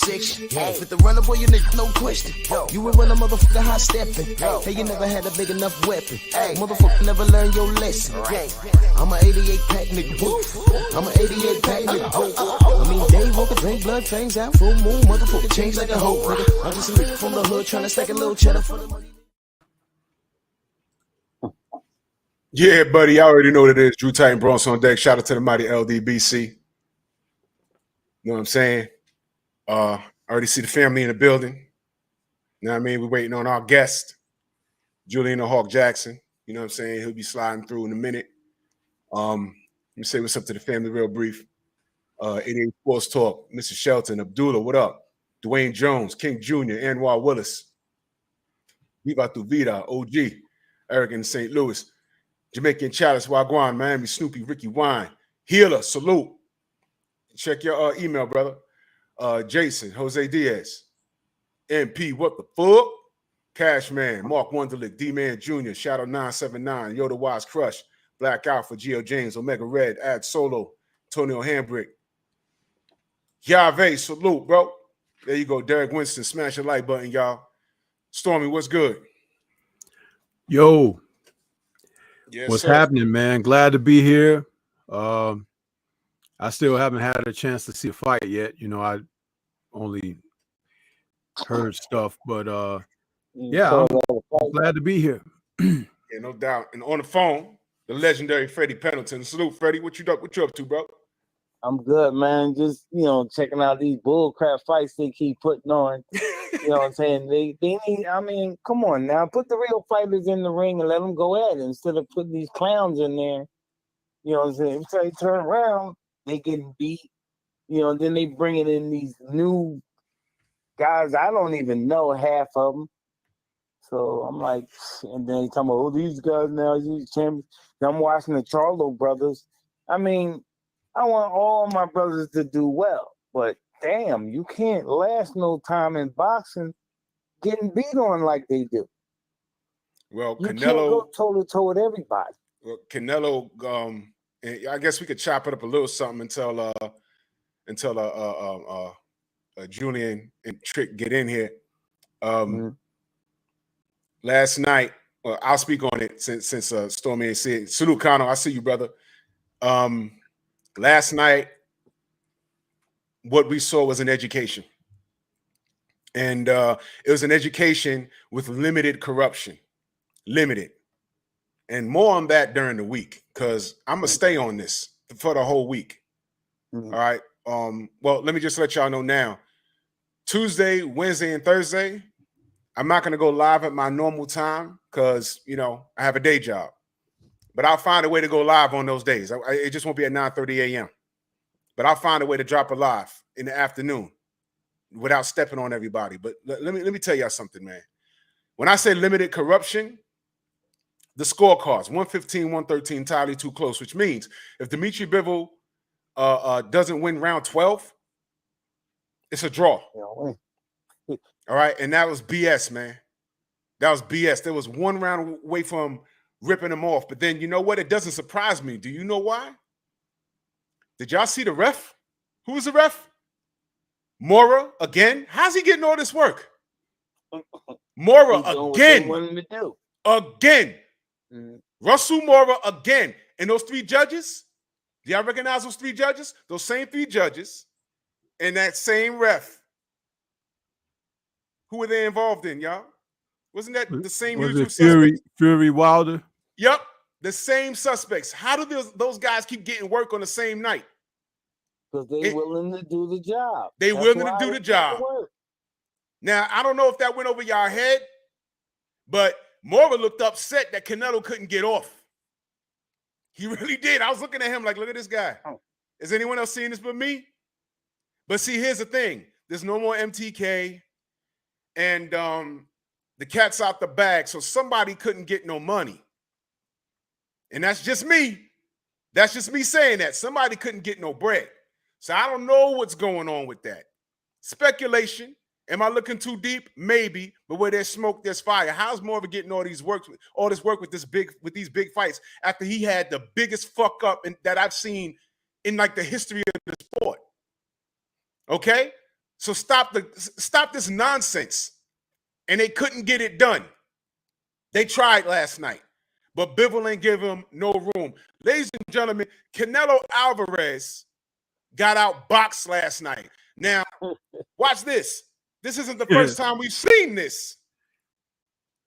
section. With the runner, boy, you nigga, no question. You would run a motherfucker high stepping. Hey, you never had a big enough weapon. Motherfucker never learned your lesson. I'm an 88 pack nigga. I'm an 88 pack nigga. I mean, day walker, drink blood, fangs out, full moon, motherfucker change like a hoe, nigga. I'm just a nigga from the hood trying to stack a little cheddar for the money. Yeah, buddy, I already know what it is. Drew Titan Bronson on deck. Shout out to the mighty LDBC. You know what I'm saying? I already see the family in the building. You know what I mean? We're waiting on our guest, Julian Jackson. You know what I'm saying? He'll be sliding through in a minute. Let me say what's up to the family real brief. 88 Sports Talk, Mr. Shelton, Abdullah, what up? Dwayne Jones, King Jr., Anwar Willis, Viva Tu Vida, OG, Eric in St. Louis, Jamaican Chalice, Wagwan, Miami, Snoopy, Ricky Wine, Healer, salute. Check your email, brother. Jason, Jose Diaz, MP, what the fuck? Cashman, Mark Wonderlick, D-Man Jr., Shadow 979, Yoda Wise Crush, Black Alpha, Geo James, Omega Red, Ad Solo, Antonio Hambrick, Yave, salute, bro. There you go, Derek Winston, smash the like button, y'all. Stormy, what's good? Yo, Yes, what's sir. happening, man? Glad to be here. I still haven't had a chance to see a fight yet. You know, I only heard stuff, but yeah, I'm glad to be here. Yeah, no doubt. And on the phone, the legendary Freddie Pendleton. Salute, Freddie. What you up to, bro? I'm good, man. Just, checking out these bullcrap fights they keep putting on. You know what I'm saying? They need, I mean, come on now. Put the real fighters in the ring and let them go at it instead of putting these clowns in there. You know what I'm saying? So they turn around, they getting beat. Then they bringing in these new guys. I don't even know half of them. So I'm like, and then they talking about, these guys now, these champions. I'm watching the Charlo brothers. I mean, I want all my brothers to do well, but damn, you can't last no time in boxing getting beat on like they do. Well, You Canelo can't go toe-to-toe with everybody. Well, Canelo, and I guess we could chop it up a little something until Julian and Trick get in here. Last night, I'll speak on it since Stormy ain't see it. Salute, Kano, I see you, brother. Last night, what we saw was an education. And it was an education with limited corruption. Limited. And more on that during the week, because I'm going to stay on this for the whole week. All right. Well, let me just let y'all know now. Tuesday, Wednesday, and Thursday, I'm not going to go live at my normal time because, I have a day job. But I'll find a way to go live on those days. It just won't be at 9:30 a.m. But I'll find a way to drop a live in the afternoon without stepping on everybody. But let me tell y'all something, man. When I say limited corruption, the scorecards, 115, 113, entirely too close, which means if Dimitri Bivol doesn't win round 12, it's a draw. All right, and that was BS, man. That was BS. There was one round away from ripping him off. But then you know what? It doesn't surprise me. Do you know why? Did y'all see the ref? Who was the ref? Mora again? How's he getting all this work? Mora again. Again. Russell Mora again. And those three judges, do y'all recognize those three judges? Those same three judges and that same ref. Who were they involved in, y'all? Wasn't that the same usual suspects? Fury Wilder? Yep, the same suspects. How do those guys keep getting work on the same night? Because they're willing to do the job. They willing to do the job. Now, I don't know if that went over y'all head, but Mora looked upset that Canelo couldn't get off. He really did. I was looking at him like, look at this guy. Is anyone else seeing this but me? But see, here's the thing. There's no more MTK. And the cat's out the bag, so somebody couldn't get no money. And that's just me. That's just me saying that. Somebody couldn't get no bread. So I don't know what's going on with that. Speculation. Am I looking too deep? Maybe. But where there's smoke, there's fire. How's Marvin getting all this work with these big fights after he had the biggest fuck up that I've seen in like the history of the sport? Okay? So stop this nonsense. And they couldn't get it done. They tried last night, but Bivol ain't give him no room. Ladies and gentlemen, Canelo Alvarez got outboxed last night. Now, watch this. This isn't the first time we've seen this.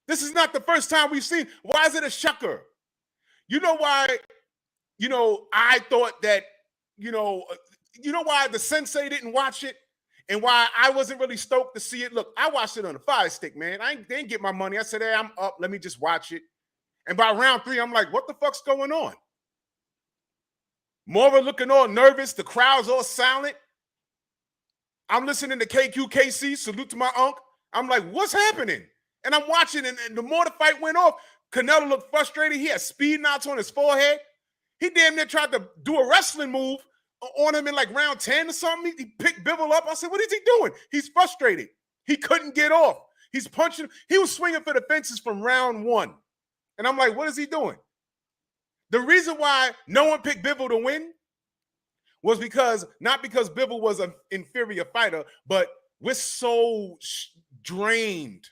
This is not the first time we've seen. Why is it a shocker? You know why? You know, I thought that, you know why the sensei didn't watch it and why I wasn't really stoked to see it. Look, I watched it on the Fire Stick, man. They didn't get my money. I said, hey, I'm up. Let me just watch it. And by round 3, I'm like, what the fuck's going on? Mora looking all nervous. The crowd's all silent. I'm listening to KQKC. Salute to my uncle. I'm like, what's happening? And I'm watching, and the more the fight went off, Canelo looked frustrated. He had speed knots on his forehead. He damn near tried to do a wrestling move on him in like round 10 or something. He picked Bivol up. I said, what is he doing? He's frustrated. He couldn't get off. He's punching. He was swinging for the fences from round 1. And I'm like, what is he doing? The reason why no one picked Bivol to win was not because Bivol was an inferior fighter, but we're so drained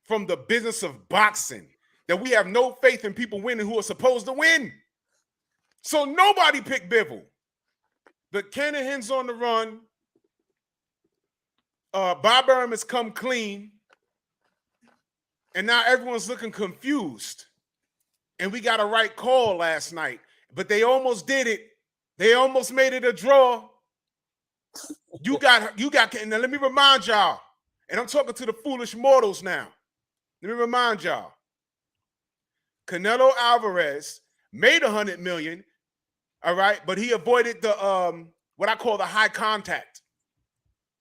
from the business of boxing that we have no faith in people winning who are supposed to win. So nobody picked Bivol. But Canahan's on the run. Bob Arum has come clean. And now everyone's looking confused. And we got a right call last night. But they almost did it. They almost made it a draw. You got, now let me remind y'all. And I'm talking to the foolish mortals now. Let me remind y'all. Canelo Alvarez made $100 million, all right, but he avoided the what I call the high contact.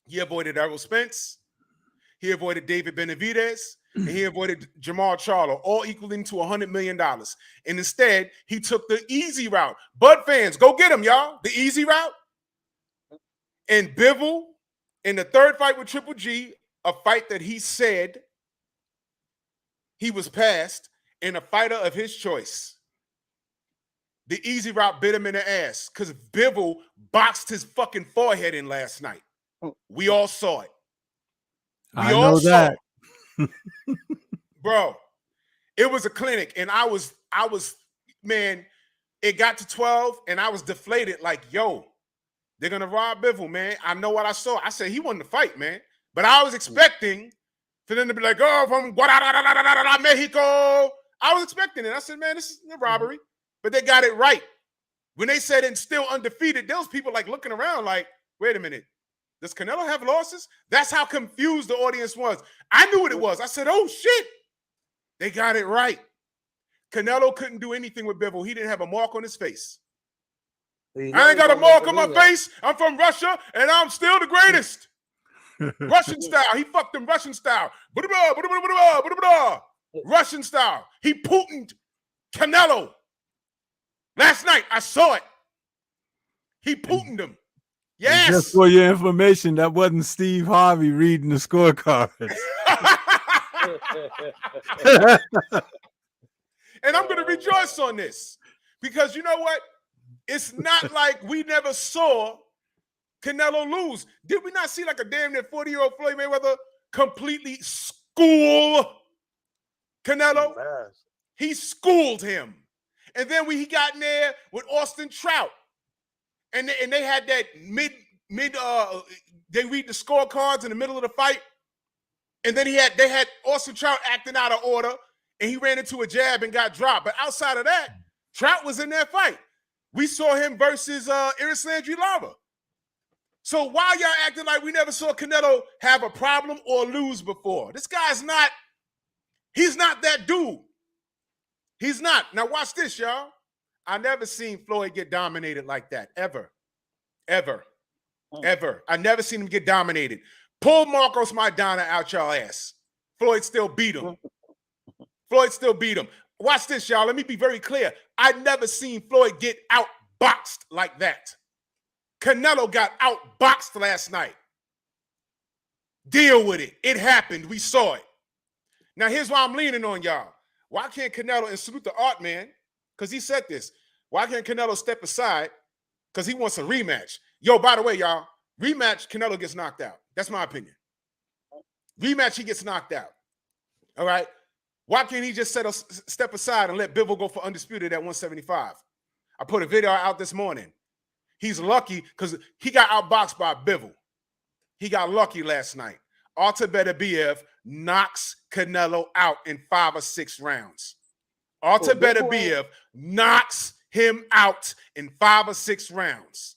He avoided Errol Spence, he avoided David Benavidez, and he avoided Jamal Charlo, all equaling to $100 million. And instead, he took the easy route. Bud fans, go get him, y'all. The easy route. And Bivol, in the third fight with Triple G, a fight that he said he was passed, in a fighter of his choice. The easy route bit him in the ass because Bivol boxed his fucking forehead in last night. We all saw it. I know that. Bro, it was a clinic, and I was, man, it got to 12, and I was deflated like, yo, they're going to rob Bivol, man. I know what I saw. I said he won the fight, man. But I was expecting for them to be like, oh, from Guadalajara, Mexico. I was expecting it. I said, man, this is a robbery. But they got it right. When they said it's still undefeated, there was people like looking around like, wait a minute. Does Canelo have losses? That's how confused the audience was. I knew what it was. I said, oh, shit. They got it right. Canelo couldn't do anything with Bivol. He didn't have a mark on his face. I ain't got a mark on my face. I'm from Russia, and I'm still the greatest. Russian style. He fucked them Russian style. Russian style. He Putin'd Canelo. Last night, I saw it. He Putin'd him. Yes. And just for your information, that wasn't Steve Harvey reading the scorecards. And I'm going to rejoice on this because you know what? It's not like we never saw Canelo lose. Did we not see like a damn near 40-year-old Floyd Mayweather completely school Canelo? He schooled him. And then he got in there with Austin Trout. And they had that they read the scorecards in the middle of the fight. And then they had Austin Trout acting out of order, and he ran into a jab and got dropped. But outside of that, Trout was in that fight. We saw him versus Landry Lara. So why y'all acting like we never saw Canelo have a problem or lose before? This guy's not, he's not that dude. He's not. Now watch this, y'all. I never seen Floyd get dominated like that, ever. Ever. Ever. I never seen him get dominated. Pull Marcos Maidana out y'all ass. Floyd still beat him. Floyd still beat him. Watch this, y'all. Let me be very clear. I never seen Floyd get outboxed like that. Canelo got outboxed last night. Deal with it. It happened. We saw it. Now, here's why I'm leaning on y'all. Why can't Canelo, and salute the art man, because he said this. Why can't Canelo step aside? Because he wants a rematch. Yo, by the way, y'all, Rematch, Canelo gets knocked out. That's my opinion. Rematch, he gets knocked out. All right. Why can't he just step aside and let Bivol go for undisputed at 175? I put a video out this morning. He's lucky because he got outboxed by Bivol. He got lucky last night. Artur Beterbiev knocks Canelo out in 5 or 6 rounds. Artur Beterbiev knocks him out in 5 or 6 rounds.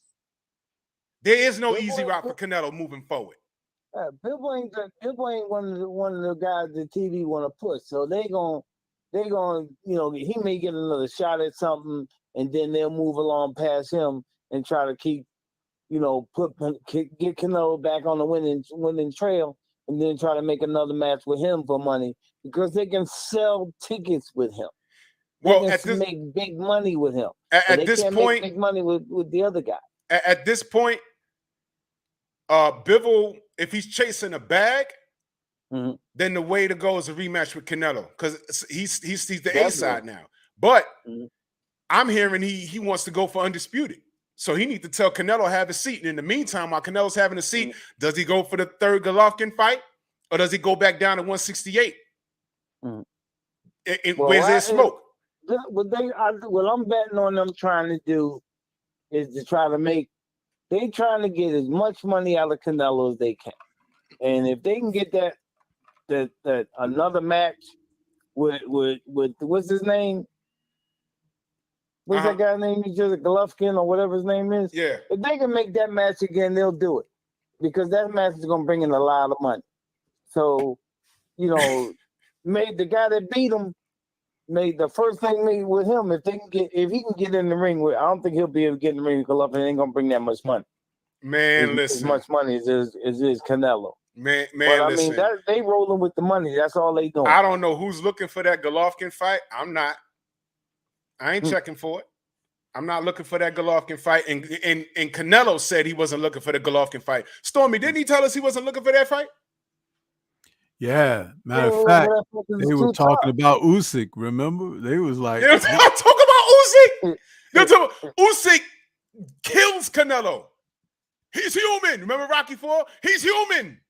There is no easy route for Canelo moving forward. Bivol ain't one of the guys the TV want to push. So they gonna, he may get another shot at something, and then they'll move along past him and try to keep, get Canelo back on the winning trail, and then try to make another match with him for money because they can sell tickets with him. They can make big money with him. At this point, make big money with the other guy. At this point, Bivol, if he's chasing a bag, then the way to go is a rematch with Canelo because he's the A side now. But I'm hearing he wants to go for undisputed. So he needs to tell Canelo have a seat. And in the meantime, while Canelo's having a seat, does he go for the third Golovkin fight or does he go back down to 168? Where's there smoke? What I'm betting on them trying to do is to try to they trying to get as much money out of Canelo as they can. And if they can get that another match with what's his name? What's that guy's name? He's just Golovkin or whatever his name is. Yeah. If they can make that match again, they'll do it because that match is going to bring in a lot of money. So, the guy that beat him made the first thing with him. If he can get in the ring with, I don't think he'll be able to get in the ring with Golovkin. It ain't going to bring that much money. Man, listen. As much money as is Canelo. Man, but listen. I mean, they rolling with the money. That's all they doing. I don't know who's looking for that Golovkin fight. I'm not. I ain't checking for it. I'm not looking for that Golovkin fight. And Canelo said he wasn't looking for the Golovkin fight. Stormy, didn't he tell us he wasn't looking for that fight? Yeah. Matter of fact, they were talking about Usyk, remember? They was like... Talk about Usyk! Usyk kills Canelo. He's human. Remember Rocky IV? He's human.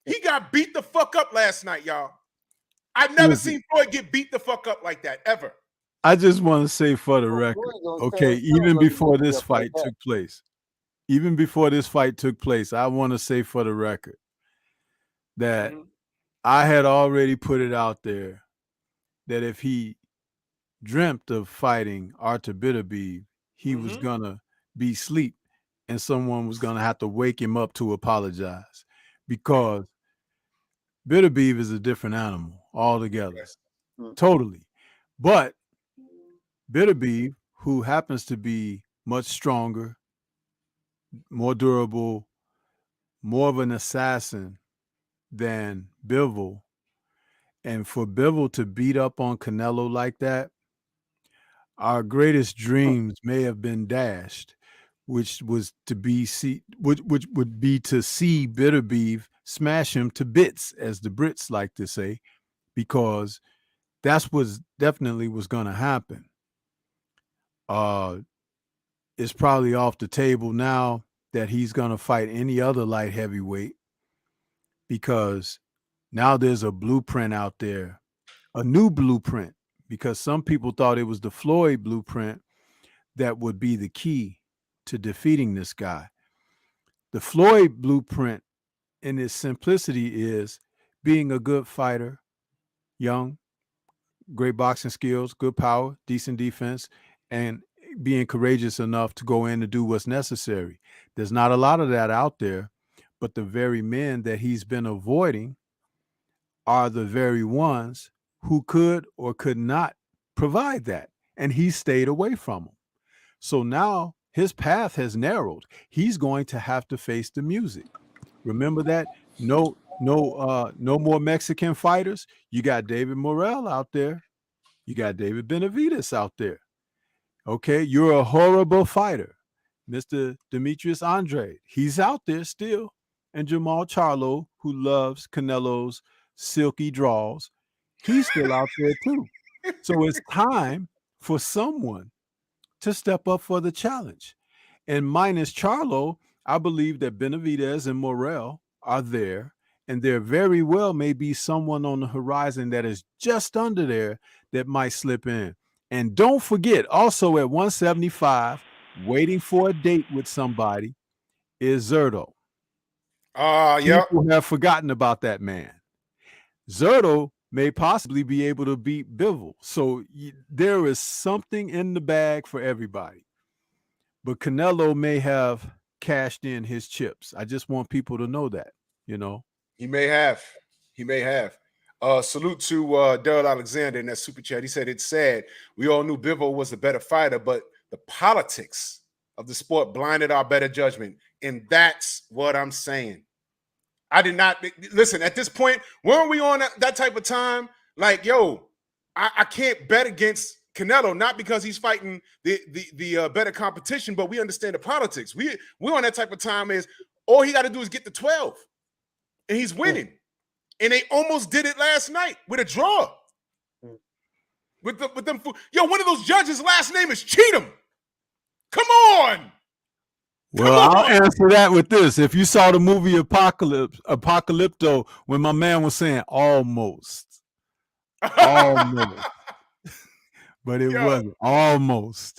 He got beat the fuck up last night, y'all. I've never seen Floyd get beat the fuck up like that, ever. I just want to say for the record, okay, even before this fight took place, I want to say for the record that I had already put it out there that if he dreamt of fighting Artur Beterbiev, he was going to be asleep and someone was going to have to wake him up to apologize because Beterbiev is a different animal altogether, totally. But Beterbiev, who happens to be much stronger, more durable, more of an assassin than Bivol, and for Bivol to beat up on Canelo like that, our greatest dreams may have been dashed, which would be to see Beterbiev smash him to bits, as the Brits like to say, because that's what definitely was going to happen. It's probably off the table now that he's going to fight any other light heavyweight because now there's a blueprint out there, a new blueprint, because some people thought it was the Floyd blueprint that would be the key to defeating this guy. The Floyd blueprint in its simplicity is being a good fighter, young, great boxing skills, good power, decent defense, and being courageous enough to go in and do what's necessary. There's not a lot of that out there, but the very men that he's been avoiding are the very ones who could or could not provide that, and he stayed away from them. So now his path has narrowed. He's going to have to face the music. Remember that? No more Mexican fighters. You got David Morrell out there. You got David Benavidez out there. Okay, you're a horrible fighter. Mr. Demetrius Andrade, he's out there still. And Jamal Charlo, who loves Canelo's silky draws, he's still out there too. So it's time for someone to step up for the challenge. And minus Charlo, I believe that Benavidez and Morel are there, and there very well may be someone on the horizon that is just under there that might slip in. And don't forget, also at 175, waiting for a date with somebody is Zerto. Yep. People have forgotten about that man. Zerto may possibly be able to beat Bivol. So there is something in the bag for everybody. But Canelo may have cashed in his chips. I just want people to know that, you know. He may have. He may have. Salute to Daryl Alexander in that super chat. He said, it's sad. We all knew Bivol was a better fighter, but the politics of the sport blinded our better judgment. And that's what I'm saying. I did not listen at this point. Weren't we on that type of time? Like, yo, I can't bet against Canelo, not because he's fighting the better competition, but we understand the politics. We're on that type of time is all he got to do is get to 12, and he's winning. And they almost did it last night with a draw. With them, yo, one of those judges' last name is Cheatham. Come on. Well, I'll answer that with this. If you saw the movie Apocalypto, when my man was saying almost, but it wasn't almost.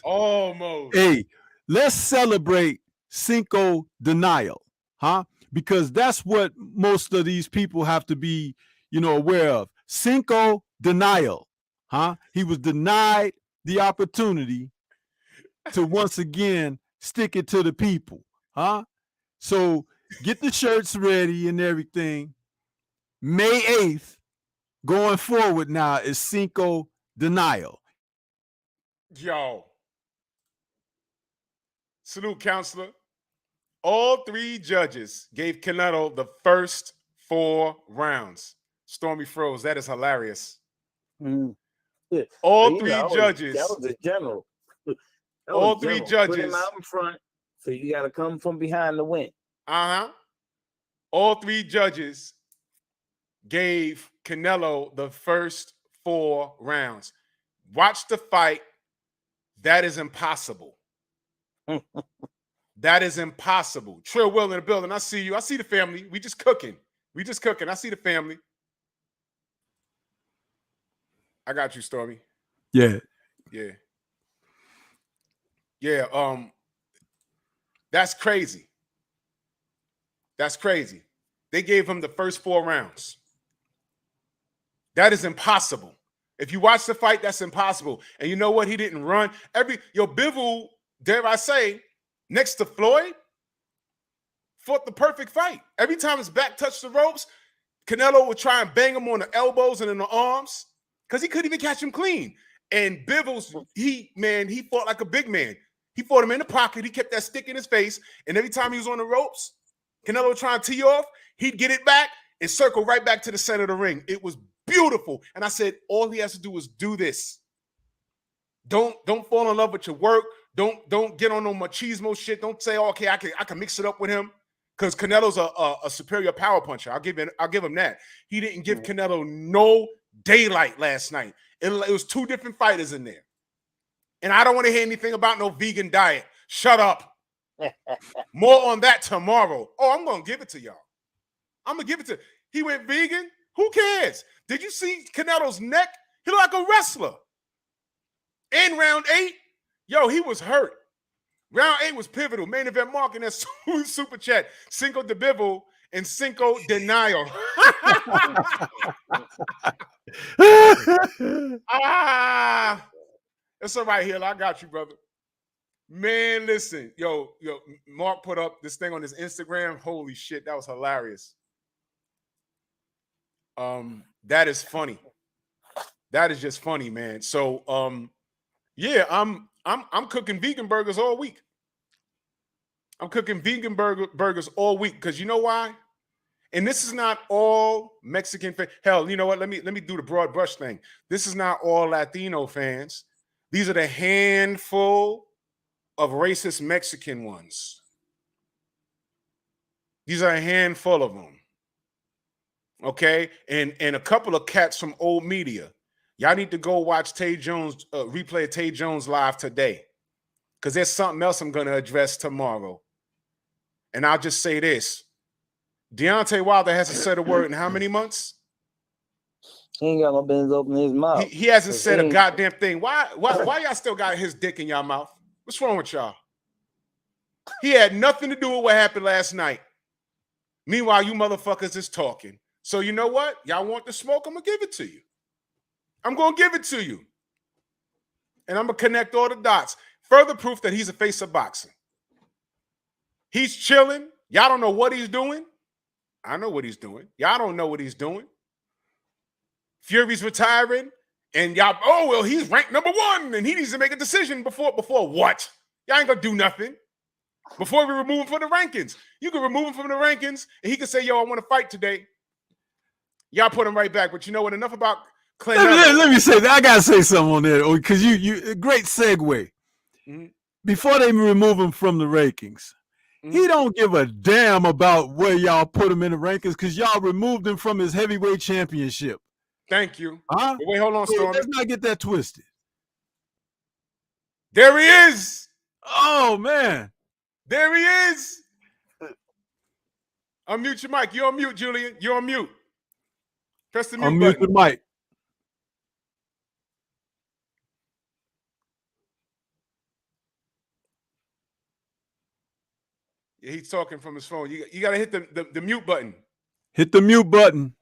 Hey, let's celebrate Cinco de Mayo, huh? Because that's what most of these people have to be, aware of. Cinco de Mayo, huh? He was denied the opportunity to once again stick it to the people, huh? So get the shirts ready and everything. May 8th, going forward now, is Cinco de Mayo. Yo. Salute, counselor. All three judges gave Canelo the first 4 rounds. Stormy froze. That is hilarious. Yeah. All three judges. That was the general. All three judges. Put him out in front, so you got to come from behind to win. All three judges gave Canelo the first 4 rounds. Watch the fight. That is impossible. That is impossible. Trill Will in the building. I see you. I see the family. We just cooking. I see the family. I got you, Stormy. Yeah. That's crazy. They gave him the first 4 rounds. That is impossible. If you watch the fight, that's impossible. And you know what? He didn't run. Bivol, dare I say, next to Floyd, fought the perfect fight. Every time his back touched the ropes, Canelo would try and bang him on the elbows and in the arms because he couldn't even catch him clean. And Bivol, he fought like a big man. He fought him in the pocket. He kept that stick in his face. And every time he was on the ropes, Canelo would try and tee off. He'd get it back and circle right back to the center of the ring. It was beautiful. And I said, all he has to do is do this. Don't fall in love with your work. Don't get on no machismo shit. Don't say, oh, okay, I can mix it up with him. Because Canelo's a superior power puncher. I'll give him that. He didn't give Canelo no daylight last night. It was 2 different fighters in there. And I don't want to hear anything about no vegan diet. Shut up. More on that tomorrow. Oh, I'm going to give it to y'all. He went vegan. Who cares? Did you see Canelo's neck? He looked like a wrestler. In round 8, yo, he was hurt. Round 8 was pivotal. Main event mark in that super chat. Cinco de Bivol and Cinco de Mayo. It's all right, Hill. I got you, brother. Man, listen. Yo, Mark put up this thing on his Instagram. Holy shit, that was hilarious. That is funny. That is just funny, man. So, yeah, I'm cooking vegan burgers all week. I'm cooking vegan burgers all week because you know why? And this is not all Mexican fans. Hell, you know what? Let me do the broad brush thing. This is not all Latino fans. These are the handful of racist Mexican ones. These are a handful of them. Okay? And a couple of cats from old media. Y'all need to go watch Tay Jones, replay of Tay Jones live today. Because there's something else I'm going to address tomorrow. And I'll just say this. Deontay Wilder hasn't said a word in how many months? He ain't got no business opening his mouth. He hasn't said a goddamn thing. Why y'all still got his dick in y'all mouth? What's wrong with y'all? He had nothing to do with what happened last night. Meanwhile, you motherfuckers is talking. So you know what? Y'all want the smoke? I'm going to give it to you. I'm going to give it to you. And I'm going to connect all the dots. Further proof that he's a face of boxing. He's chilling. Y'all don't know what he's doing. I know what he's doing. Y'all don't know what he's doing. Fury's retiring. And y'all, oh, well, he's ranked number 1. And he needs to make a decision before what? Y'all ain't going to do nothing. Before we remove him from the rankings. You can remove him from the rankings, and he can say, yo, I want to fight today. Y'all put him right back. But you know what? Enough about Clint. Let me say that. I got to say something on there, because you great segue. Mm-hmm. Before they remove him from the rankings, he don't give a damn about where y'all put him in the rankings, because y'all removed him from his heavyweight championship. Thank you. Huh? But wait, hold on, Stormy. Let's not get that twisted. There he is. Oh, man. There he is. Unmute your mic. You're on mute, Julian. You're on mute. Press the mute button. Unmute the mic. Yeah, he's talking from his phone. You got to hit the mute button. Hit the mute button.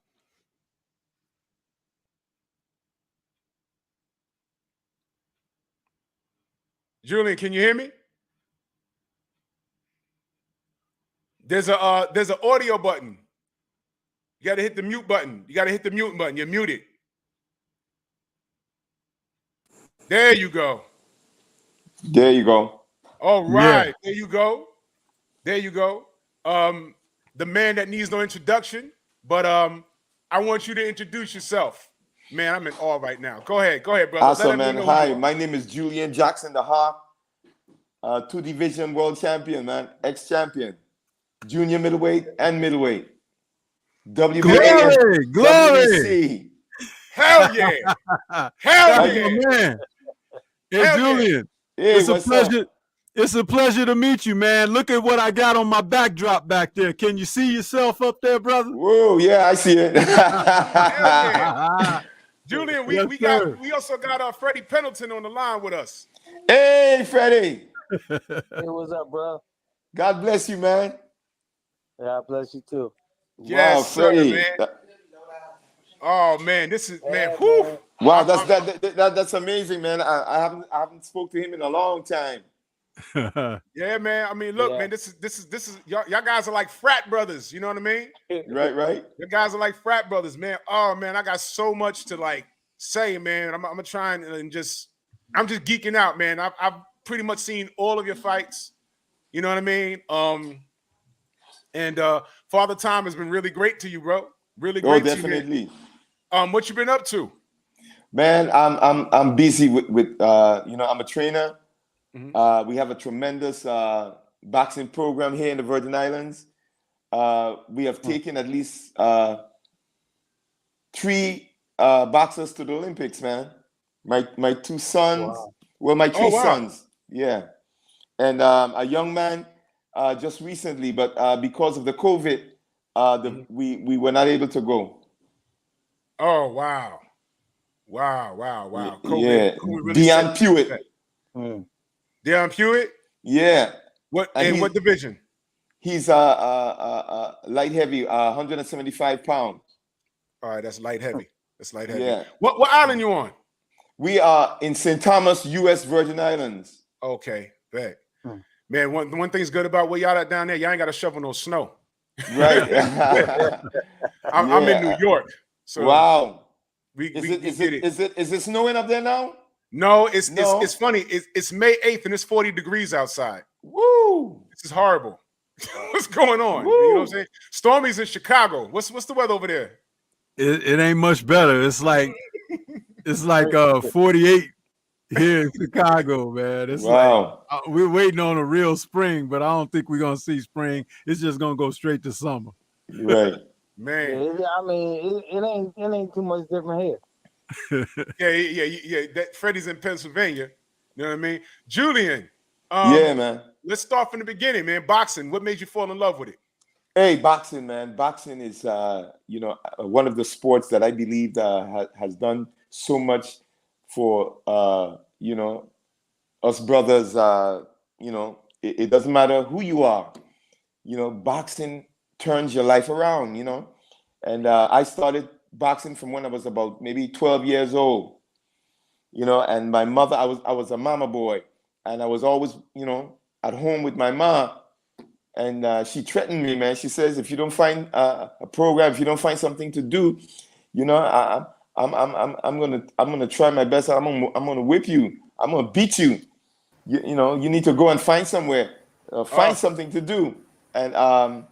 Julian, can you hear me? There's an audio button. You got to hit the mute button. You got to hit the mute button. You're muted. There you go. There you go. All right. Yeah. There you go. There you go. The man that needs no introduction, but I want you to introduce yourself. Man, I'm in awe right now. Go ahead, brother. Awesome, man. Hi, my name is Julian Jackson, the Hawk. 2-division world champion, man. Ex-champion. Junior middleweight and middleweight. Glory! WBC. Hell yeah. Hell yeah. Man. Hey, Hell Julian, Hey, it's a what's pleasure. up? It's a pleasure to meet you, man. Look at what I got on my backdrop back there. Can you see yourself up there, brother? Whoa, yeah, I see it. Julian, Yes, we also got Freddie Pendleton on the line with us. Hey, Freddie. Hey, what's up, bro? God bless you, man. God bless you too. Yes, wow, sir, Freddie. man. Oh man, this is man. Yeah, Whew. man. Wow, that's amazing, man. I haven't spoke to him in a long time. Yeah, man. I mean, look, Yeah. man. This is y'all guys are like frat brothers. You know what I mean? Right. You guys are like frat brothers, man. Oh man, I got so much to like say, man. I'm gonna try and just I'm just geeking out, man. I've pretty much seen all of your fights. You know what I mean? And Father Time has been really great to you, bro. Really great. Oh, definitely. To you. What you been up to? Man, I'm busy with I'm a trainer. Mm-hmm. We have a tremendous boxing program here in the Virgin Islands. We have taken at least 3 boxers to the Olympics, man. My 2 sons, Wow. well, my 3 Oh, wow. sons, yeah, and a young man just recently, but because of the COVID, we were not able to go. Oh wow. Yeah, COVID really Deion set you Pewitt. back. Mm. Deion Pewitt? Yeah, What And in what division? he's light heavy, 175 pounds. All right, that's light heavy. That's light heavy. Yeah. What island you on? We are in St. Thomas, U.S. Virgin Islands. Okay, bet. Hmm. Man, one thing's good about where y'all at down there, y'all ain't got to shovel no snow. Right. I'm in New York. So wow. we Is get it. it snowing up there now? No, it's No. it's funny. It's May 8th and it's 40 degrees outside. Woo! This is horrible. What's going on? Woo. You know what I'm saying? Stormy's in Chicago. What's the weather over there? It ain't much better. It's like 48 here in Chicago, man. It's Wow. like we're waiting on a real spring, but I don't think we're gonna see spring. It's just gonna go straight to summer. Right. Man. Yeah, I mean, it ain't too much different here. Yeah. That Freddie's in Pennsylvania. You know what I mean? Julian, Yeah, man. Let's start from the beginning, man. Boxing. What made you fall in love with it? Hey, boxing, man. Boxing is, one of the sports that I believe has done so much for, us brothers. It doesn't matter who you are. Boxing turns your life around, And I started boxing from when I was about maybe 12 years old, And my mother, I was a mama boy, and I was always, at home with my mom. And she threatened me, man. She says, if you don't find a program, if you don't find something to do, I'm gonna try my best. I'm gonna whip you. I'm gonna beat you. You need to go and find somewhere, find something to do. And a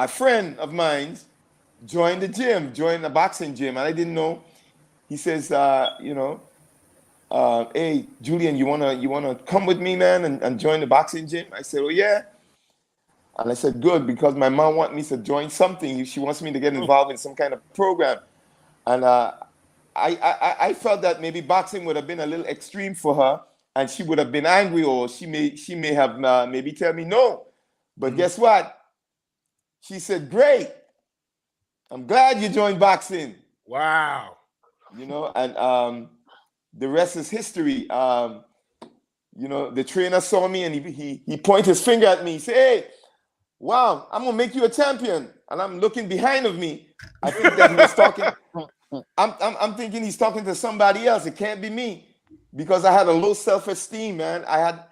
friend of mine joined the boxing gym, and I didn't know. He says, hey, Julian, you wanna come with me, man, and join the boxing gym? I said, oh yeah. And I said, good, because my mom wants me to join something. She wants me to get involved in some kind of program. And I felt that maybe boxing would have been a little extreme for her, and she would have been angry, or she may have maybe tell me no. But guess what? She said, great. I'm glad you joined boxing. Wow. And the rest is history. The trainer saw me, and he pointed his finger at me. He said, hey, wow, I'm gonna make you a champion. And I'm looking behind of me. I think that he was talking. I'm thinking he's talking to somebody else. It can't be me, because I had a low self-esteem, man. I had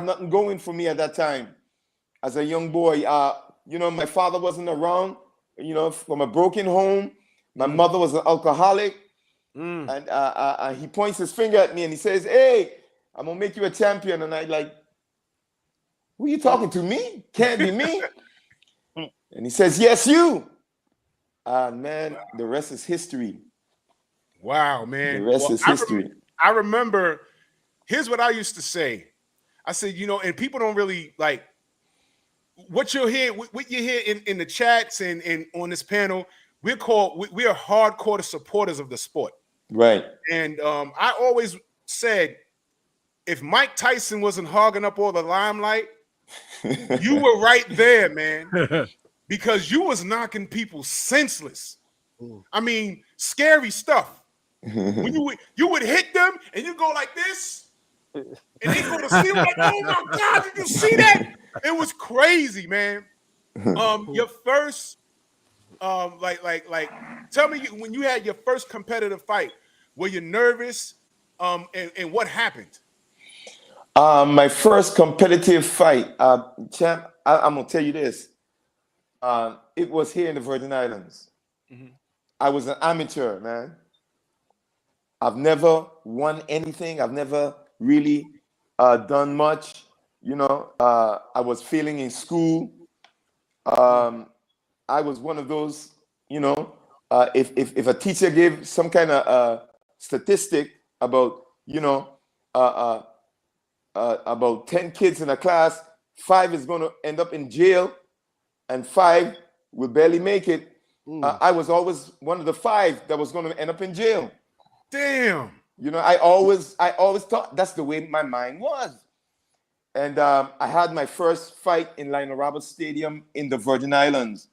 nothing going for me at that time as a young boy. My father wasn't around, from a broken home. My mother was an alcoholic. And he points his finger at me and he says, hey, I'm gonna make you a champion. And I like, who are you talking to? Me? Can't be me. And he says, yes, you. Man, the rest is history. Wow, man. The rest is history. I remember, here's what I used to say. I said, and people don't really like what you hear in the chats and on this panel. We are hardcore supporters of the sport. Right. And I always said, if Mike Tyson wasn't hogging up all the limelight, you were right there, man. Because you was knocking people senseless. I mean, scary stuff. When you would hit them and you go like this, and they go to see like, oh my God, did you see that? It was crazy, man. Your first, tell me when you had your first competitive fight, were you nervous? And what happened? My first competitive fight, champ, I'm gonna tell you this. It was here in the Virgin Islands. I was an amateur, man. I've never won anything. I've never really done much. I was failing in school. I was one of those, if a teacher gave some kind of statistic about, about 10 kids in a class, 5 is going to end up in jail and 5 will barely make it. I was always one of the 5 that was going to end up in jail. Damn. I always thought that's the way my mind was. And I had my first fight in Lionel Roberts Stadium in the Virgin Islands.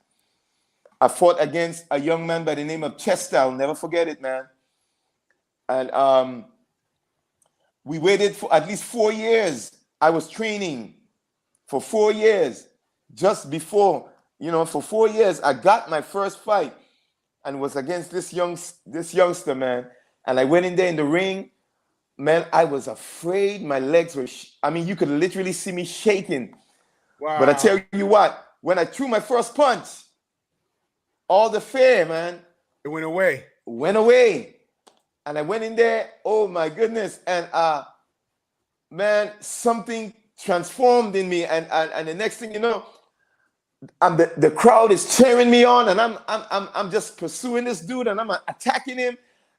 I fought against a young man by the name of Chester. I'll never forget it, man. And we waited for at least 4 years. I was training for 4 years. Just before, for 4 years, I got my first fight and was against this youngster, man. And I went in there in the ring. Man, I was afraid. My legs were, you could literally see me shaking. Wow. But I tell you what, when I threw my first punch, all the fear, man. It went away. Went away. And I went in there, oh my goodness. And man, something transformed in me. And the next thing you know, the crowd is cheering me on, and I'm just pursuing this dude, and I'm attacking him.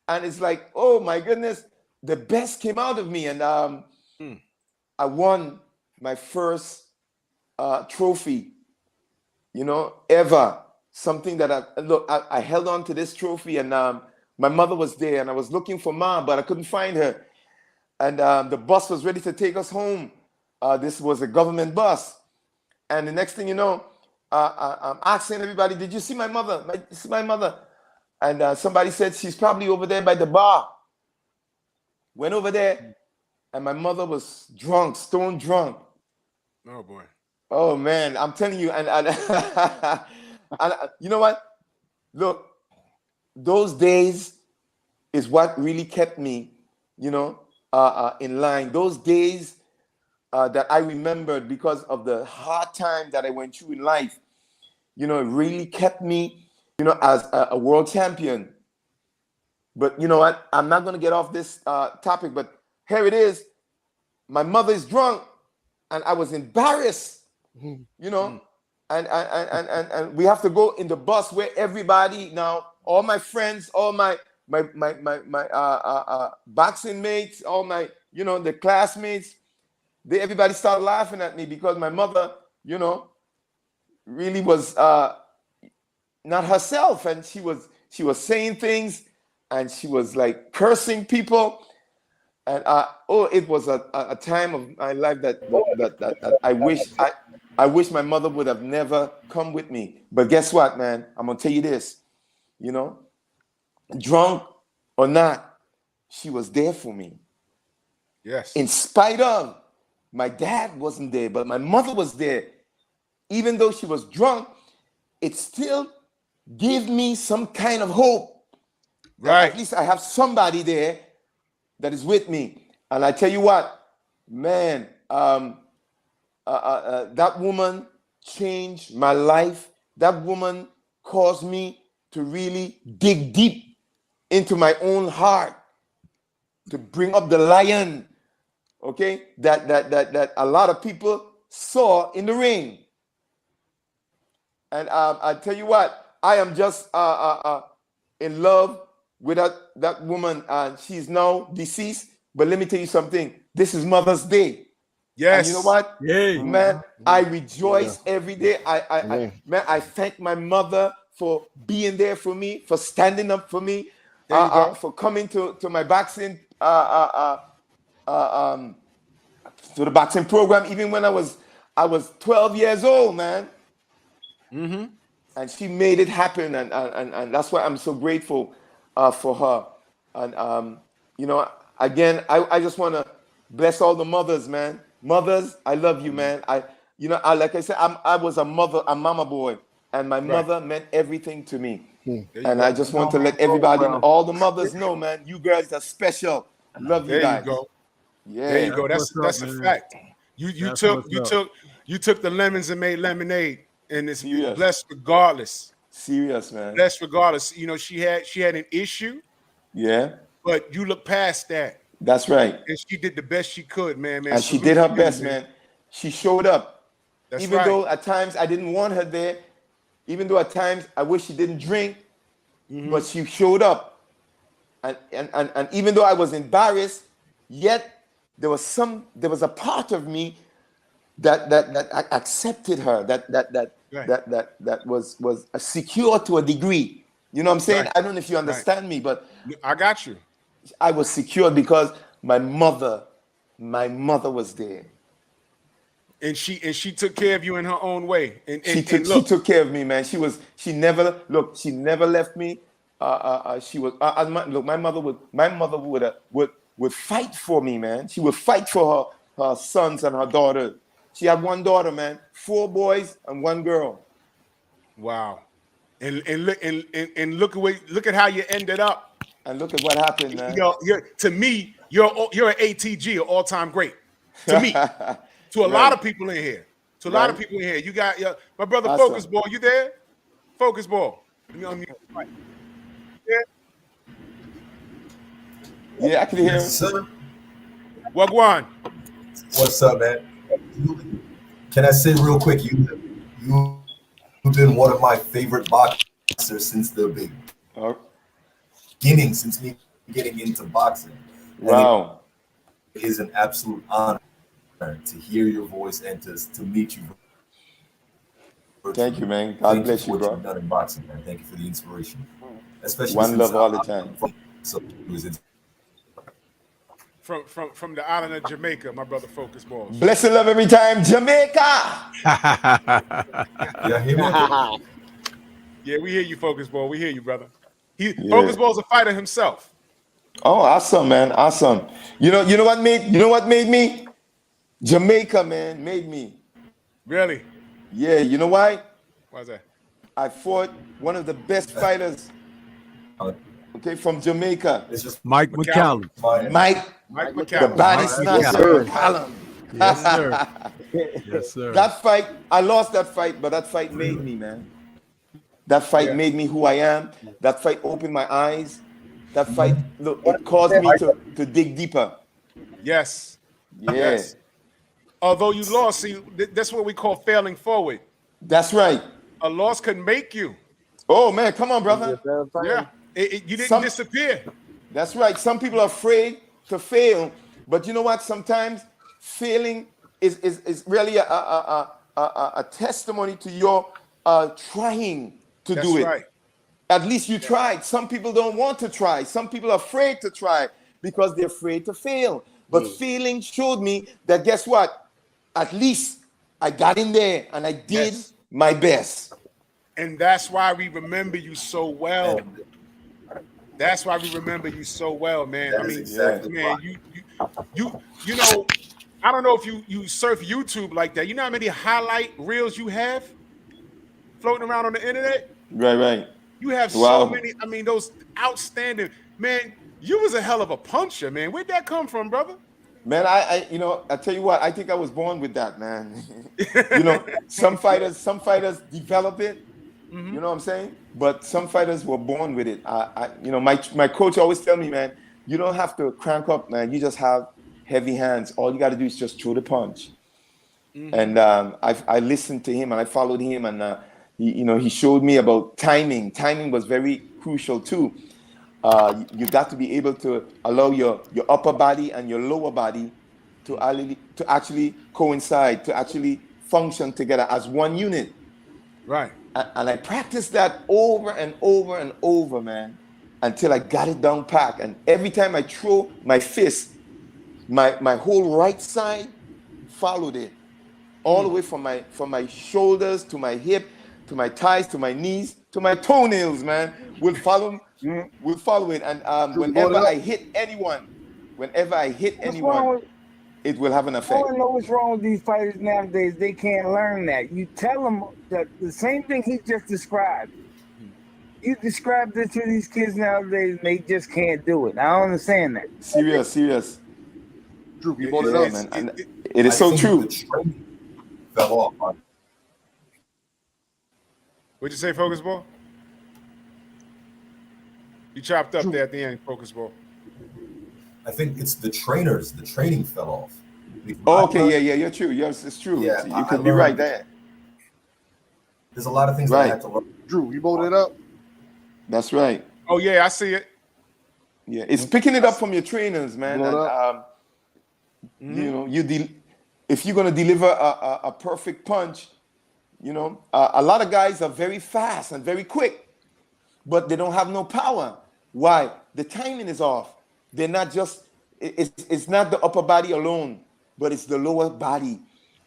And it's like, oh my goodness, the best came out of me. And I won my first trophy, ever. Something that I held on to this trophy, and my mother was there, and I was looking for Mom, but I couldn't find her. And the bus was ready to take us home. this was a government bus. And the next thing you know, I'm asking everybody, did you see my mother? See my mother? And somebody said, she's probably over there by the bar. Went over there, and my mother was drunk, stone drunk. Oh, boy. Oh, man, I'm telling you. And you know what? Look, those days is what really kept me, you know, in line. Those days that I remembered because of the hard time that I went through in life, you know, it really kept me, you know, as a world champion. But you know what? I'm not going to get off this topic, but here it is. My mother is drunk, and I was embarrassed, you know, and we have to go in the bus where everybody now, all my friends, all my boxing mates, all my, you know, the classmates, everybody started laughing at me because my mother, you know, really was not herself, and she was saying things, and she was like cursing people, and it was a time of my life that I wish my mother would have never come with me. But guess what, man? I'm gonna tell you this, you know, drunk or not, she was there for me. Yes. In spite of my dad wasn't there, but my mother was there. Even though she was drunk, it still gave me some kind of hope. Right. At least I have somebody there that is with me. And I tell you what, man, that woman changed my life. That woman caused me to really dig deep into my own heart, to bring up the lion, okay, that a lot of people saw in the ring. And I tell you what, I am just in love with that woman. She's now deceased. But let me tell you something. This is Mother's Day. Yes. And you know what? Yay. Man, I rejoice every day. I thank my mother for being there for me, for standing up for me, for coming to my boxing to the boxing program, even when I was 12 years old, man. Mm-hmm. And she made it happen, and that's why I'm so grateful for her. And you know, again, I just want to bless all the mothers, man. Mothers, I love you, man. Like I said, I was a mama boy, and my mother meant everything to me. And I just want to let everybody, all the mothers know, man, you guys are special. Love you guys. There you go. Yeah. There you go. That's what's up, a man. fact. You took the lemons and made lemonade, and it's Serious. blessed regardless. Serious, man. Blessed regardless. You know, she had an issue. Yeah. But you look past that. That's right. And she did the best she could, man. And she did her best, man. She showed up. That's even right. though at times I didn't want her there, even though at times I wish she didn't drink, but she showed up. And even though I was embarrassed, yet there was a part of me that accepted her, that was secure to a degree. You know what I'm saying? Right. I don't know if you understand me, but I got you. I was secured because my mother was there. And she took care of you in her own way. And she took care of me, man. She never left me. My mother would fight for me, man. She would fight for her sons and her daughter. She had one daughter, man. 4 boys and 1 girl. Wow. And look at how you ended up. And look at what happened, man. To me, you're an ATG, an all-time great. To me, to a lot of people in here. To a lot of people in here. You got my brother Awesome. Focus Ball. You there? Focus Ball. Yeah, I can hear him. Sir. Wagwan. What's up, man? Can I say real quick, you've been one of my favorite boxers since the beginning, since me getting into boxing. Wow. It is an absolute honor to hear your voice and to meet you. Thank you, man. God bless you, what bro. you've done in boxing, man. Thank you for the inspiration. Especially One since love all the time. So it was from the island of Jamaica, my brother Focus Balls. Bless and love every time, Jamaica. Yeah, hear me? Yeah, we hear you, Focus Ball. We hear you, brother. Yeah. Focus Ball's a fighter himself. Oh, awesome, man. Awesome. You know what made me? Jamaica, man, made me. Really? Yeah, you know why? Why's that? I fought one of the best fighters, okay, from Jamaica. It's just Mike McCallum. Mike, Mike the McCallum. body Mike snatcher, McCallum. Yes, sir. Yes, sir. That fight, I lost that fight, but that fight made me, man. That fight made me who I am. That fight opened my eyes. That fight, look, it caused me to dig deeper. Yes. Yeah, Yes. Although you lost, see, that's what we call failing forward. that's right. A loss can make you. Oh man, come on, brother. Yeah. You didn't Some- disappear. That's right. Some people are afraid to fail, but you know what? Sometimes failing is really a testimony to your trying to That's do it. right. At least you tried. Some people don't want to try. Some people are afraid to try because they're afraid to fail. But failing showed me that guess what? At least I got in there and I did Yes. my best. And that's why we remember you so well. That's why we remember you so well, man. That I is mean, exactly man, you know, I don't know if you surf YouTube like that. You know how many highlight reels you have floating around on the internet? Right. You have Wow. so many. I mean, those outstanding, man. You was a hell of a puncher, man. Where'd that come from, brother? Man, I tell you what, I think I was born with that, man. You know, some fighters develop it. Mm-hmm. You know what I'm saying? But some fighters were born with it. My coach always tell me, man, you don't have to crank up, man. You just have heavy hands. All you got to do is just throw the punch. Mm-hmm. And I listened to him and I followed him, and he showed me about timing. Timing was very crucial too. You got to be able to allow your upper body and your lower body to actually coincide, to actually function together as one unit. Right. And I practiced that over and over and over, man, until I got it down pat. And every time I throw my fist, my whole right side followed it, all the way from my shoulders to my hip, to my thighs, to my knees, to my toenails, man, will follow it. And whenever I hit anyone, it will have an I effect. don't know what's wrong with these fighters nowadays. They can't learn that. You tell them that the same thing he just described. You described it to these kids nowadays, and they just can't do it. I don't understand that. Serious. Drew, you It- brought it it's- up. Man, and it is so think true. The training fell off. What'd you say, Focus Ball? You chopped up there at the end, Focus Ball. I think it's the trainers. The training fell off. Okay, yeah, you're true. Yes, it's true. Yeah, You I could be learned- right there. There's a lot of things that I Right. had to learn. Drew, you brought it up. That's right. Oh yeah, I see it. Yeah, it's picking it up from your trainers, man. Blow And, you know, if you're gonna deliver a perfect punch, you know, a lot of guys are very fast and very quick, but they don't have no power. Why? The timing is off. They're not just. It's not the upper body alone, but it's the lower body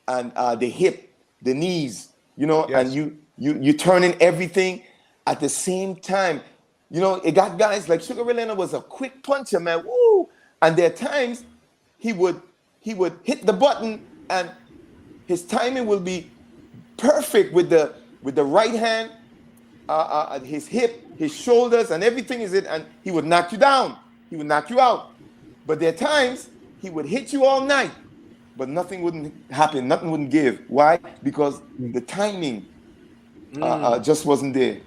and the hip, the knees. You know, Yes. and you turning everything at the same time. You know, it got guys like Sugar Ray Leonard was a quick puncher, man. Woo! And there are times he would hit the button and his timing will be perfect with the right hand, his hip, his shoulders, and everything is it, and he would knock you down. He would knock you out. But there are times he would hit you all night, but nothing wouldn't happen. Nothing wouldn't give. Why? Because the timing just wasn't there.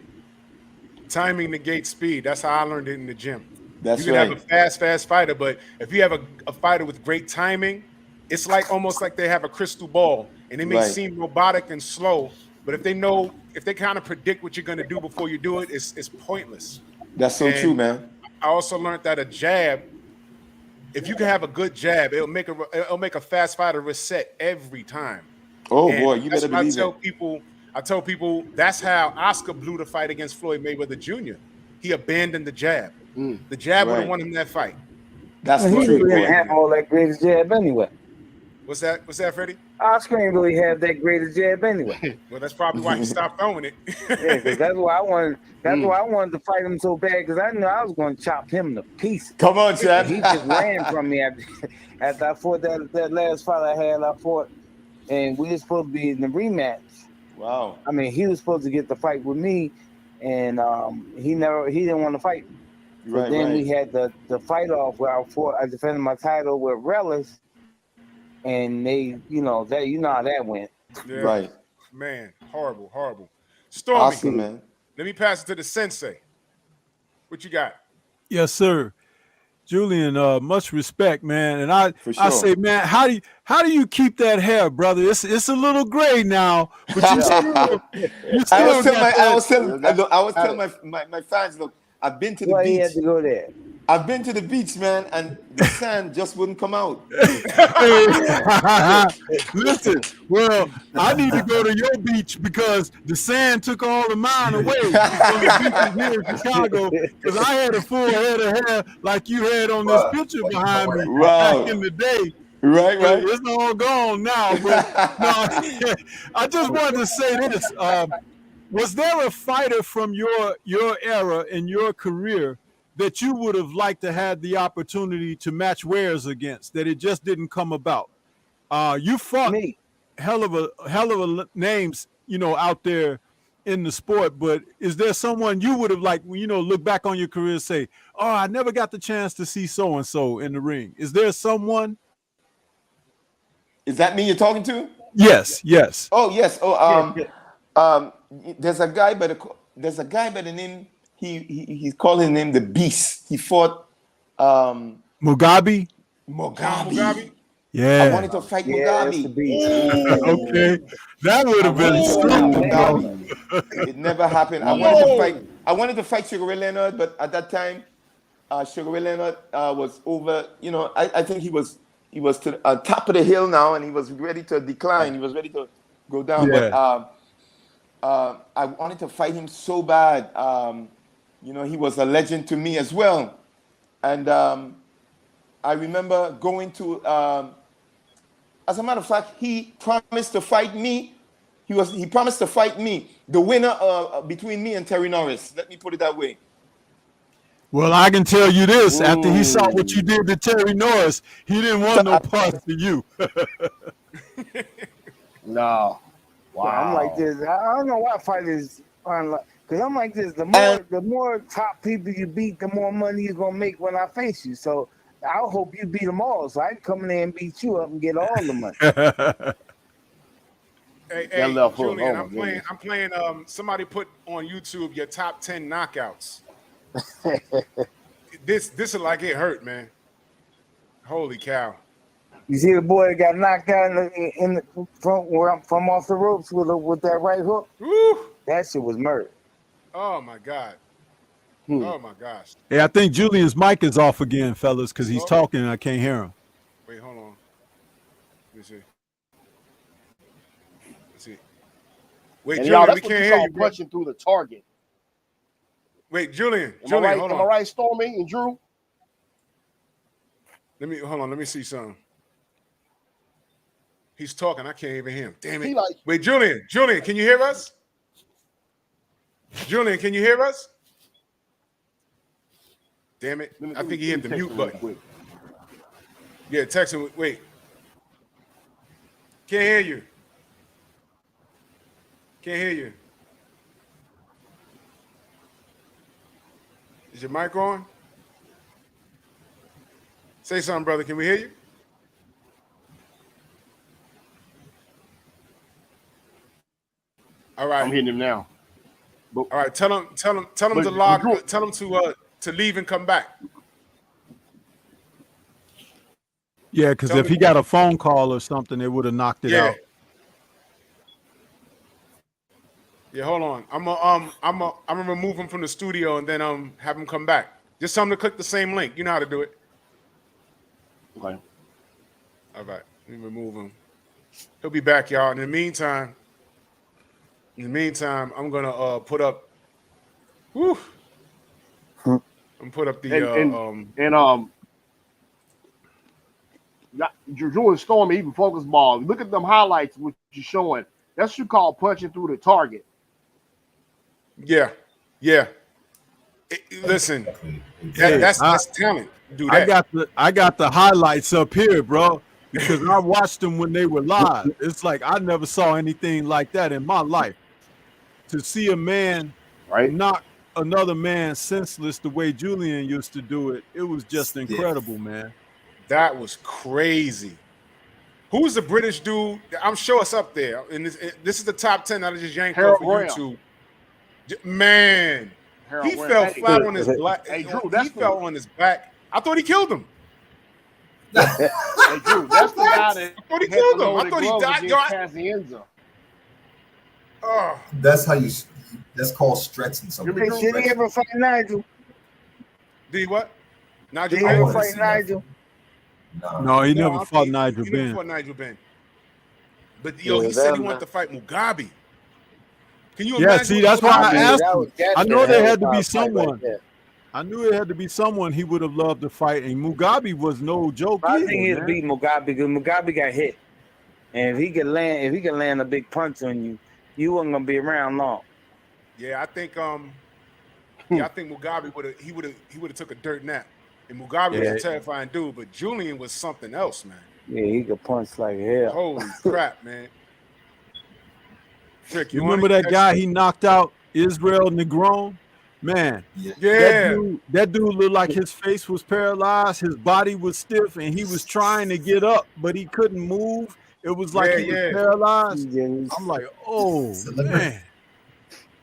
Timing negates speed. That's how I learned it in the gym. That's you can right. have a fast fighter, but if you have a fighter with great timing, it's like almost like they have a crystal ball, and it may Right. seem robotic and slow, but if they kind of predict what you're going to do before you do it, it's pointless. That's so And true, man. I also learned that a jab, if you can have a good jab, it'll make a fast fighter reset every time. Oh And boy, you that's better why believe it. I tell people that's how Oscar blew the fight against Floyd Mayweather Jr. He abandoned the jab. The jab would have Right. won him that fight. That's He the didn't truth, really boy. have all that greatest jab anyway. What's that, Freddie? Oscar ain't really have that greatest jab anyway. Well, that's probably why he stopped throwing it. Yeah, because that's why I wanted. That's why I wanted to fight him so bad, because I knew I was going to chop him to pieces. Come on, But Chad. he just ran from me after I fought that last fight I had. I fought, and we were supposed to be in the rematch. Wow. I mean, he was supposed to get the fight with me, and he didn't want to fight. So Right, then right. we had the fight off where I defended my title with Relish, and they, how that went. Yeah. Right. Man, horrible. Stormy, Awesome, man. let me pass it to the sensei. What you got? Yes, sir. Julian, much respect, man. And I sure. say, man, how do you keep that hair, brother? It's a little gray now, but you still I was telling my fans, look, I've been to the Why beach. he had to go there? I've been to the beach, man, and the sand just wouldn't come out. Listen, well, I need to go to your beach because the sand took all of mine away from the beaches here in Chicago, because I had a full head of hair like you had on this picture behind me back in the day. Right. It's all gone now. But no, I just wanted to say this. Was there a fighter from your era in your career that you would have liked to have the opportunity to match wares against, that it just didn't come about? You fought Me. hell of a names, out there in the sport, but is there someone you would have liked, look back on your career and say, oh, I never got the chance to see so-and-so in the ring? Is there someone? Is that me you're talking to? Yes. Oh, yes. There's a guy by the name, he's calling his name the Beast. He fought Mugabe? Mugabe. Yeah. I wanted to fight Mugabe. Okay. That would have been something, bro. It never happened. I wanted to fight Sugar Ray Leonard, but at that time, Sugar Ray Leonard was over. I think he was to the top of the hill now, and he was ready to decline. He was ready to go down. Yeah. But I wanted to fight him so bad. He was a legend to me as well. And I remember going to, as a matter of fact, he promised to fight me. He promised to fight me, the winner between me and Terry Norris. Let me put it that way. Well, I can tell you this: after he saw what you did to Terry Norris, he didn't want no parts of you. No. Wow. So I'm like this. I don't know why fighters aren't like, because I'm like this. The more top people you beat, the more money you're gonna make when I face you. So I hope you beat them all, so I can come in there and beat you up and get all the money. Hey, left hook. Julian, Oh, my I'm playing. Somebody put on YouTube your top 10 knockouts. This is like it hurt, man. Holy cow! You see the boy that got knocked out from off the ropes with that right hook? Woo! That shit was murder. Oh my god! Oh my gosh! Hey, I think Julian's mic is off again, fellas, because he's talking and I can't hear him. Wait, hold on. Let me see. Wait, And Julian, y'all, we that's what can't you hear saw you, bro. punching through the target. Wait, Julian, Am I hold on. right, Stormy and Drew? Let me see something. He's talking. I can't even hear him. Damn it. Wait, Julian, can you hear us? Julian, can you hear us? Damn it. I think he hit the mute button. Yeah, text him. Wait. Can't hear you. Can't hear you. Is your mic on? Say something, brother. Can we hear you? All right. I'm hitting him now. All right. Tell him to log. Tell him to leave and come back. Yeah, because if he got a phone call or something, it would have knocked it out. Yeah, hold on. I'm gonna remove him from the studio and then have him come back. Just tell him to click the same link. You know how to do it. Okay. All right. Let me remove him. He'll be back, y'all. In the meantime, I'm gonna put up. Whew. I'm put up the Drew and Stormy even focus ball. Look at them highlights, which you're showing. That's what you call punching through the target. Yeah. Listen, Hey, that's talent. Do that. I got the highlights up here, bro, because I watched them when they were live. It's like I never saw anything like that in my life. To see a man knock another man senseless the way Julian used to do it, it was just incredible, man. That was crazy. Who's the British dude? I'm sure it's up there. And this is the top 10 that I just yanked off of YouTube. Man, he fell flat on his back. Hey, Drew, he fell on his back. I thought he killed him. Hey, Drew, that's the guy that I thought he killed him. I thought he died. That's how you. That's called stretching something. Did he ever fight Nigel? Did he what? Did he ever fight Nigel? No, he never fought Nigel Ben. He never fought Nigel Ben. But he said he wanted to fight Mugabe. Can you imagine? Yeah, see, that's why I asked him. I know there had to be someone. I knew it had to be someone he would have loved to fight, and Mugabe was no joke. I think he'd beat Mugabe because Mugabe got hit, and if he could land a big punch on you, you wasn't gonna be around long. Yeah, I think Mugabe would have took a dirt nap. And Mugabe was a terrifying dude, but Julian was something else, man. Yeah, he could punch like hell. Holy crap, man. Trick, you remember that guy he knocked out, Israel Negron? Man, that dude looked like his face was paralyzed, his body was stiff, and he was trying to get up, but he couldn't move. It was like he was paralyzed. I'm like, oh, man.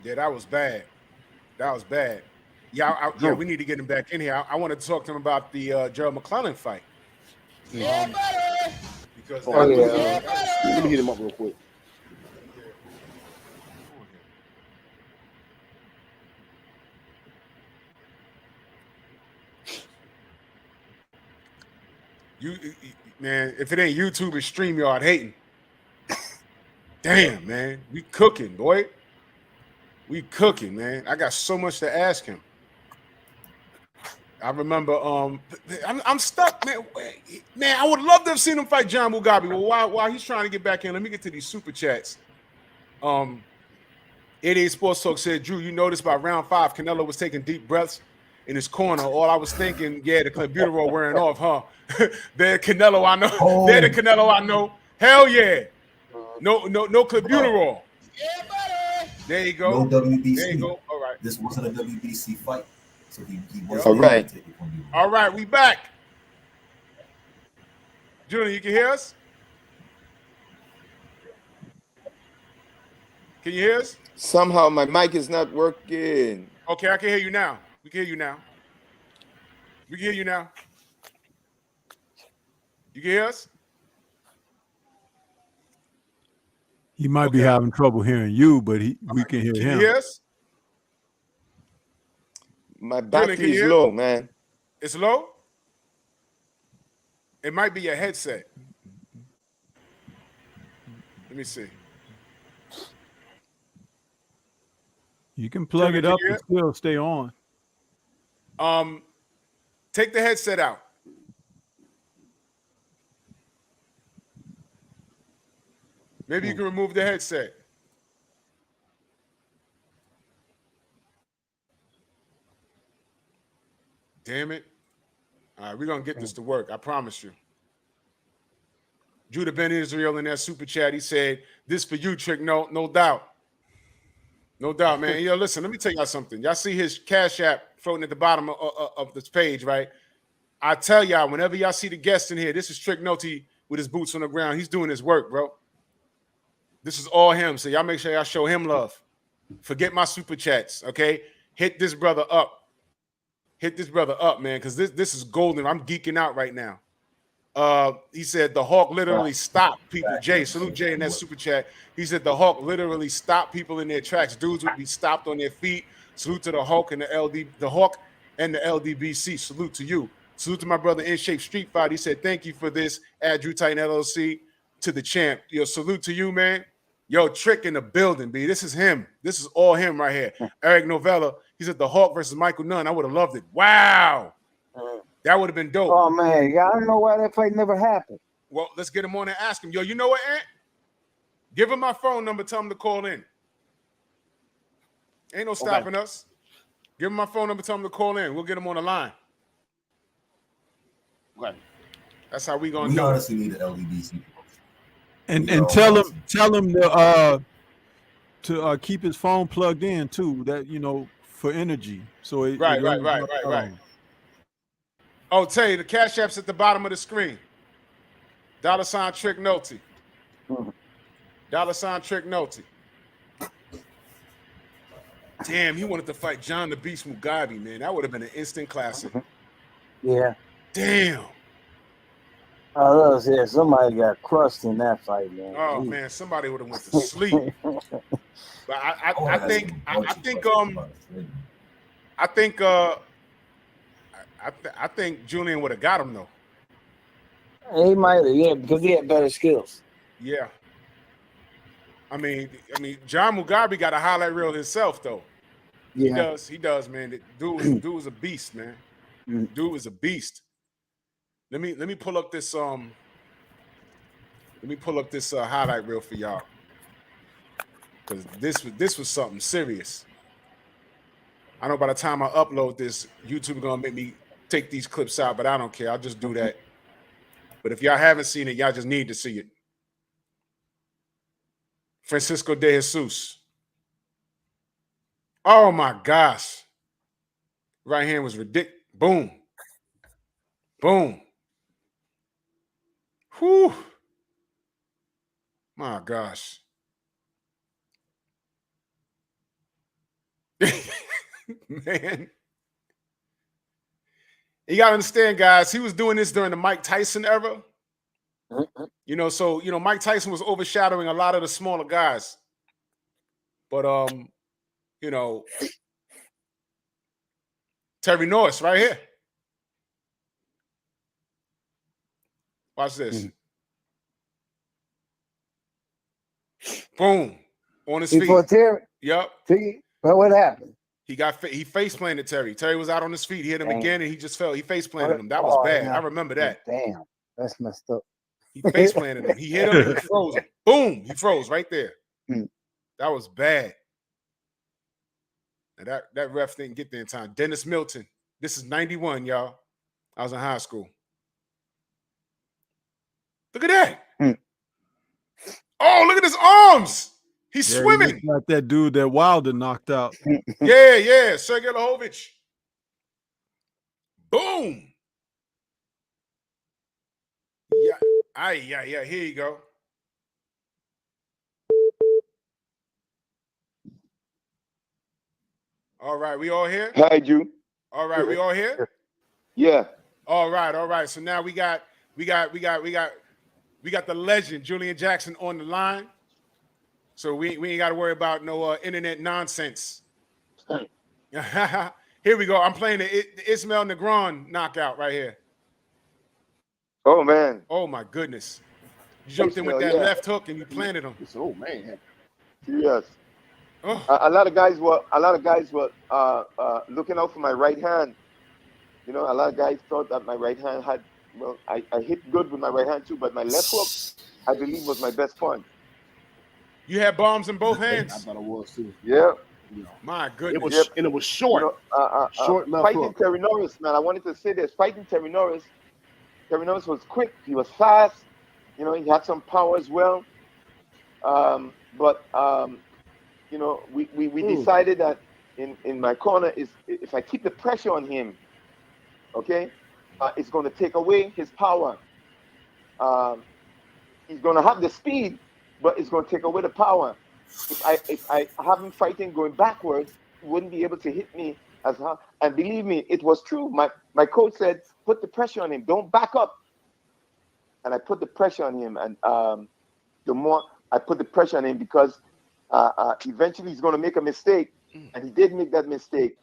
Yeah, that was bad. Yeah, we need to get him back in here. I wanted to talk to him about the Gerald McClellan fight. Because let me hit him up real quick. Man, if it ain't YouTube, it's StreamYard hating. Damn, man, we cooking, boy. We cooking, man. I got so much to ask him. I remember, I'm stuck, man. Man, I would love to have seen him fight John Mugabe. Well, while he's trying to get back in, let me get to these super chats. 88 Sports Talk said, Drew, you noticed by round 5, Canelo was taking deep breaths in his corner. All I was thinking, the clenbuterol wearing off, huh? They're Canelo, I know. They're the Canelo, I know. Hell yeah. No clenbuterol. Yeah, buddy. There you go. No WBC. There you go. All right. This wasn't a WBC fight. So he was all right. All right, we back. Julian, you can hear us? Can you hear us? Somehow my mic is not working. Okay, I can hear you now. We can hear you now. We can hear you now. You can hear us? He might be having trouble hearing you, but we can hear him. Can you hear us? My battery is low, man. It's low? It might be your headset. Let me see. You can plug it up and still stay on. Take the headset out. Maybe you can remove the headset. Damn it. All right, we're going to get this to work. I promise you. Judah Ben Israel in that super chat, he said, this for you, Trick. No doubt. No doubt, man. Yo, listen, let me tell y'all something. Y'all see his Cash App floating at the bottom of this page, right? I tell y'all, whenever y'all see the guest in here, this is Trick Noty with his boots on the ground. He's doing his work, bro. This is all him. So y'all make sure y'all show him love. Forget my super chats, okay? Hit this brother up. Hit this brother up, man, because this is golden. I'm geeking out right now. He said the Hawk literally stopped people. Jay, salute Jay in that super chat. He said the Hawk literally stopped people in their tracks. Dudes would be stopped on their feet. Salute to the Hawk and the Hawk and the LDBC. Salute to you. Salute to my brother In Shape Street Fight. He said thank you for this. Add Drew Titan LLC to the champ. Yo, salute to you, man. Yo, Trick in the building, B. This is him. This is all him right here. Eric Novella. He said the Hawk versus Michael Nunn. I would have loved it. Wow. That would have been dope. Oh man, yeah, I don't know why that fight never happened. Well, let's get him on and ask him. Yo, you know what, Ant? Give him my phone number. Tell him to call in. Ain't no stopping us. Give him my phone number. Tell him to call in. We'll get him on the line. Okay. That's how we gonna We do honestly need an LDBC. And You know, tell him to keep his phone plugged in too. That for energy. So it Right. doesn't Oh, Tay, the Cash App's at the bottom of the screen. $ Trick Noty. $ Trick Noty. Damn, he wanted to fight John the Beast Mugabe, man. That would have been an instant classic. Yeah. Damn. Oh, yeah, somebody got crushed in that fight, man. Oh man, somebody would have went to sleep. But I think Julian would have got him though. He might have, yeah, because he had better skills. Yeah. I mean, John Mugabe got a highlight reel himself though. Yeah. He does, man. Dude was a beast, man. Dude was a beast. Let me pull up this highlight reel for y'all. Because this was something serious. I know by the time I upload this, YouTube is gonna make me take these clips out, but I don't care. I'll just do that. But if y'all haven't seen it, y'all just need to see it. Francisco de Jesus. Oh my gosh. Right hand was ridiculous. Boom. Boom. Whew. My gosh. Man. You got to understand, guys, he was doing this during the Mike Tyson era. So Mike Tyson was overshadowing a lot of the smaller guys. But Terry Norris right here. Watch this. Boom. On his feet. Terry? Yep. But what happened? He face planted Terry. Terry was out on his feet. He hit him again and he just fell. He face planted him. That was Oh, bad. yeah. I remember that. Damn. That's messed up. He face planted him. He hit him and he froze him. Boom. He froze right there. That was bad. And that ref didn't get there in time. Dennis Milton. This is 91, y'all. I was in high school. Look at that. Oh, look at his arms. He's swimming. He like that dude that Wilder knocked out. Yeah. Sergey Lahovich. Boom. Yeah. Here you go. All right, we all here? Hi, Ju. All right, we all here? Yeah. All right. So now we got the legend Julian Jackson on the line. So we ain't got to worry about no internet nonsense. Here we go. I'm playing the Ismael Negron knockout right here. Oh man. Oh my goodness. You jumped in with that left hook and you planted him. Oh man. Yes. Oh. A lot of guys were looking out for my right hand. A lot of guys thought that my right hand had. Well, I hit good with my right hand too, but my left hook, I believe, was my best point. You had bombs in both hands. I thought it was too. Yeah. My goodness. And it was short. Short left fighting hook. Terry Norris, man. I wanted to say this. Fighting Terry Norris. Terry Norris was quick. He was fast. He had some power as well. We decided that in my corner is if I keep the pressure on him, okay, it's going to take away his power. He's going to have the speed, but it's going to take away the power. If I have him fighting going backwards, he wouldn't be able to hit me as hard. And believe me, it was true. My coach said, put the pressure on him. Don't back up. And I put the pressure on him. And the more I put the pressure on him, because eventually he's going to make a mistake. And he did make that mistake.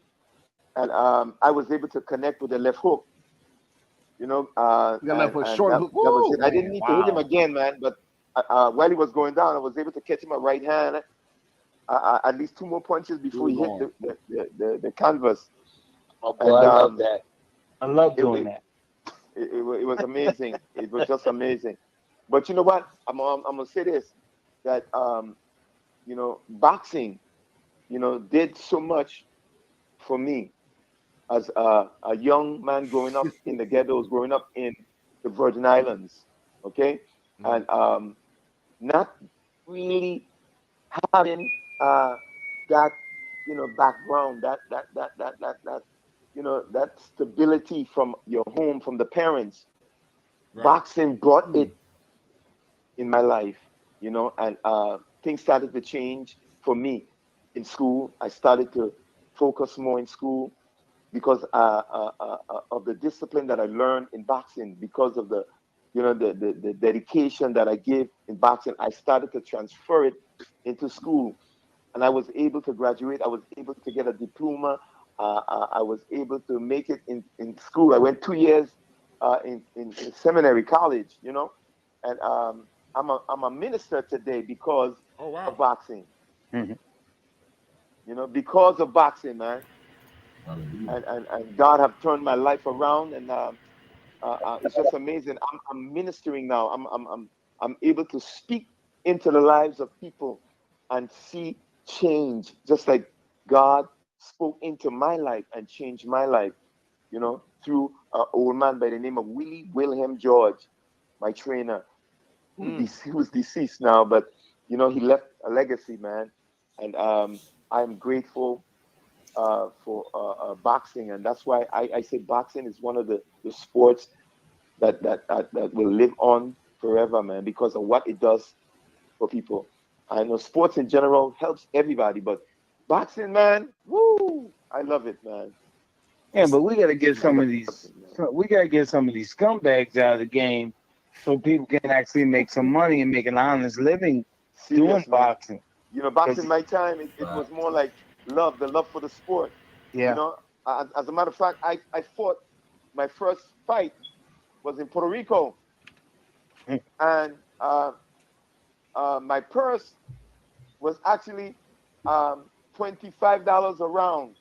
And I was able to connect with the left hook. Left hook, short hook. That was it. I didn't need to hit him again, man. But while he was going down, I was able to catch him a right hand. At least 2 more punches before he hit the canvas. Oh, boy, I love that. I love doing that. It was amazing. It was just amazing. But you know what? I'm gonna say this, that boxing, did so much for me as a young man growing up in the ghettos, growing up in the Virgin Islands. Okay, and not really having that background, that stability from your home, from the parents. Right. Boxing brought it in my life, and things started to change for me in school. I started to focus more in school because of the discipline that I learned in boxing, because of the dedication that I gave in boxing. I started to transfer it into school, and I was able to graduate. I was able to get a diploma. I was able to make it in school. I went 2 years in seminary college, and I'm a minister today because Oh wow. of boxing. Mhm. Because of boxing, man. And God have turned my life around, and it's just amazing. I'm ministering now. I'm able to speak into the lives of people and see change, just like God spoke into my life and changed my life. Through an old man by the name of Willie Wilhelm George, my trainer, who's deceased now, but he left a legacy, man. And I'm grateful for boxing, and that's why I say boxing is one of the sports that will live on forever, man, because of what it does for people. I know sports in general helps everybody, but boxing, man, woo, I love it, man. Yeah, but we gotta get I some love of these. boxing, man. We gotta get some of these scumbags out of the game, so people can actually make some money and make an honest living doing Serious, man. boxing. Boxing Cause my time, it was more like the love for the sport. You yeah, know, as a matter of fact, I fought my first fight was in Puerto Rico, and my purse was actually $25 a round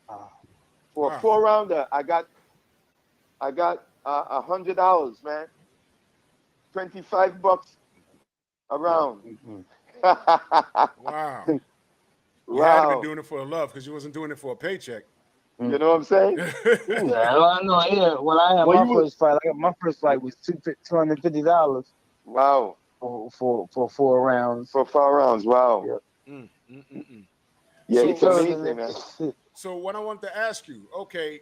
uh, for a Wow. 4 rounder. I got $100, man. 25 bucks a round. mhm. Wow. You had to been Wow, doing it for love because you wasn't doing it for a paycheck. you know what I'm saying? Yeah, I know. Yeah, when I had Well, my you was first fight, my first fight was $250 Wow, for 4 rounds. for 4 rounds. Wow, Yeah, Mm, mm, mm, mm. yeah, he So, it's told amazing, me man. so what I want to ask you, okay,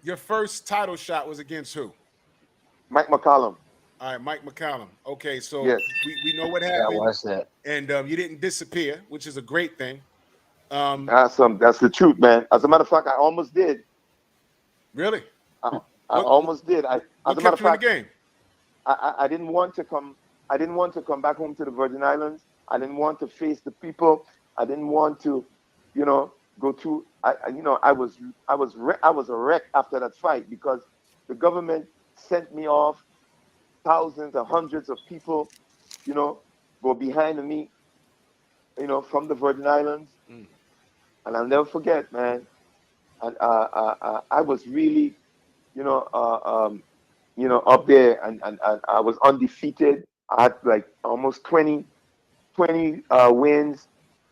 your first title shot was against who? Mike McCollum. All right, Mike McCallum. Okay, so Yes, we know what yeah, happened, watch that. and you didn't disappear, which is a great thing. Um, that's the truth, man. As a matter of fact, I almost did. really, I what almost did. As what a matter kept of you in the fact, game? I didn't want to come. I didn't want to come back home to the Virgin Islands. I didn't want to face the people. I didn't want to, go through. I was a wreck after that fight because the government sent me off. Thousands or hundreds of people, you know, go behind me, from the Virgin Islands, Mm, and I'll never forget, man. And I was really, you know, uh, um, up there, and I was undefeated. I had like almost 20 wins,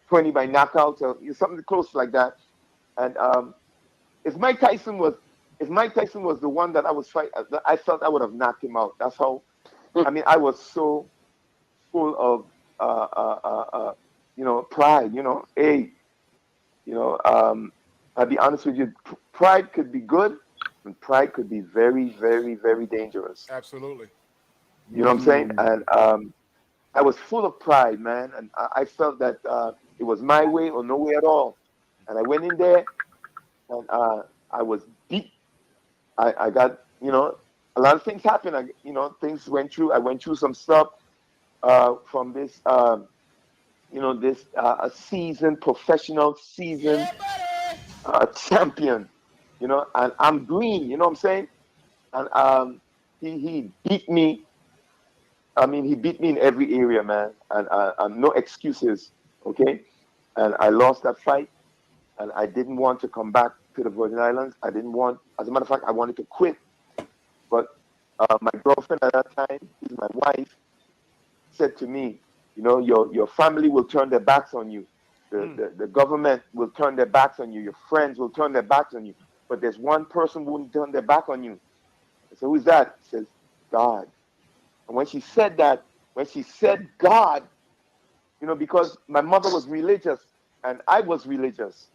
20 by knockout, or something close like that. And if Mike Tyson was, if Mike Tyson was the one that I was fight, I felt I would have knocked him out. That's how. I mean, I was so full of, pride. Hey, I'll be honest with you. Pride could be good, and pride could be very, very, very dangerous. absolutely. You know what I'm saying? Mm. And I was full of pride, man, and I felt that it was my way or no way at all. And I went in there, and I was beat. I got, a lot of things happened. Things went through. I went through some stuff from this, this a seasoned professional, seasoned champion. And I'm green. You know what I'm saying? And he beat me. I mean, he beat me in every area, man, and no excuses. Okay, and I lost that fight, and I didn't want to come back to the Virgin Islands. I didn't want, as a matter of fact, I wanted to quit. But my girlfriend at that time, who's my wife, said to me, you know, your family will turn their backs on you. The government will turn their backs on you. Your friends will turn their backs on you. But there's one person who won't turn their back on you. I said, who's that? She says, God. And when she said that, when she said God, you know, because my mother was religious and I was religious.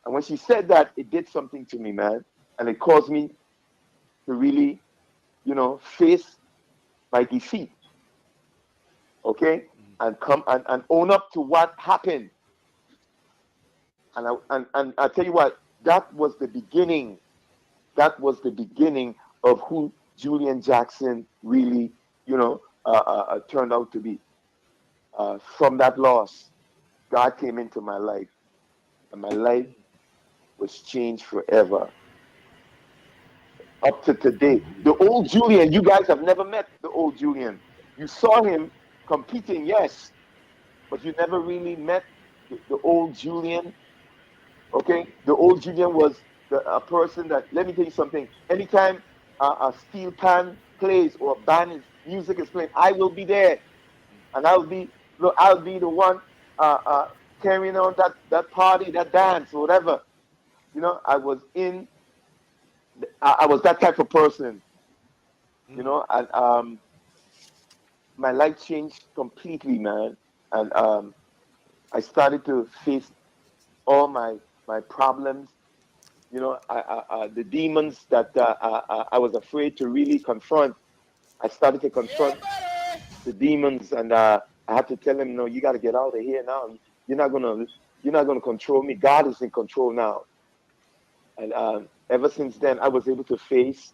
And when she said that, it did something to me, man. And it caused me to really, you know, face my defeat. Okay? And come and own up to what happened. And I tell you what, that was the beginning. That was the beginning of who Julian Jackson really, you know, turned out to be. From that loss, God came into my life, and my life was changed forever. Up to today. The old Julian, you guys have never met the old Julian. You saw him competing, yes, but you never really met the old Julian. Okay? The old Julian was a person that, let me tell you something, anytime a steel pan plays or a band music is playing, I will be there. And I'll be the one carrying on that party, that dance, or whatever. You know, I was that type of person. You know, and my life changed completely, man. And I started to face all my problems. You know, the demons that I was afraid to really confront. I started to confront the demons, and I had to tell him, no, you got to get out of here now. You're not gonna control me. God is in control now. And ever since then, I was able to face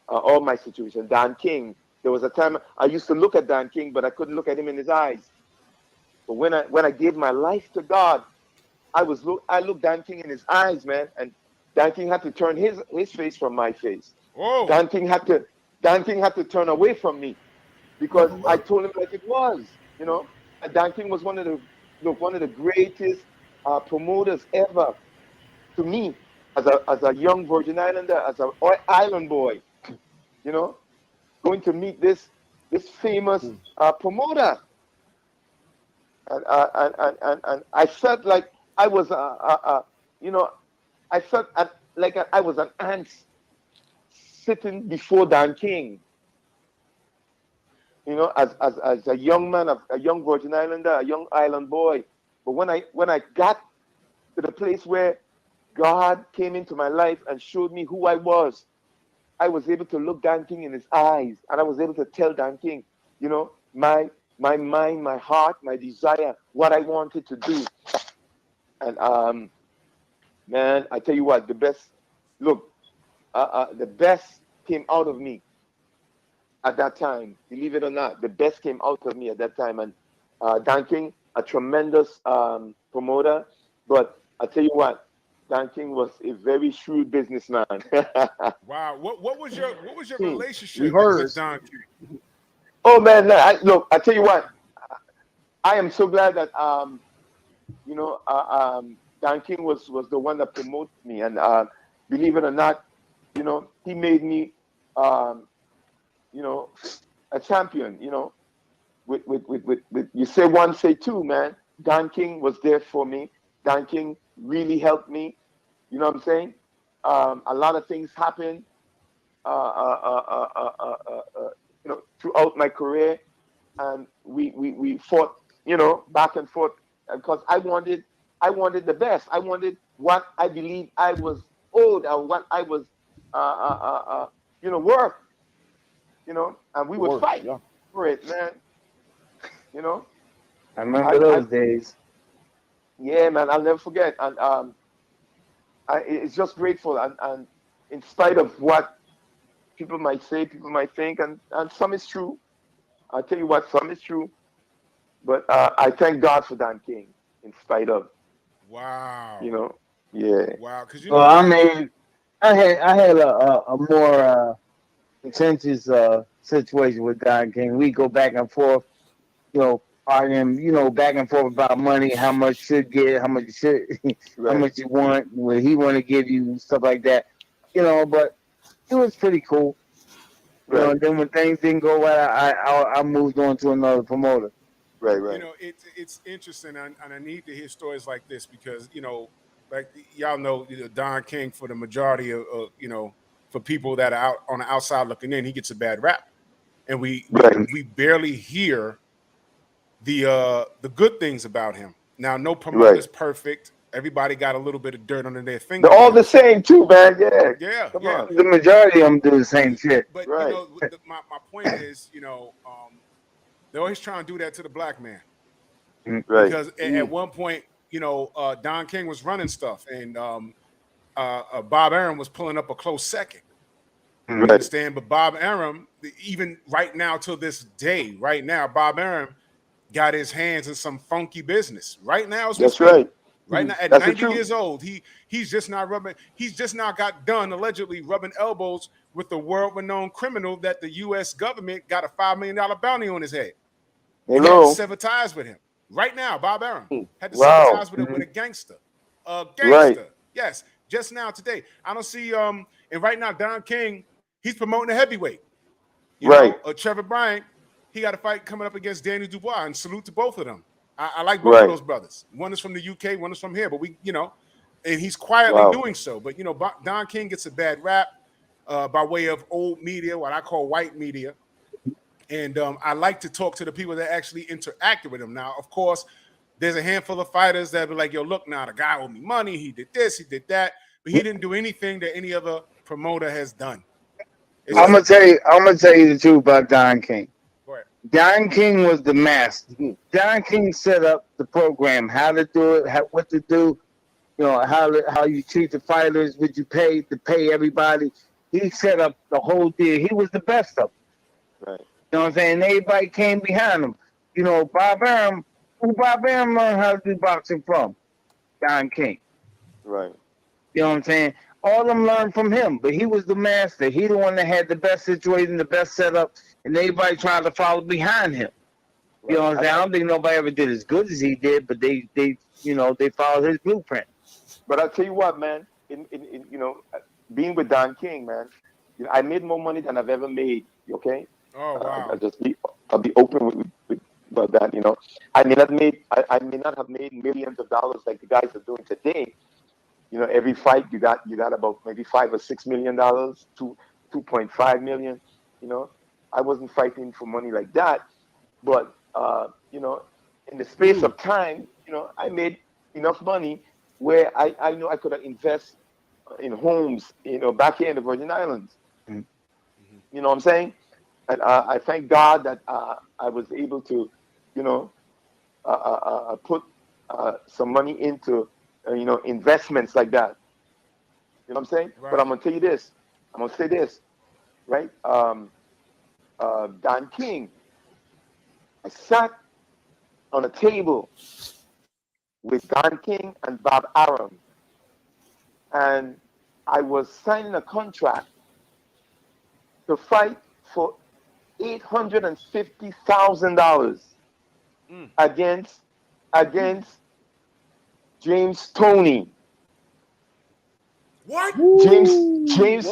all my situations. Dan King. There was a time I used to look at Dan King, but I couldn't look at him in his eyes. But when I gave my life to God, I looked Dan King in his eyes, man, and Dan King had to turn his face from my face. Whoa. Dan King had to turn away from me because I told him like it was, you know. And Dan King was one of the greatest promoters ever to me as a young Virgin Islander, as an island boy, you know, going to meet this famous promoter, and I felt like I was you know, I felt like I was an ant sitting before Dan King. You know, as a young man, a young Virgin Islander, a young island boy. But when I got to the place where God came into my life and showed me who I was able to look Dan King in his eyes, and I was able to tell Dan King, you know, my mind, my heart, my desire, what I wanted to do. And man, I tell you what, the best came out of me at that time. Believe it or not, the best came out of me at that time. And Dan King, a tremendous promoter, but I tell you what, Dan King was a very shrewd businessman. Wow. What was your relationship heard. with Don King? Oh man, look, I tell you what, I am so glad that you know, Dan King was the one that promoted me, and believe it or not, you know, he made me you know, a champion. You know, with you say one, say two, man. Dan King was there for me. Dan King really helped me. You know what I'm saying? A lot of things happened, you know, throughout my career, and we fought, you know, back and forth because I wanted the best. I wanted what I believed I was owed, or what I was, you know, worth. You know, and we would fight for it, man. You know, I remember those days. Yeah, man, I'll never forget. And it's just grateful, and in spite of what people might say, people might think, and some is true. I'll tell you what, some is true. But I thank God for Dan King, in spite of. Wow. You know, yeah. Wow, because Well, I mean, I had a more contentious situation with Dan King. We go back and forth, you know, arguing, back and forth about money, how much should get, how much you should, how Right. much you want, what he want to give you, stuff like that. But it was pretty cool. Right. And then when things didn't go well, I moved on to another promoter. Right. You Right. know, it's interesting, and I need to hear stories like this because like y'all know, Don King, for the majority of for people that are out on the outside looking in, he gets a bad rap, and Right. we barely hear the good things about him. Now, no Right. promoter's perfect. Everybody got a little bit of dirt under their They're all the fingernails. same too, man. Yeah. Yeah, Come yeah. on. The majority of them do the same shit. But Right. my point is, they're always trying to do that to the black man Right. because at one point, Don King was running stuff, and Bob Arum was pulling up a close second. You Right. understand? But Bob Arum, even right now till this day, right now, Bob Arum got his hands in some funky business. Right now, as we That's speak. right. Right now, at That's the 90 truth. years old, he's just not rubbing. He's just now got done allegedly rubbing elbows with the world-renowned criminal that the U.S. government got a $5 million bounty on his head, and he had to Hello. sever ties with him. Right now, Bob Arum had to sever Wow. ties with a gangster. A Right. gangster. Yes, just now today. I don't see and right now Don King, he's promoting a heavyweight. Right. Trevor Bryant, he got a fight coming up against Daniel Dubois, and salute to both of them. I like both of Right. those brothers. One is from the UK, one is from here, but and he's quietly Wow. doing so. But Don King gets a bad rap by way of old media, what I call white media. And I like to talk to the people that actually interacted with him. Now, of course, there's a handful of fighters that be like, yo, look, now the guy owed me money. He did this, he did that, but he didn't do anything that any other promoter has done. It's I'm just, gonna tell you the truth about Don King. go ahead. Don King was the master. Don King set up the program, how to do it, what to do, how you treat the fighters, what you pay to pay everybody. He set up the whole deal. He was the best of them. Right. You know what I'm saying? Everybody came behind him. Bob Arum, who Bob Arum learned how to do boxing from? Don King. Right. You know what I'm saying? All of them learned from him, but he was the master. He the one that had the best situation, the best setup, and everybody tried to follow behind him. You know what I'm saying? I don't think nobody ever did as good as he did, but they followed his blueprint. But I'll tell you what, man. In being with Don King, man, I made more money than I've ever made. Okay. Oh wow. I'll be open with about that. I may not have made millions of dollars like the guys are doing today. Every fight you got about maybe $5 or $6 million, 2.5 million. I wasn't fighting for money like that, but in the space of time, I made enough money where I know I could have invest in homes, back here in the Virgin Islands. Mm-hmm. You know what I'm saying? And I thank God that I was able to, put some money into, investments like that. You know what I'm saying? Right. But I'm gonna tell you this. I'm gonna say this, right? Don King. I sat on a table with Don King and Bob Arum, and I was signing a contract to fight for $850,000 against James Toney. What? James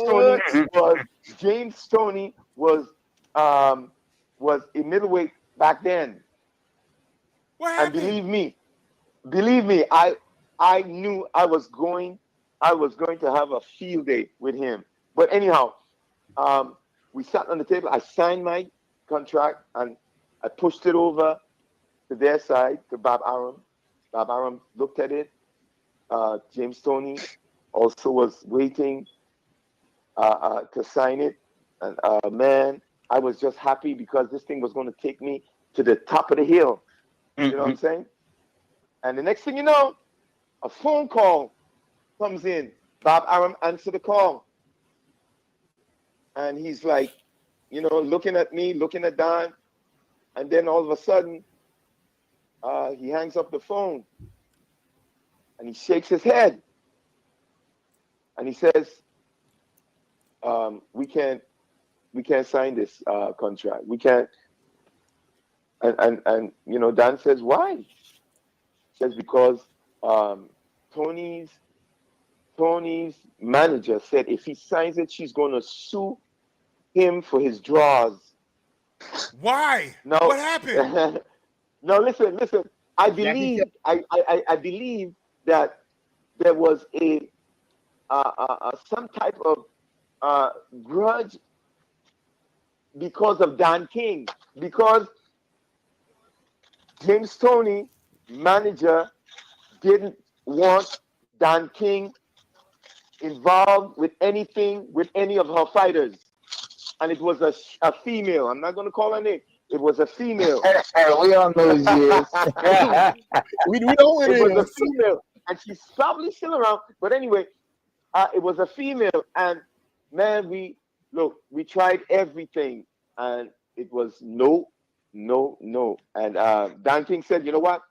Toney was a middleweight back then. What And happened? believe me, I knew I was going to have a field day with him. But anyhow, we sat on the table. I signed my contract and I pushed it over to their side, to Bob Arum. Bob Arum looked at it. James Toney also was waiting to sign it. And man, I was just happy because this thing was going to take me to the top of the hill. You know what I'm saying? And the next thing you know, a phone call comes in. Bob Arum answered the call. And he's like, looking at me, looking at Don. And then all of a sudden, he hangs up the phone. And he shakes his head. And he says, we can't sign this contract. We can't. And you know, Dan says, why? He says, because Tony's manager said if he signs it, she's going to sue him for his draws. Why? Now, What happened? now listen. I believe that there was some type of grudge because of Dan King, because James Toney, manager, didn't want Dan King involved with anything with any of her fighters, and it was a female. I'm not going to call her name. It was a female. We all know who she is. We know it It was a is. female, and she's probably still around. But anyway, it was a female, and man, we tried everything, and it was no. And Dan King said, you know what?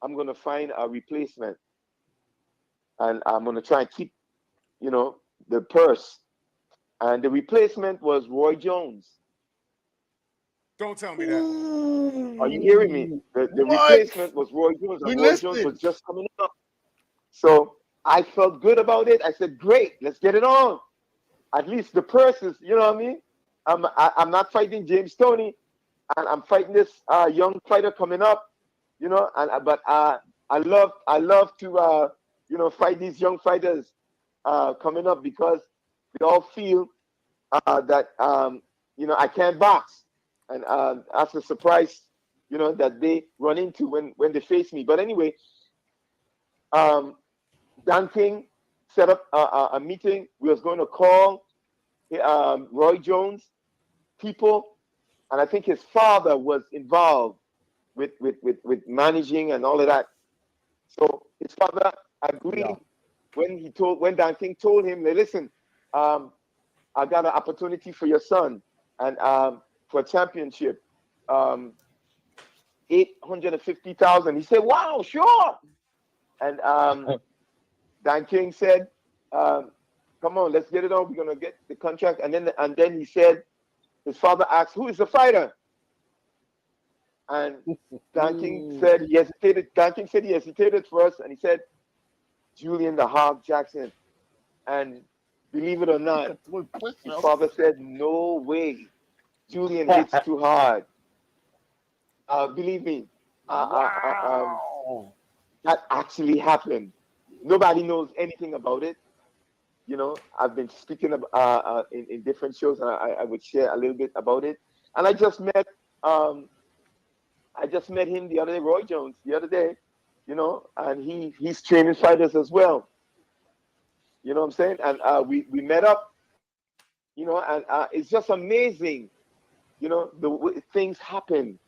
I'm gonna find a replacement, and I'm gonna try and keep, you know, the purse. And the replacement was Roy Jones. Don't tell me that. Are you hearing me? The What? replacement was Roy Jones, and We Roy Jones listening. was just coming up. So I felt good about it. I said, great, let's get it on. At least the purse is, you know what I mean? I'm not fighting James Toney, and I'm fighting this young fighter coming up, you know. But I love to you know, fight these young fighters coming up, because we all feel that you know, I can't box, and that's a surprise, you know, that they run into when they face me. But anyway, Dan King set up a meeting. We was going to call Roy Jones people, and I think his father was involved with managing and all of that. So his father agreed when Dan King told him, listen, I got an opportunity for your son, and for a championship, 850,000. He said, wow, sure. And Dan King said, come on, let's get it on. We're gonna get the contract. And then he said, his father asked, who is the fighter? And Dan King said he hesitated. Dan King said he hesitated first, and he said, Julian the Hog Jackson. And believe it or not, his father said, no way. Julian hits too hard. Believe me, that actually happened. Nobody knows anything about it. You know, I've been speaking in different shows, and I would share a little bit about it. And I just met him the other day, Roy Jones, the other day, you know, and he's training fighters as well. You know what I'm saying? And we met up, you know, and it's just amazing, you know, the way things happen,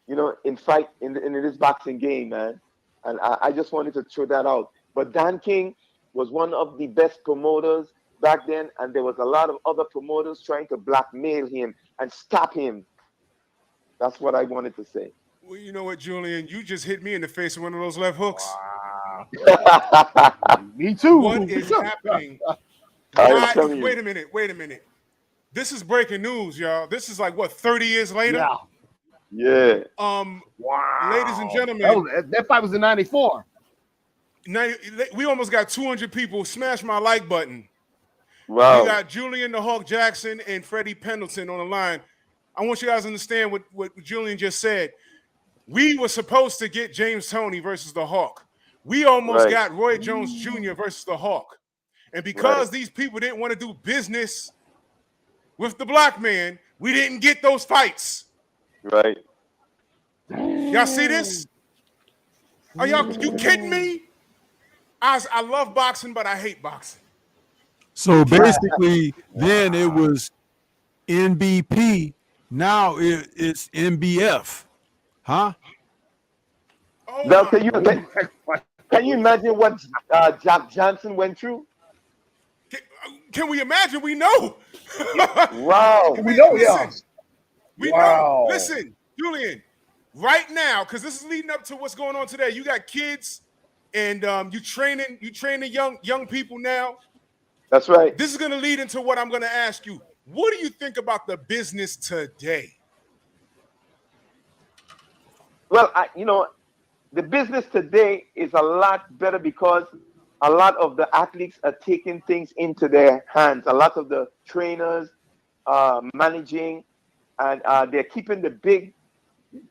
you know, in this boxing game, man. And I just wanted to throw that out. But Dan King was one of the best promoters back then, and there was a lot of other promoters trying to blackmail him and stop him. That's what I wanted to say. Well, you know what, Julian? You just hit me in the face with one of those left hooks. Me too. What is happening? I'm telling you. Wait a minute. This is breaking news, y'all. This is like, what, 30 years later? Yeah. Yeah. Ladies and gentlemen, That fight was in '94. we almost got 200 people. Smash my like button. Wow. We got Julian the Hawk Jackson and Freddie Pendleton on the line. I want you guys to understand what Julian just said. We were supposed to get James Toney versus the Hawk. We almost got Roy Jones Jr. versus the Hawk. And because these people didn't want to do business with the black man, we didn't get those fights. Right. Y'all see this? Are you kidding me? I love boxing, but I hate boxing. So basically, then it was NBP. Now it's NBF, huh? Oh, Now, can you imagine what Jack Johnson went through? can we imagine? We know. Wow. We know, yeah. We Wow. know. Listen, Julian, right now, because this is leading up to what's going on today. You got kids, and you training young people now. That's right. This is going to lead into what I'm going to ask you. What do you think about the business today? Well, the business today is a lot better because a lot of the athletes are taking things into their hands. A lot of the trainers managing, and they're keeping the big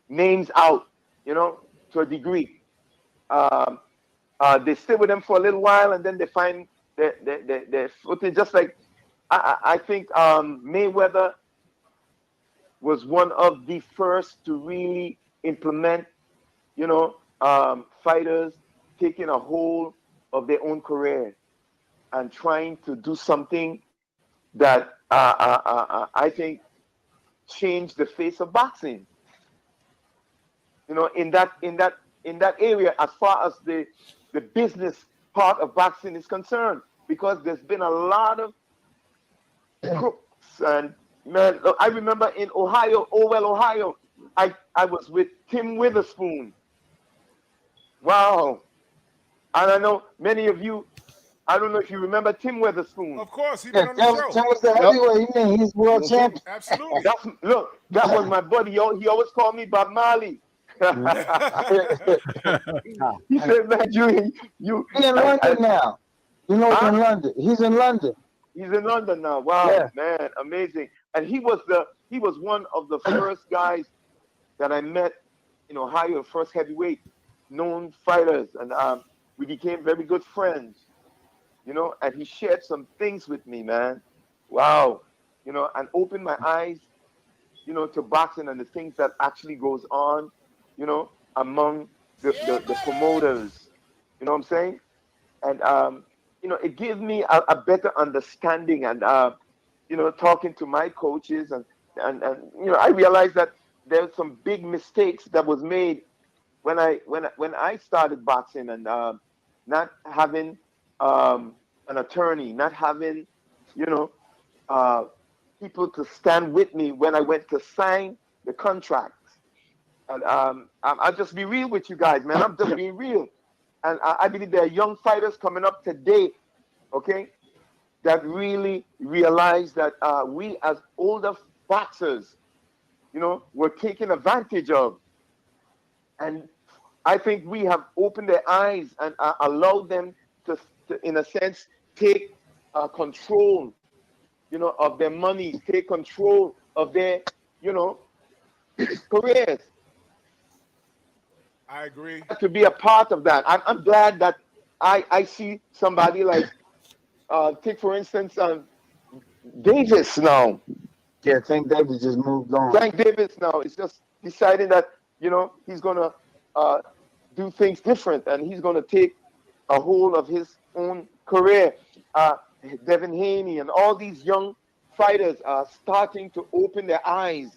names out, to a degree. They stay with them for a little while, and then they find their footing. Just like I think Mayweather was one of the first to really implement, fighters taking a hold of their own career and trying to do something that I think changed the face of boxing. In that area, as far as the business part of boxing is concerned, because there's been a lot of crooks. And man, look, I remember in Ohio, Ohio, I was with Tim Witherspoon. Wow. And I know many of you, I don't know if you remember Tim Witherspoon. Of course, he's been on the Tim show. was the heavyweight. You mean he's world champion? Absolutely. That was my buddy. He always called me Bob Marley. He said, man, Julian, you He's in London now. He's in London. He's in London. He's in London now. Wow, Yeah. man, amazing. And he was one of the first guys that I met in Ohio, first heavyweight known fighters, and we became very good friends. And he shared some things with me, man. Wow, and opened my eyes, to boxing and the things that actually goes on, among the promoters. You know what I'm saying? And it gives me a better understanding, and talking to my coaches, and I realized that there's some big mistakes that was made when I started boxing, and not having an attorney, not having people to stand with me when I went to sign the contracts. And I'll just be real with you guys, man. I'm just being real. And I believe there are young fighters coming up today, okay, that really realize that we as older boxers, were taken advantage of. And I think we have opened their eyes and allowed them to, in a sense, take control, of their money, take control of their, careers. I agree. To be a part of that. I'm glad that I see somebody like, take for instance, Davis now. Yeah, Tank Davis just moved on. Frank Davis now is just deciding that, he's going to do things different, and he's going to take a hold of his own career. Devin Haney and all these young fighters are starting to open their eyes.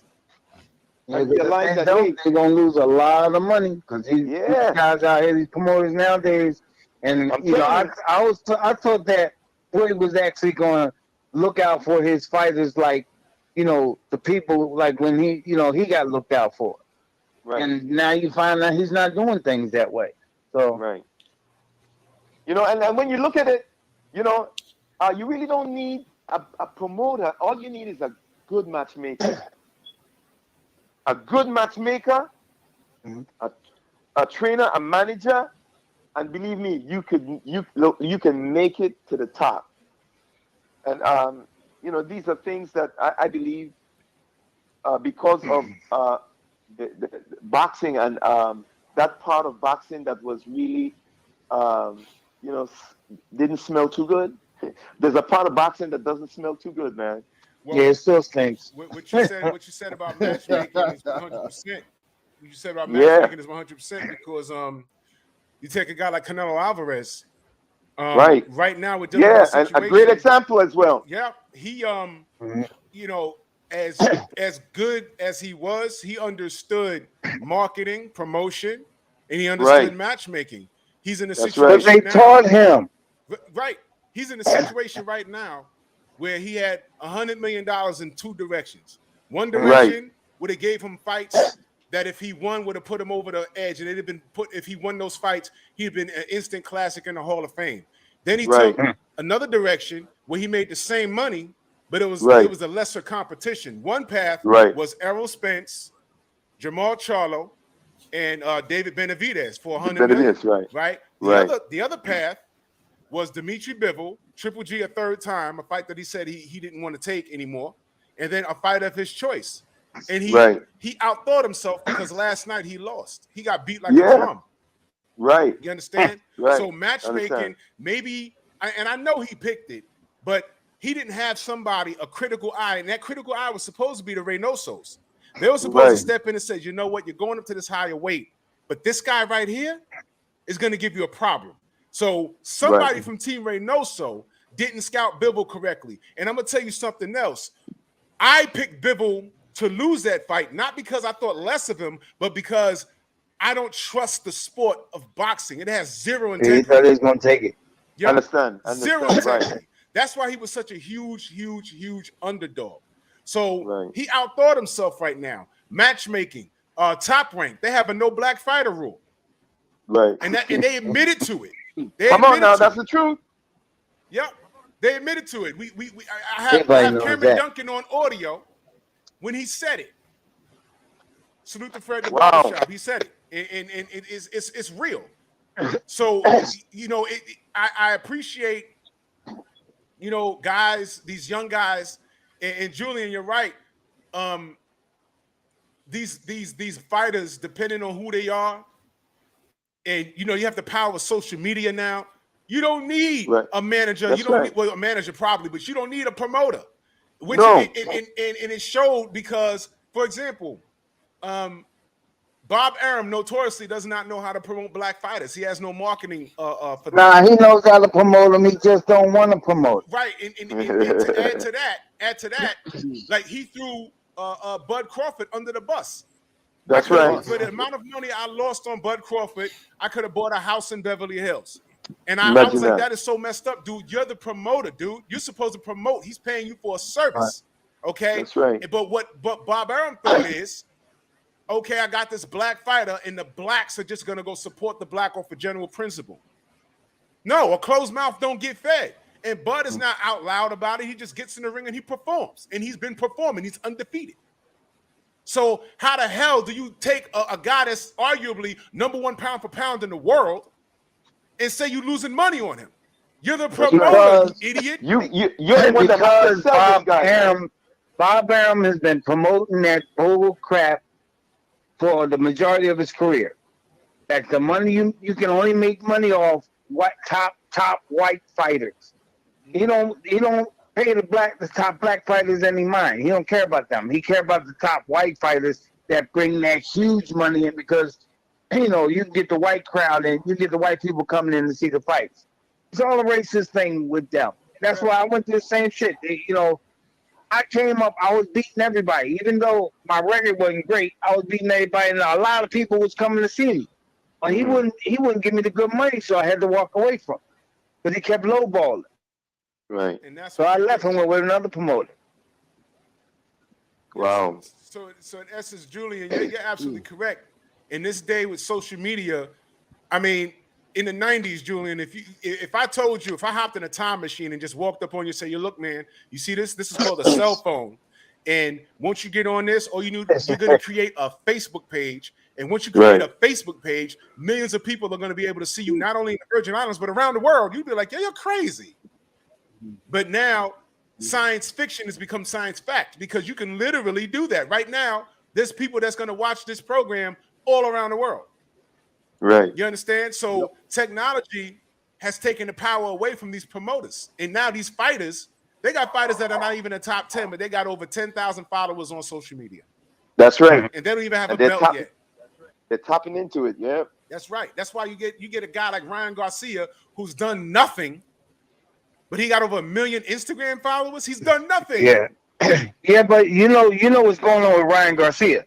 Yeah, and realize that they're going to lose a lot of money because these Yeah. guys out here, these promoters nowadays, and I'm you know, telling I thought that Floyd was actually going to look out for his fighters, like, the people, like when he got looked out for. Right. And now you find out he's not doing things that way. So Right. And when you look at it, you really don't need a promoter. All you need is a good matchmaker. A good matchmaker, a trainer, a manager, and believe me, you can make it to the top. And these are things that I believe because of the boxing and that part of boxing that was really didn't smell too good. There's a part of boxing that doesn't smell too good, man. Well, yeah, it still stinks. what you said about matchmaking is 100%. What you said about matchmaking is 100% because you take a guy like Canelo Alvarez. Right. Right now we're dealing with a and situation. a great example as well. Yeah, he as good as he was, he understood marketing, promotion, and he understood matchmaking. He's in a situation They now. taught him. Right. He's in a situation right now where he had $100 million in two directions. One direction would have gave him fights that if he won would have put him over the edge, and if he won those fights, he'd been an instant classic in the Hall of Fame. Then he took another direction where he made the same money, but it was a lesser competition. One path was Errol Spence, Jamal Charlo, and David Benavidez for 100 million. Benavidez, Right. Right. The other path was Dimitri Bivol, Triple G a third time, a fight that he said he didn't want to take anymore, and then a fight of his choice. And he outthought himself because last night he lost. He got beat like a drum. Right. You understand? Right. So matchmaking, maybe, and I know he picked it, but he didn't have somebody, a critical eye, and that critical eye was supposed to be the Reynosos. They were supposed to step in and say, you know what, you're going up to this higher weight, but this guy right here is going to give you a problem. So somebody from Team Reynoso didn't scout Bivol correctly. And I'm going to tell you something else. I picked Bivol to lose that fight, not because I thought less of him, but because I don't trust the sport of boxing. It has zero integrity. He thought he was going to take it. Yep. Understand. Zero integrity. That's why he was such a huge underdog. So he outthought himself right now. Matchmaking, Top Rank, they have a no black fighter rule. Right. And they admitted to it. Come on now, that's the truth. Yep. They admitted to it. I have Cameron Duncan on audio when he said it. Salute to Fred the Barbershop. He said it. And it's real. So, you know, I appreciate, you know, guys, these young guys, and Julian, you're right. These fighters, depending on who they are, and you know, you have the power of social media now. You don't need a manager. That's you don't need a manager probably, but you don't need a promoter. Which and it showed because, for example, Bob Arum notoriously does not know how to promote black fighters. He has no marketing for that. Nah, he knows how to promote them. He just don't want to promote. Right, and to add to that, like he threw Bud Crawford under the bus. That's right. For the amount of money I lost on Bud Crawford, I could have bought a house in Beverly Hills. And I was like, that is so messed up, dude. You're the promoter, dude. You're supposed to promote. He's paying you for a service. Okay? That's right. But Bob Arum thought is, okay, I got this black fighter, and the blacks are just gonna go support the black off a general principle. No, a closed mouth don't get fed. And Bud is not out loud about it. He just gets in the ring and he performs. And he's been performing. He's undefeated. So how the hell do you take a guy that's arguably #1 pound for pound in the world and say you're losing money on him? You're the promoter, you idiot. You're the one that has to sell this guy. Bob Arum has been promoting that bull crap for the majority of his career. That the money you can only make money off top white fighters. He don't pay the top black fighters any mind. He don't care about them. He care about the top white fighters that bring that huge money in because, you know, you get the white crowd and you get the white people coming in to see the fights. It's all a racist thing with them. That's why I went through the same shit. You know, I came up, I was beating everybody. Even though my record wasn't great, I was beating everybody, and a lot of people was coming to see me. But he wouldn't give me the good money, so I had to walk away from him. But he kept lowballing. Right. And that's So I left him with another promoter. Wow. So in essence, Julian, you're absolutely correct. In this day with social media, I mean, in the 90s, Julian, if I told you, if I hopped in a time machine and just walked up on you and say, you look, man, you see this? This is called a cell phone. And once you get on this, you're going to create a Facebook page. And once you create a Facebook page, millions of people are going to be able to see you, not only in the Virgin Islands, but around the world. You'd be like, yeah, you're crazy. But now science fiction has become science fact because you can literally do that. Right now, there's people that's going to watch this program all around the world. Right. You understand? So technology has taken the power away from these promoters. And now these fighters, they got fighters that are not even in the top 10, but they got over 10,000 followers on social media. That's right. And they don't even have a belt yet. They're tapping into it, yeah. That's right. That's why you get a guy like Ryan Garcia who's done nothing, but he got over 1 million Instagram followers. He's done nothing. Yeah. Yeah, but you know what's going on with Ryan Garcia.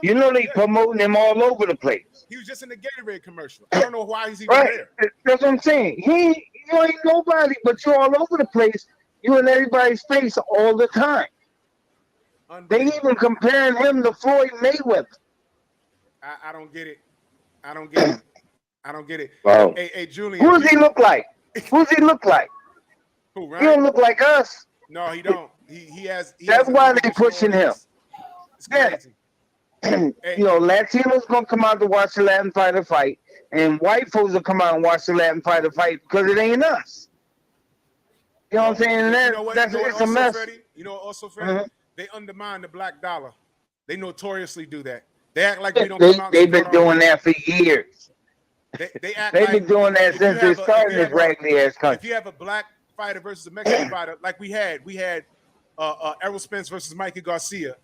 You know they promoting him all over the place. He was just in the Gatorade commercial. I don't know why he's even there. That's what I'm saying. You ain't nobody, but you're all over the place. You in everybody's face all the time. They even comparing him to Floyd Mayweather. I don't get it. I don't get it. Wow. Hey, Julian. Who does he look like? Who Ryan? He don't look like us. No, he don't. He has. That's why they pushing him. It's crazy. You Hey, know, Latinos gonna come out to watch the Latin fighter fight, and white folks will come out and watch the Latin fighter fight because it ain't us. You know what I'm well, saying? And you know what? You that's know what? it's a Also, mess. Freddie. You know what? Also, Freddie. Mhm. They undermine the black dollar. They notoriously do that. They act like we They don't come out and they've support been our doing people. that for years. They act They've like been doing that if you since they have a if started you this have a raggedy ass if you country. have a black fighter versus a Mexican fighter, like we had Errol Spence versus Mikey Garcia,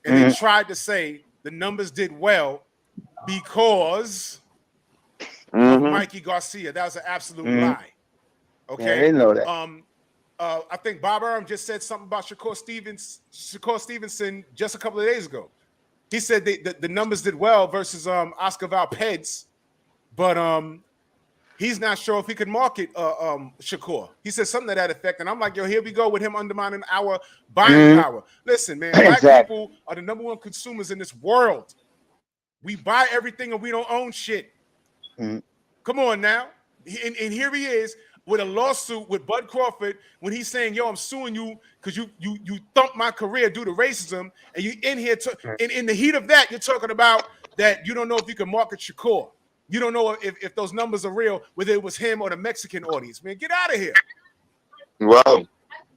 and they Mhm. tried to say the numbers did well because of Mhm. Mikey Garcia. That was an absolute Mhm. lie. Yeah, they Okay. know that. I think Bob Arum just said something about Shakur Stevenson just a couple of days ago. He said the numbers did well versus Oscar Valpez, but he's not sure if he can market Shakur. He said something to that effect, and I'm like, yo, here we go with him undermining our buying Mhm. power. Listen, man, black Exactly. people are the number one consumers in this world. We buy everything and we don't own shit. Mhm. Come on now. And here he is with a lawsuit with Bud Crawford when he's saying, yo, I'm suing you because you thumped my career due to racism. And you in here, in the heat of that, you're talking about that you don't know if you can market Shakur. You don't know if those numbers are real, whether it was him or the Mexican audience. Man, get out of here. Wow.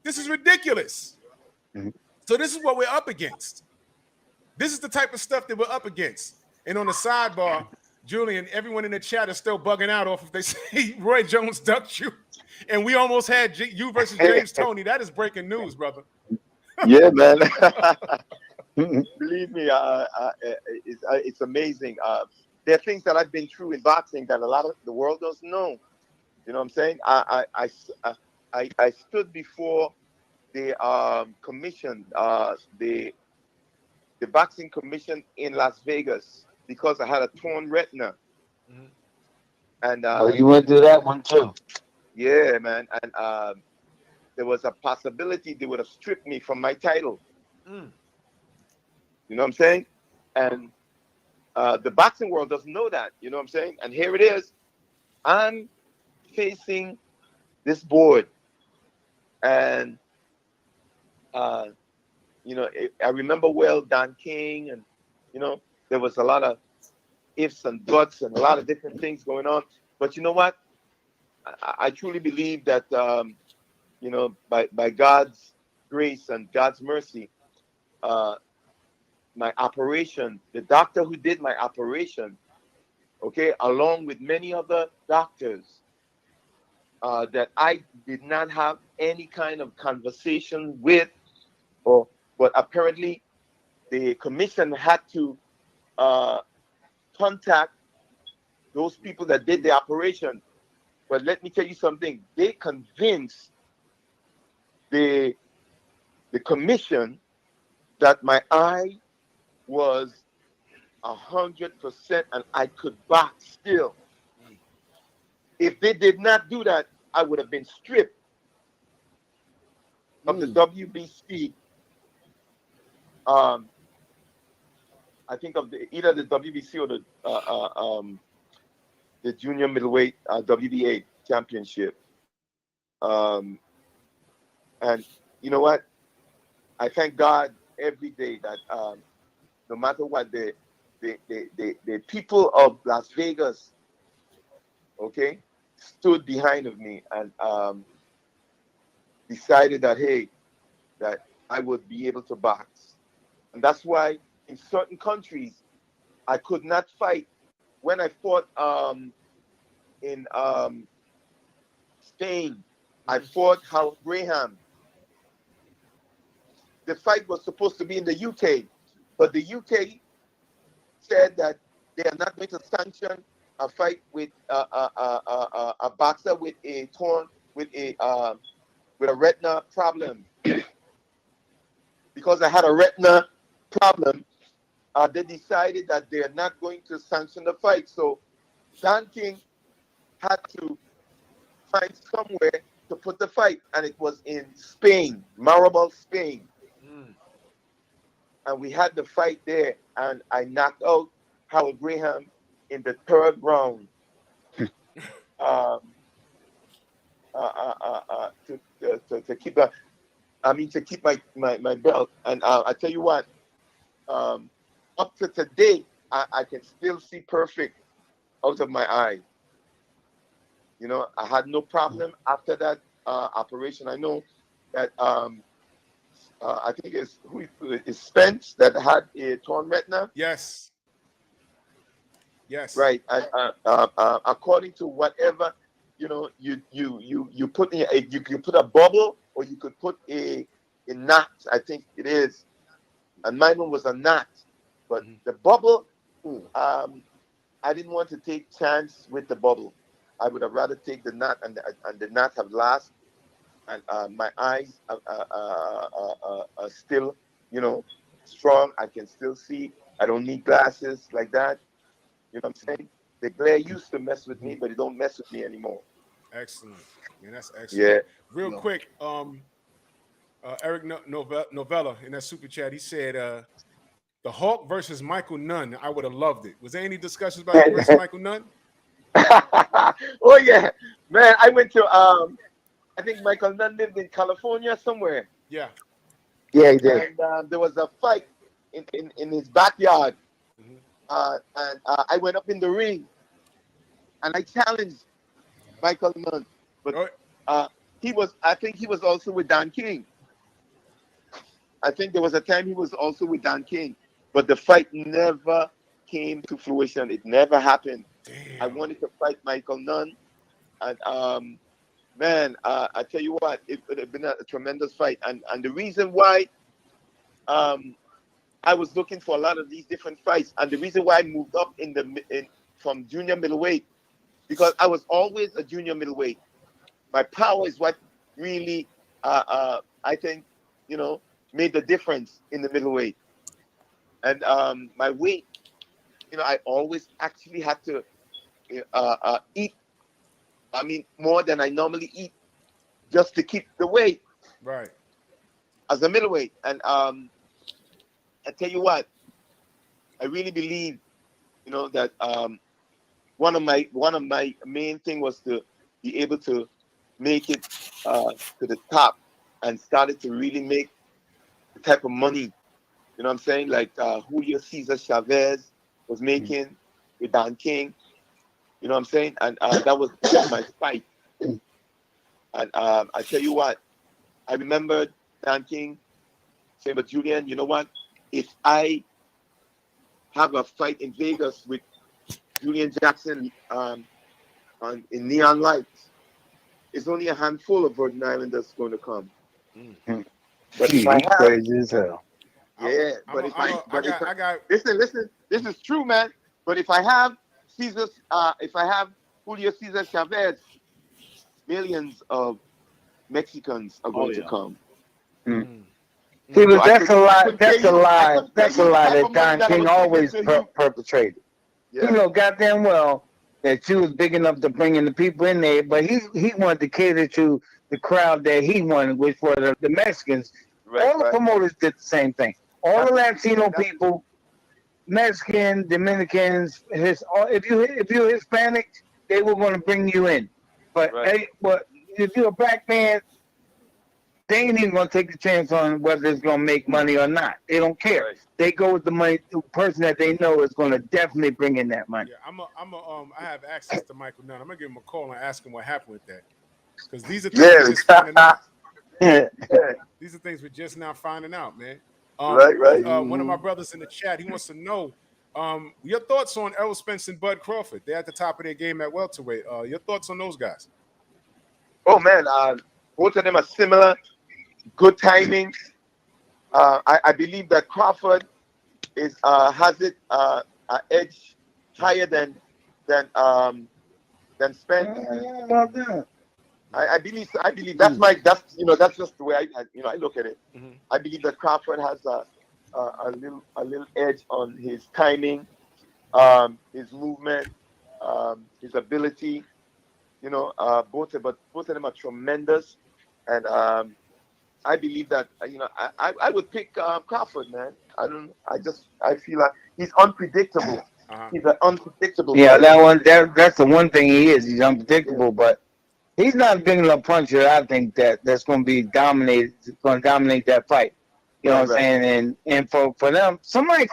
This is ridiculous. Mhm. So this is what we're up against. This is the type of stuff that we're up against. And on the sidebar, Julian, everyone in the chat is still bugging out off if they say Roy Jones ducked you. And we almost had you versus James Toney. That is breaking news, brother. Yeah, man. Mhm. Believe me, it's amazing. There are things that I've been through in boxing that a lot of the world doesn't know. You know what I'm saying? I stood before the commission, the boxing commission in Las Vegas because I had a torn retina, Mhm. and Oh, you went through that one too. yeah, man, and there was a possibility they would have stripped me from my title. Mm. You know what I'm saying? And the boxing world doesn't know that. You know what I'm saying? And here it is. I'm facing this board, and uh, I remember well Don King, and there was a lot of ifs and buts and a lot of different things going on. But you know what? I truly believe that by God's grace and God's mercy, uh, my operation, the doctor who did my operation, okay, along with many other doctors that I did not have any kind of conversation with, but apparently the commission had to uh, contact those people that did the operation. But let me tell you something. They convinced the commission that my eye was 100% and I could box still. If they did not do that, I would have been stripped of the WBC. I think of either the WBC or the junior middleweight WBA championship. And you know what? I thank God every day that no matter what, the people of Las Vegas, okay, stood behind of me and decided that, hey, that I would be able to box. And that's why in certain countries I could not fight. When I fought in Spain, I fought Howard Graham. The fight was supposed to be in the UK, but the UK said that they are not going to sanction a fight with a boxer with a torn with a retina problem because I had a retina problem. They decided that they are not going to sanction the fight. So Don King had to find somewhere to put the fight, and it was in Spain, Maribel, Spain. Mm. And we had the fight there, and I knocked out Howard Graham in the third round. Um, to keep to keep my belt. And I tell you what, um, up to today, I can still see perfect out of my eye. You know, I had no problem after that operation. I know that I think it's Spence that had a torn retina. Yes. Yes. Right. And according to whatever, you know, you put in you can put a bubble or you could put a knot. I think it is, and mine one was a knot, but the bubble, I didn't want to take chance with the bubble. I would have rather take the knot, and the knot have last, and my eyes are still, you know, strong. I can still see. I don't need glasses like that. You know what I'm saying? The glare used to mess with me, but it don't mess with me anymore. Excellent. Man, that's excellent. Yeah. Real quick, Eric Novella in that super chat, he said the Hulk versus Michael Nunn. I would have loved it. Was there any discussions about it versus Michael Nunn? Oh yeah, man! I went to I think Michael Nunn lived in California somewhere. Yeah. Yeah, he did. And there was a fight in his backyard. And I went up in the ring and I challenged Michael Nunn. But I think he was also with Don King. I think there was a time he was also with Don King. But the fight never came to fruition. It never happened. Damn. I wanted to fight Michael Nunn. And man, I tell you what, it would have been a tremendous fight. And the reason why I was looking for a lot of these different fights, and the reason why I moved up from junior middleweight, because I was always a junior middleweight. My power is what really, I think, you know, made the difference in the middleweight. And my weight, you know, I always actually had to eat, I mean, more than I normally eat, just to keep the weight. Right. As a middleweight. And I tell you what, I really believe, you know, that one of my main thing was to be able to make it to the top and started to really make the type of money, you know what I'm saying, like Julio Cesar Chavez was making with Don King, you know what I'm saying, and that was my fight. And I tell you what, I remember Don King saying, but Julian, you know what? If I have a fight in Vegas with Julian Jackson in Neon Lights, it's only a handful of Virgin Islanders going to come. But if I have, crazy as hell. Yeah, but if I got listen, this is true, man. But if I have Julio Cesar Chavez, millions of Mexicans are going to come. See, but that's a lie. That's a lie. That's a lie that Don King always perpetrated. Yeah. You know, goddamn well that you was big enough to bring in the people in there, but he wanted to cater to the crowd that he wanted, which were the Mexicans. Right, all the promoters did the same thing. All the Latino people, Mexican, Dominicans, if you're Hispanic, they were going to bring you in. But but if you're a black man, they ain't even gonna take the chance on whether it's gonna make money or not. They don't care. Right. They go with the money, the person that they know is gonna definitely bring in that money. Yeah, I have access to Michael Nunn. I'm gonna give him a call and ask him what happened with that, because these are things we're just finding out. These are things we're just now finding out, man. Right. One of my brothers in the chat, he wants to know your thoughts on Errol Spence and Bud Crawford. They're at the top of their game at welterweight. Your thoughts on those guys? Oh man, both of them are similar. Good timing. I believe that Crawford has it an edge higher than Spence. I believe that's just the way I look at it. I believe that Crawford has a little edge on his timing, his movement, his ability. You know, both of them are tremendous, and I believe that I would pick Crawford, man. I feel like he's unpredictable. He's an unpredictable. Yeah, player. That's the one thing he is. He's unpredictable, but he's not a big enough puncher. I think that's going to be dominated. Going to dominate that fight. You know Right, what I'm saying? And for them, somebody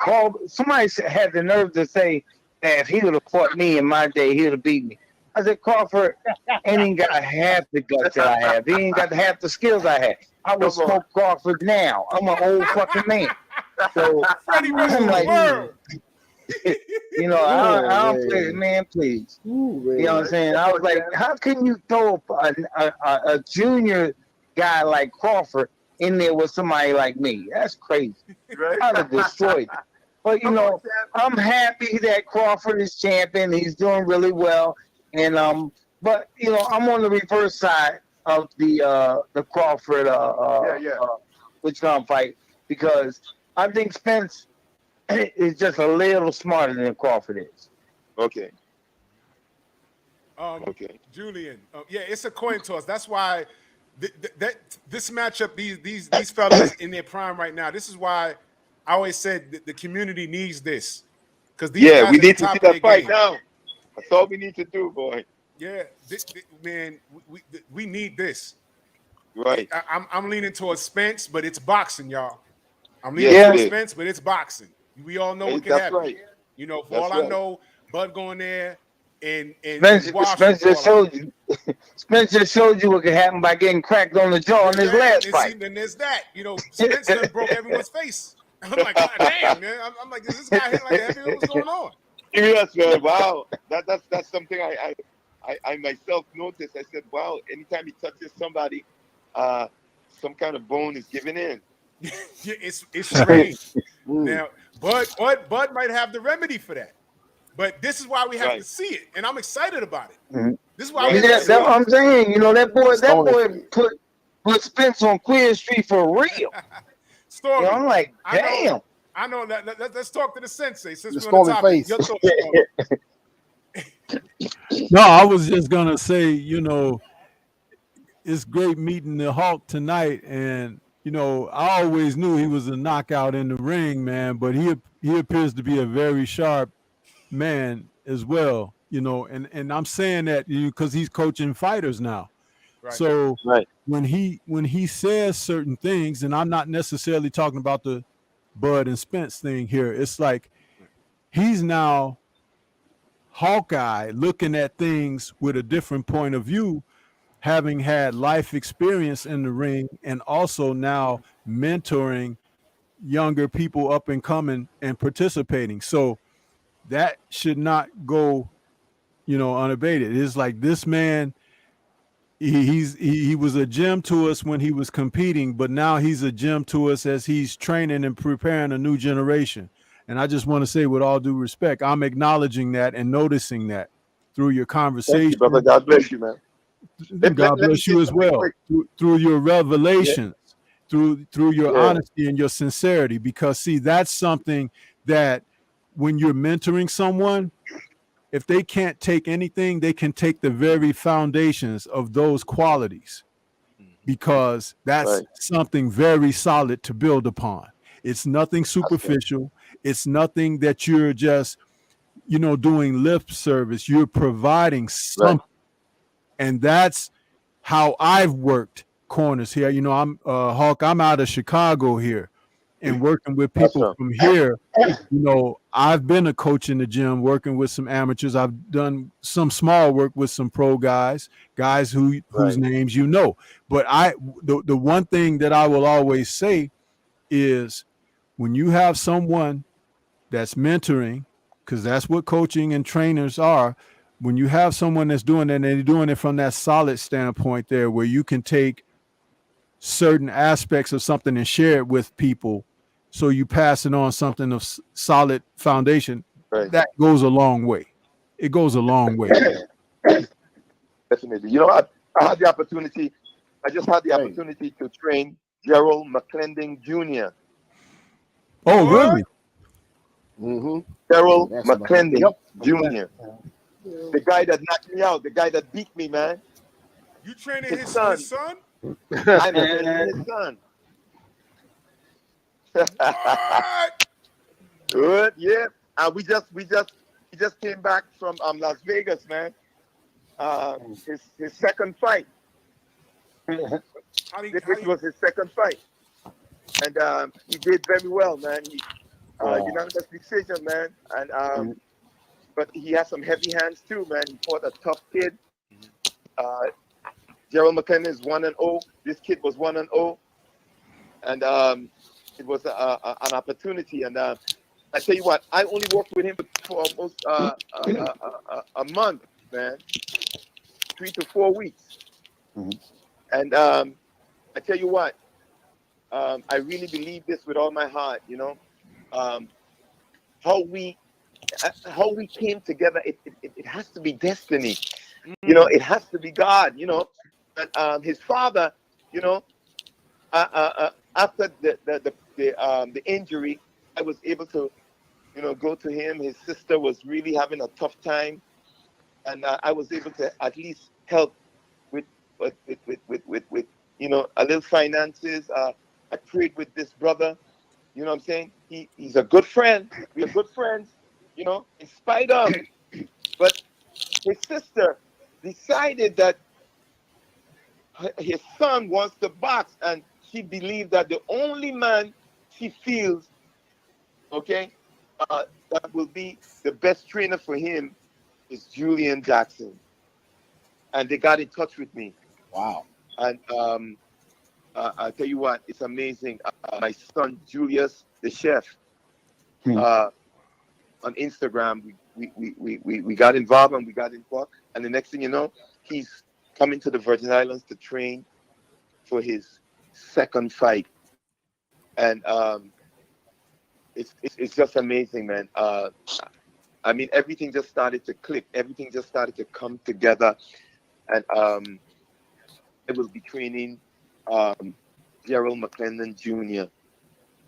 had the nerve to say that if he would have fought me in my day, he would have beat me. I said, Crawford ain't even got half the guts that I have. He ain't got half the skills I have. I would Come on. smoke Crawford now. I'm an old fucking man. So Freddie versus I'm the like, world. you know, I don't play, man, please. You know what I'm saying? I was like, how can you throw a junior guy like Crawford in there with somebody like me? That's crazy. Right? I'd have destroyed it. But, you know, I'm happy that Crawford is champion. He's doing really well. And, but, you know, I'm on the reverse side of the Crawford fight because I think Spence is just a little smarter than Crawford is. Okay. Okay. Julian. Yeah, it's a coin toss. That's why this matchup, these fellas in their prime right now. This is why I always said the community needs this because these guys we at the need to top see of their that fight game. now. That's all we need to do, boy. Yeah, man, we need this. Right. I'm leaning towards Spence, but it's boxing, y'all. I'm leaning Yes, towards it is. Spence, but it's boxing. We all know what can That's happen. right. You know, for That's all I right. know, Bud going there and Spence just showed you. Spence just showed you what could happen by getting cracked on the jaw in his last fight. Then there's that. You know, Spence done broke everyone's face. I'm like, God damn, man. I'm like, is this guy hitting like a heavyweight? What's going on? Yes, man. Wow. That's something I myself noticed. I said, wow, anytime he touches somebody, some kind of bone is giving in. Yeah, it's strange. Now, Bud might have the remedy for that. But this is why we have to see it, and I'm excited about it. Mm-hmm. This is why we have that's to see what I'm saying. You know, that boy put Spence on Queer Street for real. Story. You know, I'm like, damn. I know that. Let's talk to the sensei since The we're on the Stormy topic. face. Your thoughts, No, I was just gonna say, you know, it's great meeting the Hulk tonight, and you know, I always knew he was a knockout in the ring, man. But he appears to be a very sharp man as well, you know. And I'm saying that because he's coaching fighters now. Right. So when he says certain things, and I'm not necessarily talking about the Bud and Spence thing here, it's like he's now Hawkeye looking at things with a different point of view, having had life experience in the ring and also now mentoring younger people up and coming and participating. So that should not go, you know, unabated. It's like this man, he was a gem to us when he was competing, but now he's a gem to us as he's training and preparing a new generation. And I just want to say, with all due respect, I'm acknowledging that and noticing that through your conversation. Thank you, brother. God bless you, man. God bless you as well. Through your revelations, through your honesty and your sincerity. Because see, that's something that when you're mentoring someone, if they can't take anything, they can take the very foundations of those qualities, because that's something very solid to build upon. It's nothing superficial. It's nothing that you're just, you know, doing lip service. You're providing something. And that's how I've worked corners here. You know, I'm Hawk, I'm out of Chicago here and working with people from here. You know, I've been a coach in the gym, working with some amateurs. I've done some small work with some pro guys whose names you know. But the one thing that I will always say is when you have someone that's mentoring, because that's what coaching and trainers are, when you have someone that's doing it and they're doing it from that solid standpoint there, where you can take certain aspects of something and share it with people, so you pass it on something of solid foundation, that goes a long way. It goes a long way. Definitely. You know, I had the opportunity, I just had the opportunity to train Gerald McClendon Jr. Oh, really? Gerald McClendon Jr. The guy that knocked me out, the guy that beat me, man. You training his son? I'm training his son. Good, yeah. And we just came back from Las Vegas, man. His second fight. This was his second fight. and he did very well, man. He unanimous decision, man, and but he has some heavy hands too, man. He fought a tough kid. Gerald McClendon is 1-0. This kid was 1-0, and it was an opportunity. And I tell you what, I only worked with him for almost a month, man, 3 to 4 weeks. And I tell you what, I really believe this with all my heart. You know, how we came together. It has to be destiny. You know, it has to be God. You know, and his father. You know, after the injury, I was able to, you know, go to him. His sister was really having a tough time, and I was able to at least help with you know, a little finances. I prayed with this brother. You know what I'm saying? He's a good friend. We are good friends. You know, in spite of, but his sister decided that his son wants to box, and she believed that the only man she feels, okay, that will be the best trainer for him is Julian Jackson. And they got in touch with me. Wow. And I tell you what, it's amazing. My son Julius, the chef, on Instagram, we got involved and we got involved. And the next thing you know, he's coming to the Virgin Islands to train for his second fight. And it's just amazing, man. I mean, everything just started to click. Everything just started to come together. And I will be training Gerald McClendon Jr.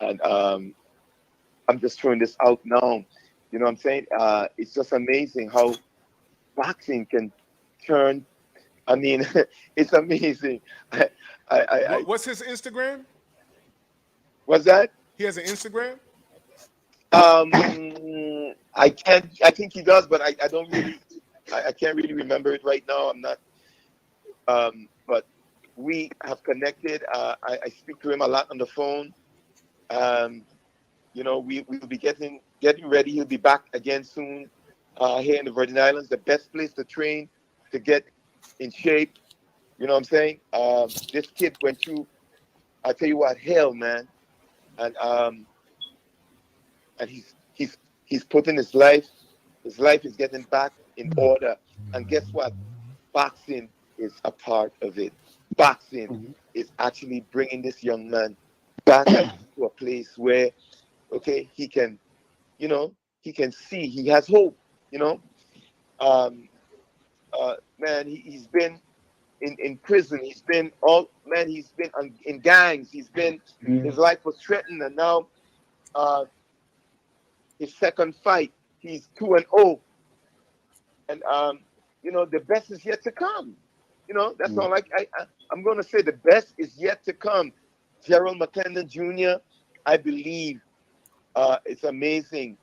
And I'm just throwing this out now. You know what I'm saying? It's just amazing how boxing can turn. I mean, it's amazing. What's his Instagram? What's that? He has an Instagram? I think he does, but I don't really, I can't really remember it right now. I'm not, but we have connected. I speak to him a lot on the phone. You know, we will be getting ready. He'll be back again soon here in the Virgin Islands. The best place to train, to get in shape. You know what I'm saying? This kid went through, I tell you what, hell, man. And he's putting his life is getting back in order. And guess what? Boxing is a part of it. Boxing is actually bringing this young man back to a place where, okay, he can, you know, he can see, he has hope, you know. Man, he's been in prison. He's been in gangs. He's been, his life was threatened, and now his second fight, he's 2-0, and you know, the best is yet to come. You know, that's all. I'm going to say the best is yet to come. Gerald McClendon Jr., I believe it's amazing,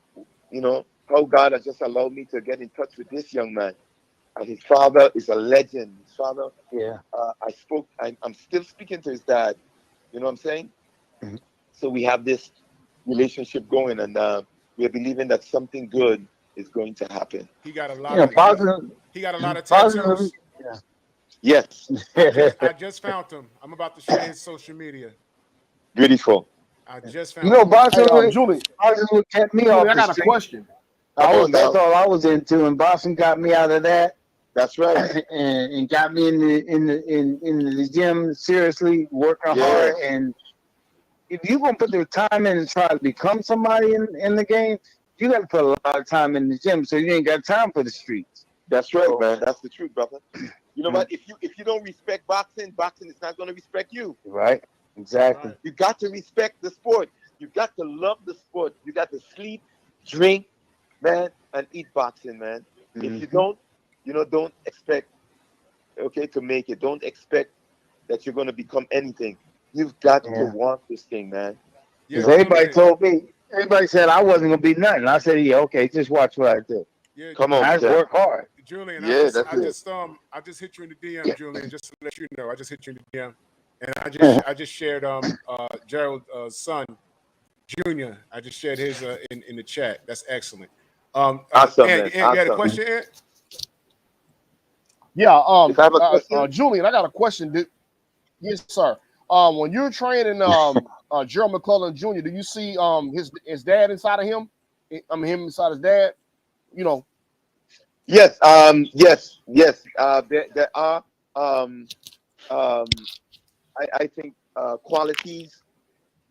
you know, how God has just allowed me to get in touch with this young man. His father is a legend. His father, I'm still speaking to his dad. You know what I'm saying? So we have this relationship going, and we are believing that something good is going to happen. He got a lot he got a lot of positive. tattoos. Yeah. Yes. I just found him. I'm about to share his social media. Beautiful. I just found You know, him. boxing, Julie, boxing would kept me Julie, off I the got a street. question. That's all I was into, and boxing got me out of that. That's right. and got me in the gym, seriously working hard. And if you're gonna put the time in and try to become somebody in the game, you got to put a lot of time in the gym. So you ain't got time for the streets. That's right, man. That's the truth, brother. You know what? If you don't respect boxing, boxing is not going to respect you. Right. Exactly. Right. You got to respect the sport. You got to love the sport. You got to sleep, drink, man, and eat boxing, man. If you don't, you know, don't expect, okay, to make it. Don't expect that you're going to become anything. You've got to want this thing, man. Yeah, everybody told me, everybody said I wasn't gonna be nothing. I said, yeah, okay, just watch what I do. Yeah, come on, I just work hard. Julian. Yeah, I just hit you in the DM, Julian. Just to let you know, I just hit you in the DM, And I just shared Gerald's son, Junior. I just shared his in the chat. That's excellent. Awesome, man. Ant, you had a Awesome. question, Ant? Yeah. If I have a question? Julian, I got a question. Yes, sir. When you're training Gerald McClellan Jr., do you see his dad inside of him? I mean, him inside his dad. You know. Yes. Yes. There are. I think qualities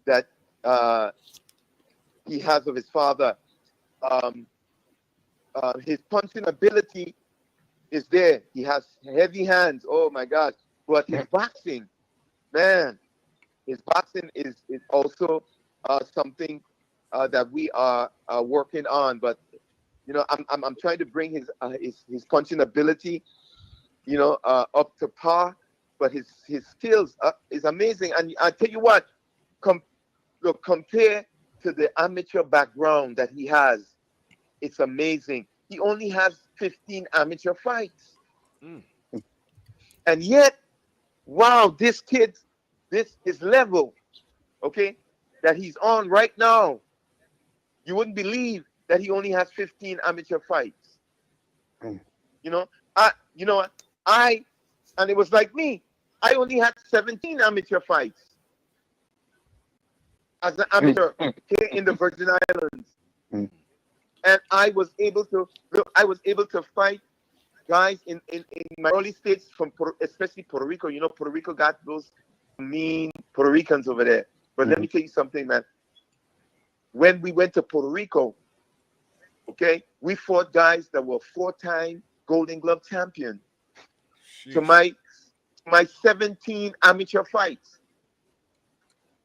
that he has of his father. His punching ability is there. He has heavy hands. Oh my God! But his boxing, man, his boxing is also something that we are working on. But you know, I'm trying to bring his punching ability, you know, up to par. But his skills is amazing. And I tell you what, compare to the amateur background that he has, it's amazing. He only has 15 amateur fights. And yet, wow, this kid, his level, okay, that he's on right now, you wouldn't believe that he only has 15 amateur fights. You know, and it was like me. I only had 17 amateur fights as an amateur here in the Virgin Islands. And I was able to fight guys in my early states from especially Puerto Rico. You know, Puerto Rico got those mean Puerto Ricans over there. But let me tell you something, man. When we went to Puerto Rico, okay, we fought guys that were 4-time Golden Glove champion. Jeez. To my 17 amateur fights.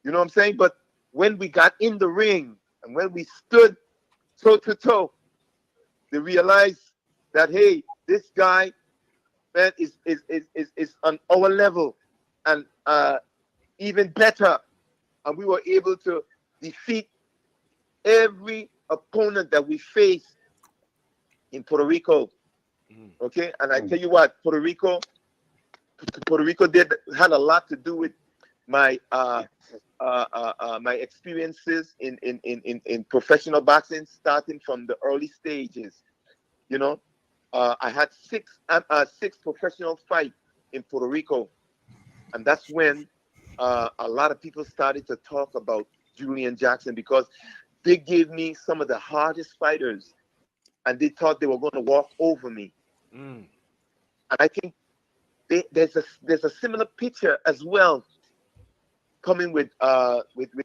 You know what I'm saying? But when we got in the ring and when we stood toe to toe, they realized that, hey, this guy, man, is on our level and even better. And we were able to defeat every opponent that we faced in Puerto Rico. Okay, and I tell you what, Puerto Rico had a lot to do with my my experiences in professional boxing, starting from the early stages. You know, I had six professional fights in Puerto Rico, and that's when a lot of people started to talk about Julian Jackson, because they gave me some of the hardest fighters, and they thought they were going to walk over me. And I think there's a similar picture as well coming with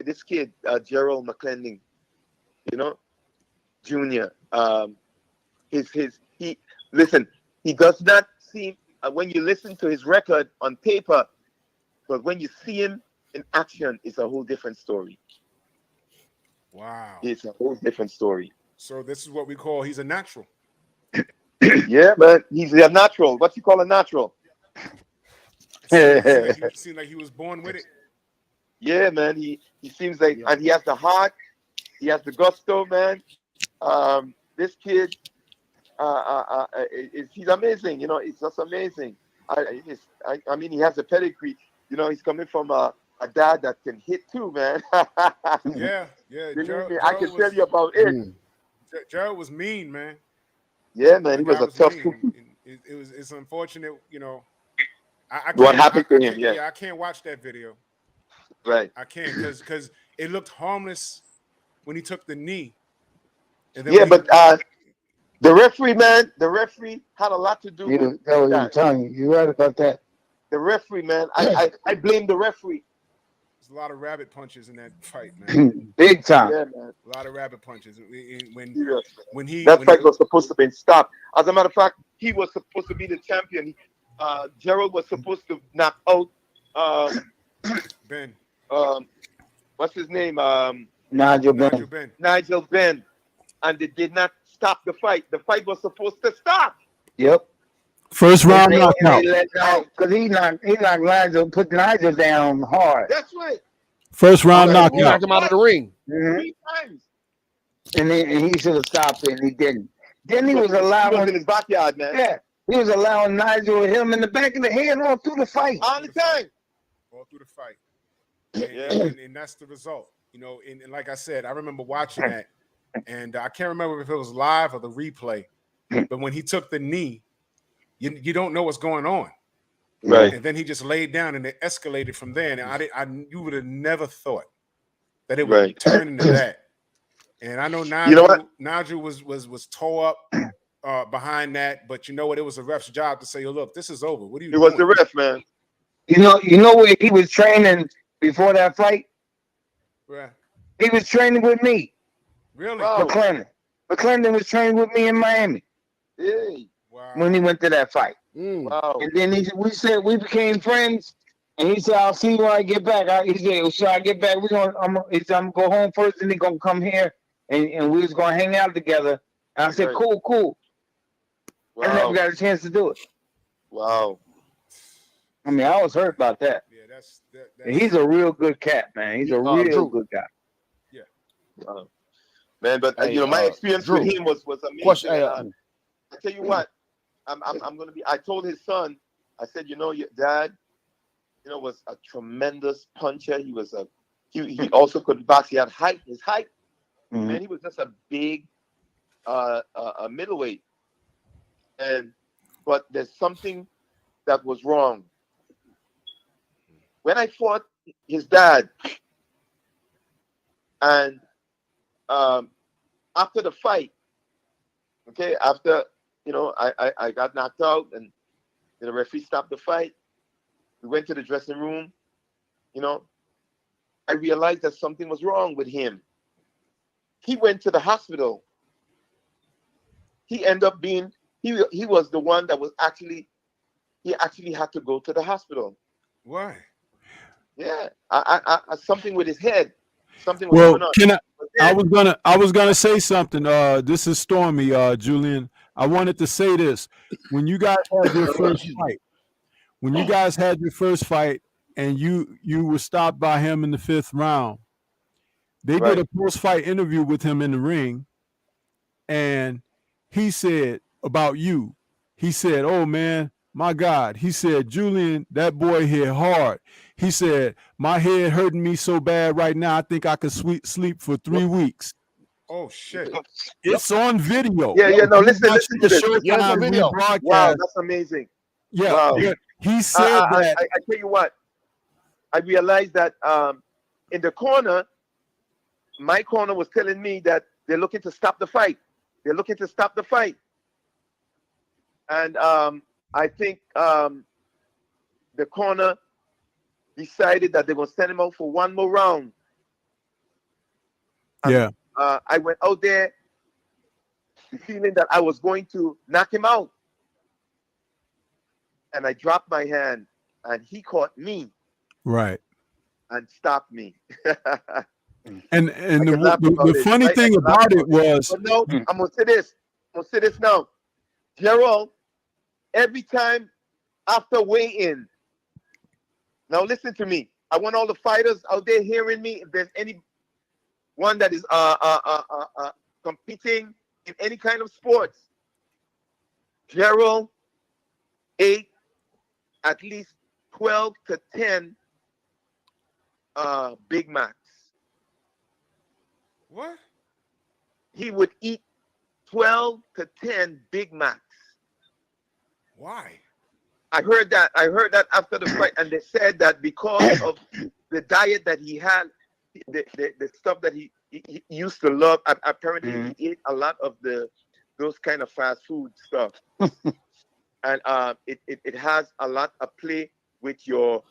this kid, Gerald McClellan, you know, Junior. He does not seem, when you listen to his record on paper, but when you see him in action, it's a whole different story. Wow. It's a whole different story. So this is what we call, he's a natural. Yeah, man, he's a natural. What you call a natural? It seemed like he was born with it. Yeah, man, he seems like, and he has the heart, he has the gusto, man. This kid, he's amazing. You know, it's just amazing. I mean, he has a pedigree. You know, he's coming from a dad that can hit too, man. Yeah. Gerald I can tell you about it. Gerald was mean, man. Yeah, man, he was a tough. It's unfortunate, you know. What happened to him? Yeah, I can't watch that video. Right. I can't because it looked harmless when he took the knee. And then the referee, man, had a lot to do with that. You're right about that. The referee, man, I blame the referee. There's a lot of rabbit punches in that fight, man. Big time. Yeah, man. A lot of rabbit punches. That fight was supposed to be stopped. As a matter of fact, he was supposed to be the champion. Gerald was supposed to knock out Ben. What's his name? Nigel Ben. Nigel Ben. And they did not stop the fight. The fight was supposed to stop. Yep. First round knockout. Because he knocked Nigel, put Nigel down hard. That's right. First round He knockout. knocked him out of the ring. 3 times. And he should have stopped it, and he didn't. Then he was He was allowing, in his backyard, man. he was allowing Nigel hit him in the back of the head all through the fight. All the time. all through the fight. Yeah. And that's the result. You know, and like I said, I remember watching that, and I can't remember if it was live or the replay, but when he took the knee, you don't know what's going on. Right. And then he just laid down, and it escalated from there. And you would have never thought that it would turn into that. And I know Nigel was tore up behind that, but you know what? It was a ref's job to say, "Oh, look, this is over. What are you doing?" It was the ref, man. You know where he was training before that fight? Right. He was training with me. Really? Wow. McClendon was training with me in Miami. Hey. Wow. When he went to that fight. Wow. And then we became friends. And he said, "I'll see you when I get back." He said, "So I get back, I'm gonna go home first, and then gonna come here, and we was gonna hang out together." And I said, Right. "Cool." Wow. I never got a chance to do it. Wow. I mean, I was hurt about that. Yeah, that's He's a real good cat, man. He's a real good guy. Yeah. Man, but Hey, you know, my experience Drew, with him was amazing. question, I tell you what, I'm gonna be. I told his son, I said, you know, your dad, you know, was a tremendous puncher. He was he also could box. He had height. His height, man, he was just a big a middleweight. But there's something that was wrong. When I fought his dad, and after the fight, okay, after, you know, I got knocked out and the referee stopped the fight, we went to the dressing room, you know, I realized that something was wrong with him. He went to the hospital. He ended up being, he was the one that was actually had to go to the hospital. Why? Yeah, I something with his head. Something was going on. I was gonna say something. This is Stormy, Julian. I wanted to say this. When you guys had your first fight, and you were stopped by him in the 5th round, they did a post-fight interview with him in the ring, and he said about you, he said, "Oh man, my God," he said, "Julian, that boy hit hard." He said, "My head hurting me so bad right now, I think I could sleep for 3 weeks." Oh shit! It's on video. Yeah. No, listen to this. Yeah, it's on video. Wow, that's amazing. Yeah, wow. He said that. I tell you what, I realized that in the corner, my corner was telling me that they're looking to stop the fight. And I think the corner decided that they're going to send him out for one more round. And, I went out there feeling that I was going to knock him out. And I dropped my hand, and he caught me. Right. And stopped me. And the funny thing about it was, but no, I'm gonna say this now. Gerald, every time after weigh-in, now listen to me. I want all the fighters out there hearing me. If there's any one that is competing in any kind of sports, Gerald ate at least 12 to 10 Big Macs. What? He would eat 12 to 10 Big Macs. Why? I heard that after the fight, and they said that because of the diet that he had, the stuff that he used to love, apparently he ate a lot of those kind of fast food stuff. And it has a lot of play with your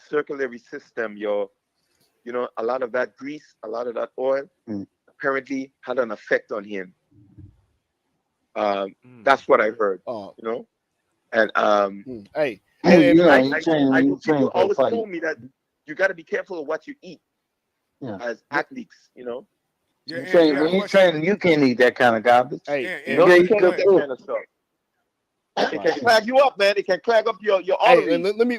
circulatory system, a lot of that grease, a lot of that oil apparently had an effect on him. That's what I heard, And hey, people always told me that you got to be careful of what you eat as athletes, When you're training, you can't eat that kind of garbage. You can't eat that kind of stuff. It can clag you up, man. It can clag up your arteries. Hey, let me.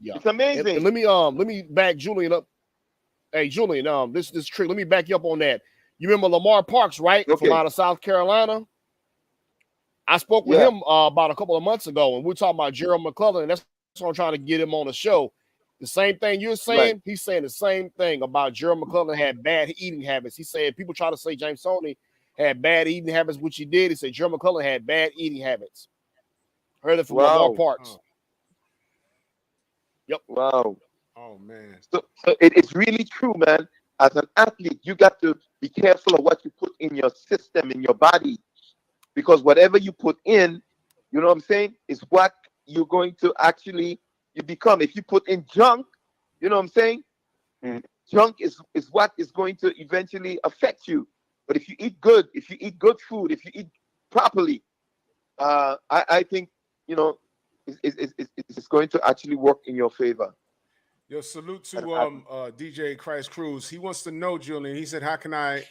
It's amazing. And let me back Julian up. Hey, Julian, this trick. Let me back you up on that. You remember Lamar Parks, right? Okay. From out of South Carolina. I spoke with him about a couple of months ago, and we were talking about Gerald McClellan. And that's why I'm trying to get him on the show. The same thing you're saying, Right. he's saying the same thing about Gerald McClellan had bad eating habits. He said people try to say James Toney had bad eating habits, which he did. He said Gerald McClellan had bad eating habits. Heard it from Lamar Parks. Oh. Yep. Wow. Oh man. So it's really true, man. As an athlete, you got to be careful of what you put in your system, in your body, because whatever you put in, you know what I'm saying, is what you're going to actually you become. If you put in junk, you know what I'm saying, junk is what is going to eventually affect you. But if you eat good, food, if you eat properly, I think, you know, it's going to actually work in your favor. Yo, salute to DJ Christ Cruz. He wants to know, Julian. He said, "How can I?"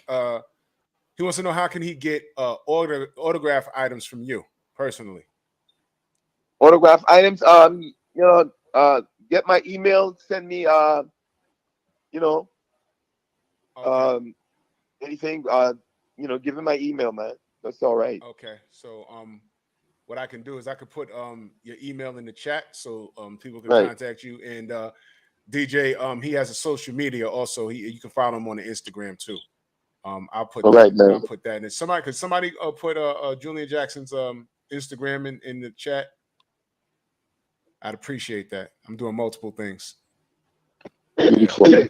He wants to know how can he get autograph items from you personally. Autograph items. You know, get my email. Send me. You know, Okay. anything. You know, give him my email, man. That's all right. Okay. So what I can do is I could put your email in the chat so people can contact you. And DJ, he has a social media also. You can follow him on the Instagram too. I'll put I'll put that in. Could somebody put Julian Jackson's Instagram in the chat? I'd appreciate that. I'm doing multiple things. Yeah,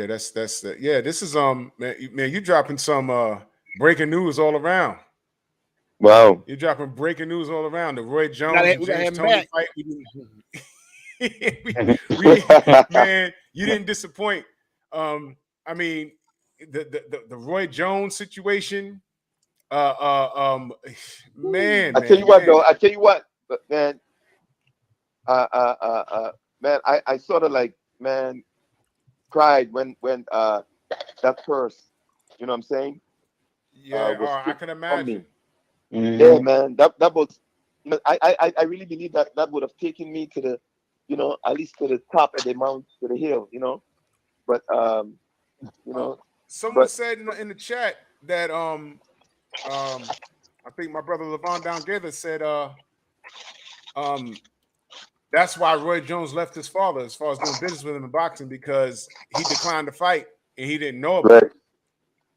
that's yeah. This is man, you dropping some breaking news all around. Wow, you're dropping breaking news all around. The Roy Jones and James Toney fight. Man, you didn't disappoint. I mean, the Roy Jones situation. Man, I tell you what, though. I tell you what, man. Man, I sort of like, man, cried when that first, you know what I'm saying? Yeah, I can imagine. Yeah, man, that was, I really believe that would have taken me to the, you know, at least to the top of the mount, to the hill, you know. But you know, someone said in the chat that I think my brother Levon Down Gather said that's why Roy Jones left his father as far as doing business with him in boxing, because he declined to fight and he didn't know about it.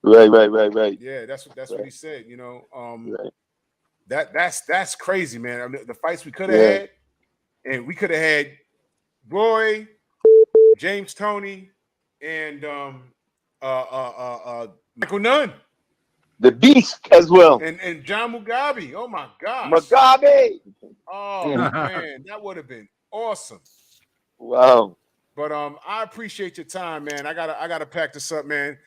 Right. Yeah, that's what he said. You know, that's crazy, man. I mean, the fights we could have had, and we could have had Roy, James Toney, and Michael Nunn, the Beast as well, and John Mugabe. Oh my gosh, Mugabe. Oh man, that would have been awesome. Wow. But I appreciate your time, man. I gotta pack this up, man.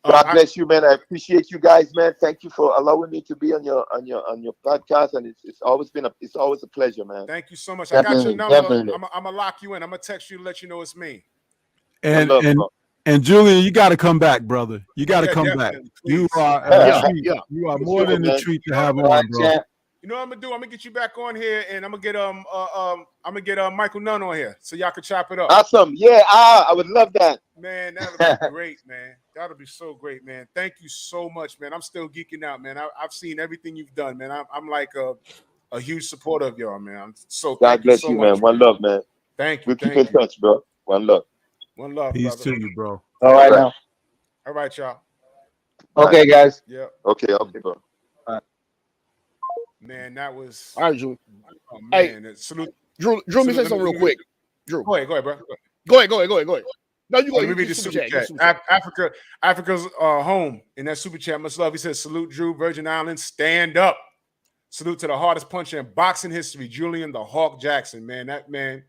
God bless you, man. I appreciate you guys, man. Thank you for allowing me to be on your podcast, and it's always a pleasure, man. Thank you so much. I got your number. I'm gonna lock you in. I'm gonna text you to let you know it's me. And Julian, you got to come back, brother. You got to come back. Please. You are you are more than a treat to have on, bro. You know what I'm gonna do? I'm gonna get you back on here, and I'm gonna get Michael Nunn on here so y'all can chop it up. Awesome. Yeah, I would love that. Man, that'll be great, man. That'll be so great, man. Thank you so much, man. I'm still geeking out, man. I've seen everything you've done, man. I'm like a huge supporter of y'all, man. I'm so God bless you, man. One love, man. Thank you. We'll keep in touch, bro. One love. One love. Peace brother. to you, bro. All right now. All right, y'all. Okay, guys. Yeah. Okay, bro. Man, that was all right, Drew. Oh man, hey, salute. Drew, let me say something real quick. Drew, go ahead, bro. Go ahead. No, you go. Let me read the super chat. Africa's home in that super chat. Much love. He says, "Salute, Drew, Virgin Islands, stand up." Salute to the hardest puncher in boxing history, Julian the Hawk Jackson. Man, that man,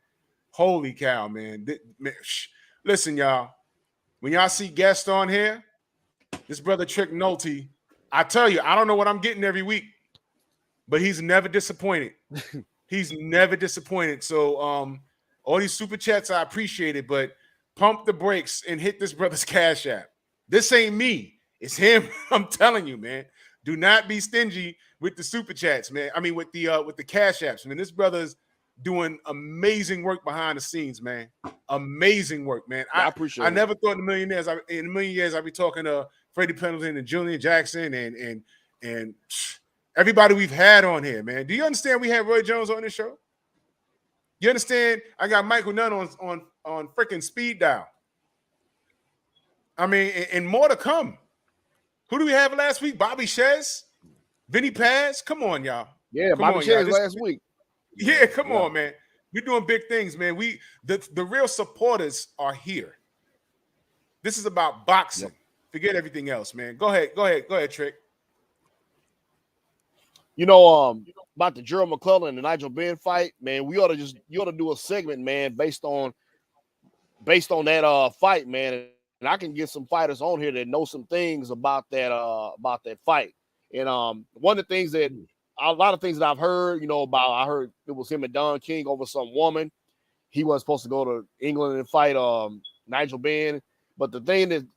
holy cow, man. Listen, y'all. When y'all see guests on here, this brother Trick Nolte, I tell you, I don't know what I'm getting every week, but he's never disappointed. He's never disappointed. So all these super chats, I appreciate it, but pump the brakes and hit this brother's Cash App. This ain't me. It's him. I'm telling you, man. Do not be stingy with the super chats, man. I mean, with the Cash Apps, man. This brother's doing amazing work behind the scenes, man. Amazing work, man. I appreciate it. I never thought in a million years I'd be talking to Freddie Pendleton and Julian Jackson and everybody we've had on here, man. Do you understand we had Roy Jones on this show? You understand? I got Michael Nunn on freaking speed dial. I mean, and more to come. Who do we have last week? Bobby Shez, Vinny Paz. Come on, y'all. Yeah, come Bobby on, Shez y'all. last week. Yeah, come on, man. We're doing big things, man. The real supporters are here. This is about boxing. Yep. Forget everything else, man. Go ahead, Trick. You know, about the Gerald McClellan and the Nigel Benn fight, man. You ought to do a segment, man, based on that fight, man. And I can get some fighters on here that know some things about that fight. And one of the things that a lot of things that I've heard, I heard it was him and Don King over some woman. He wasn't supposed to go to England and fight Nigel Benn. But the thing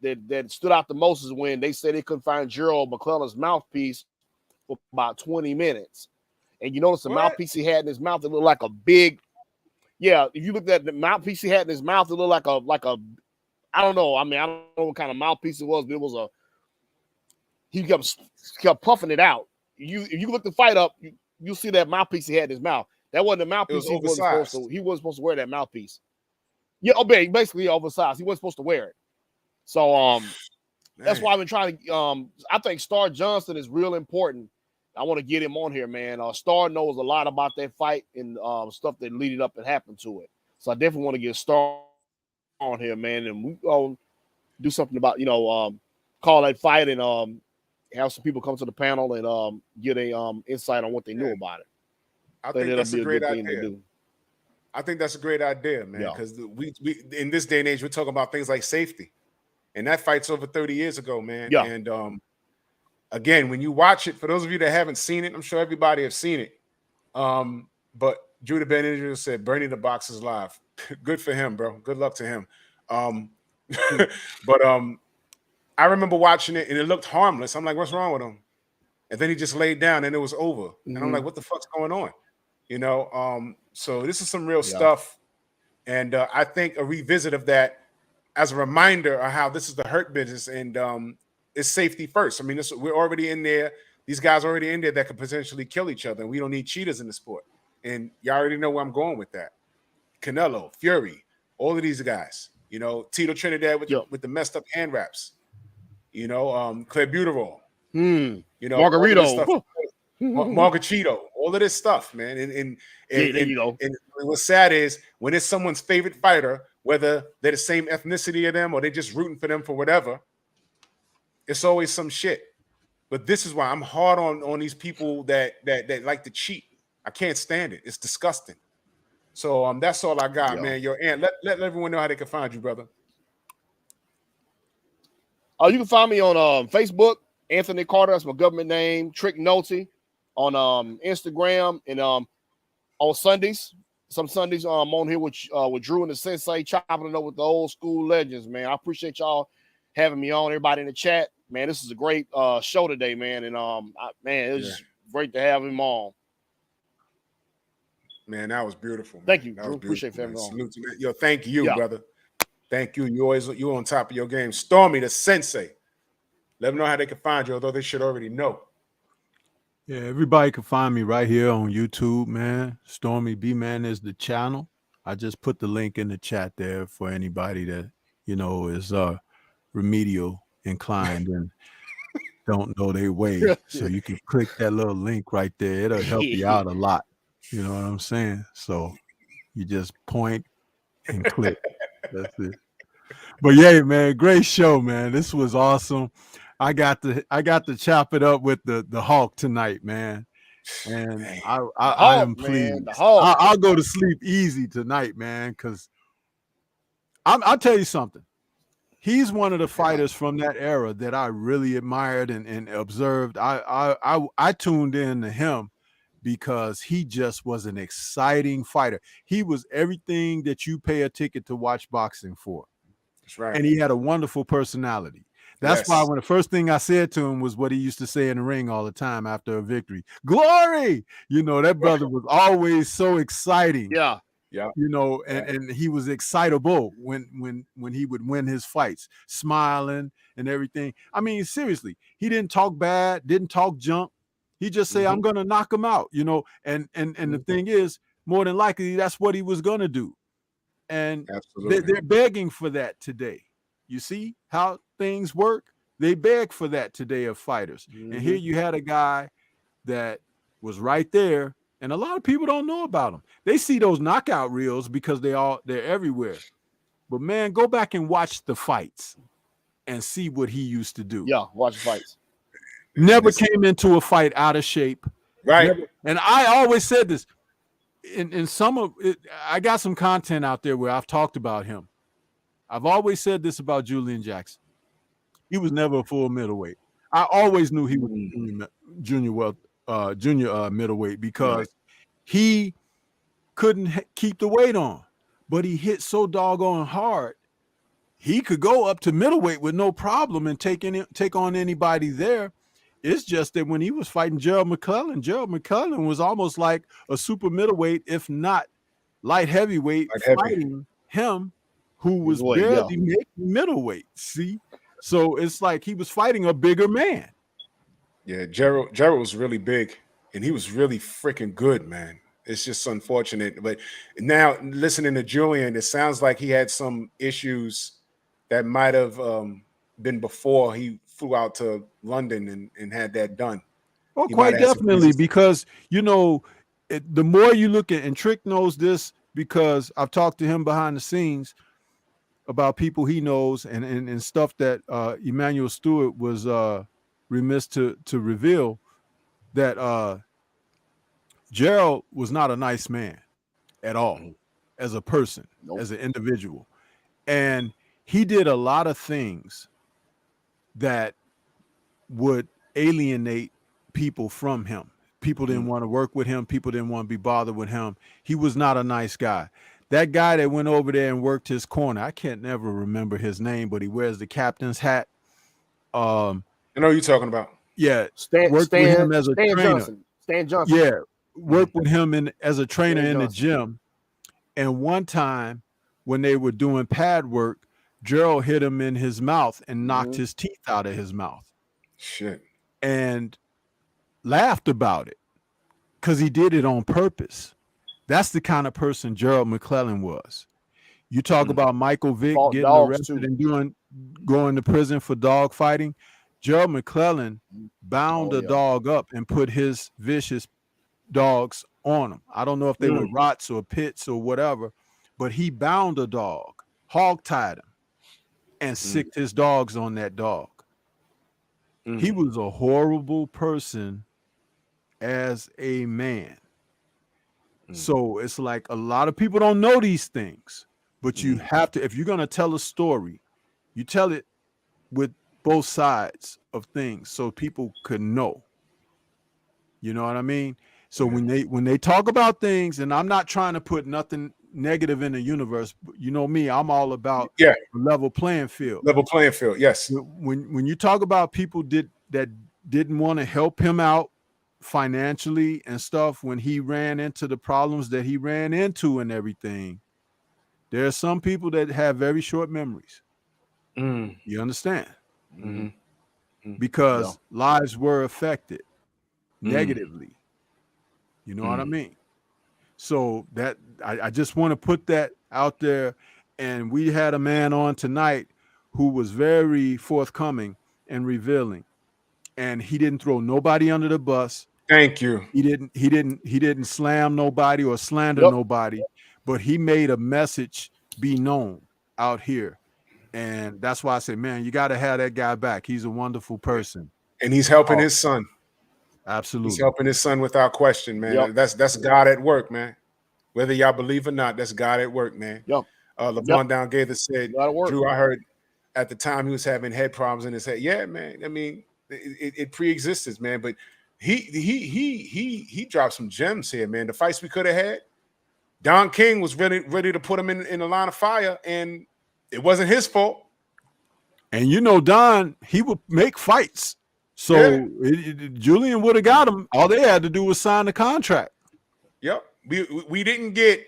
that stood out the most is when they said they couldn't find Gerald McClellan's mouthpiece for about 20 minutes. And you notice the mouthpiece he had in his mouth, it looked like a big, if you looked at the mouthpiece he had in his mouth, it looked like a I don't know. I mean, I don't know what kind of mouthpiece it was, but it was he kept puffing it out. If you look the fight up, you'll see that mouthpiece he had in his mouth. That wasn't the mouthpiece he wasn't supposed to wear that mouthpiece. Yeah, basically oversized. He wasn't supposed to wear it. So that's why I've been trying to I think Star Johnson is real important. I want to get him on here, man. Star knows a lot about that fight and stuff that leading up and happened to it. So I definitely want to get Star on here, man, and we do something about call that fight and have some people come to the panel and get a insight on what they knew about it. I think that's a great idea. I think that's a great idea, man, because we in this day and age we're talking about things like safety, and that fight's over 30 years ago, man. Yeah. And again, when you watch it, for those of you that haven't seen it, I'm sure everybody has seen it. But Judah Ben said Bernie the Box is live. Good for him, bro. Good luck to him. But I remember watching it and it looked harmless. I'm like, what's wrong with him? And then he just laid down and it was over. And I'm like, what the fuck's going on? So this is some real stuff. And I think a revisit of that as a reminder of how this is the hurt business and it's safety first. I mean, we're already in there. These guys are already in there that could potentially kill each other. And we don't need cheaters in the sport. And y'all already know where I'm going with that. Canelo, Fury, all of these guys, Tito Trinidad with the messed up hand wraps, Clebuterol, Margarito, Margarito, all of this stuff, man. And what's sad is when it's someone's favorite fighter, whether they're the same ethnicity of them or they're just rooting for them for whatever, it's always some shit. But this is why I'm hard on these people that like to cheat. I can't stand it. It's disgusting. So that's all I got, man. Your aunt, let everyone know how they can find you, brother. You can find me on Facebook, Anthony Carter. That's my government name. Trick Noty on Instagram and on Sundays. Some Sundays I'm on here with Drew and the Sensei, chopping it up with the old school legends, man. I appreciate y'all having me on. Everybody in the chat, man. This is a great show today, man. And it was just great to have him on. Man, that was beautiful. Man. Thank you, Drew. Appreciate having me on. Salute to you. Yo, thank you, brother. Thank you. You on top of your game. Stormy, the Sensei. Let them know how they can find you, although they should already know. Yeah, everybody can find me right here on YouTube, man. Stormy B-Man is the channel. I just put the link in the chat there for anybody that, is remedial inclined and don't know their way. So you can click that little link right there. It'll help you out a lot. You know what I'm saying? So you just point and click. That's it. But yeah, man, great show, man. This was awesome. I got to chop it up with the Hawk tonight, man. And I am pleased. I'll go to sleep easy tonight, man, because I'll tell you something. He's one of the fighters from that era that I really admired and observed. I tuned in to him because he just was an exciting fighter. He was everything that you pay a ticket to watch boxing for. That's right. And he had a wonderful personality. That's why when the first thing I said to him was what he used to say in the ring all the time after a victory. Glory! That brother was always so exciting. Yeah. Yeah. And he was excitable when he would win his fights, smiling and everything. I mean, seriously, he didn't talk bad, didn't talk junk. He just say, I'm gonna knock him out, you know. And the thing is, more than likely, that's what he was gonna do. And they're begging for that today. You see how things work? They beg for that today of fighters. And here you had a guy that was right there, and a lot of people don't know about him. They see those knockout reels because they're everywhere. But man, go back and watch the fights and see what he used to do. Yeah, watch fights. Never came into a fight out of shape. Right. Never, and I always said this. In some of it, I got some content out there where I've talked about him. I've always said this about Julian Jackson. He was never a full middleweight. I always knew he was junior middleweight because he couldn't keep the weight on, but he hit so doggone hard. He could go up to middleweight with no problem and take on anybody there. It's just that when he was fighting Gerald McClellan was almost like a super middleweight, if not light heavyweight, fighting him, who was barely making middleweight. See? So it's like he was fighting a bigger man. Yeah, Gerald was really big, and he was really freaking good, man. It's just unfortunate. But now listening to Julian, it sounds like he had some issues that might have been before he flew out to London and had that done. Oh, quite definitely, because, you know, the more you look at, and Trick knows this because I've talked to him behind the scenes about people he knows and stuff that Emmanuel Stewart was remiss to reveal, that Gerald was not a nice man at all as a person, as an individual. And he did a lot of things that would alienate people from him. People didn't want to work with him. People didn't want to be bothered with him. He was not a nice guy. That guy that went over there and worked his corner, I can't never remember his name, but he wears the captain's hat. I know you're talking about. Yeah, worked with him as a trainer. Stan Johnson. Yeah, worked with him as a trainer in the gym. And one time when they were doing pad work, Gerald hit him in his mouth and knocked his teeth out of his mouth. Shit. And laughed about it because he did it on purpose. That's the kind of person Gerald McClellan was. You talk about Michael Vick getting arrested and going to prison for dog fighting. Gerald McClellan bound a dog up and put his vicious dogs on him. I don't know if they were rots or pits or whatever, but he bound a dog, hog-tied him, and sicked his dogs on that dog. He was a horrible person as a man. So it's like a lot of people don't know these things, but you have to, if you're going to tell a story, you tell it with both sides of things so people could know. You know what I mean? So when they talk about things, and I'm not trying to put nothing negative in the universe, but you know me, I'm all about a level playing field. Level playing field, yes. When you talk about people that didn't want to help him out financially and stuff when he ran into the problems that he ran into and everything, there are some people that have very short memories. You understand? Because lives were affected negatively. You know what I mean? So that I just want to put that out there. And we had a man on tonight who was very forthcoming and revealing, and he didn't throw nobody under the bus. Thank you. He didn't slam nobody or slander nobody, but he made a message be known out here. And that's why I say, man, you got to have that guy back. He's a wonderful person. And he's helping his son. Absolutely. He's helping his son without question, man. That's God at work, man. Whether y'all believe or not, that's God at work, man. LeBron Down Gaither said, Drew, I heard at the time he was having head problems in his head. Yeah, man. I mean, it pre-existed, man. But he dropped some gems here, man. The fights we could have had, Don King was ready to put him in the line of fire, and it wasn't his fault. And you know, Don, he would make fights. So Julian would have got him. All they had to do was sign the contract. Yep. We didn't get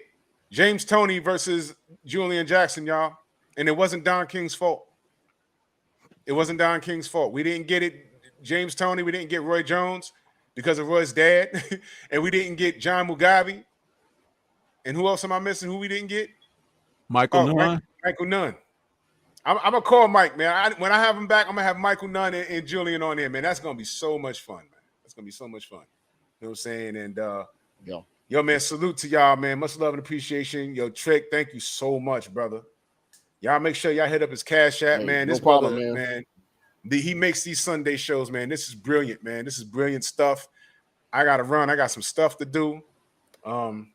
James Toney versus Julian Jackson, y'all. And it wasn't Don King's fault. It wasn't Don King's fault. We didn't get it. James Toney, we didn't get Roy Jones. because of Roy's dad, and we didn't get John Mugabe. And who else am I missing? Who we didn't get? Michael Nunn. Michael Nunn. I'm gonna call Mike, man. When I have him back, I'm gonna have Michael Nunn and Julian on here, man. That's gonna be so much fun, man. That's gonna be so much fun. You know what I'm saying? And yo, man, salute to y'all, man. Much love and appreciation. Yo, Trick, thank you so much, brother. Y'all make sure y'all hit up his Cash App, man. No This problem, brother, man. He makes these Sunday shows, man. This is brilliant, man. This is brilliant stuff. I gotta run. I got some stuff to do. I'm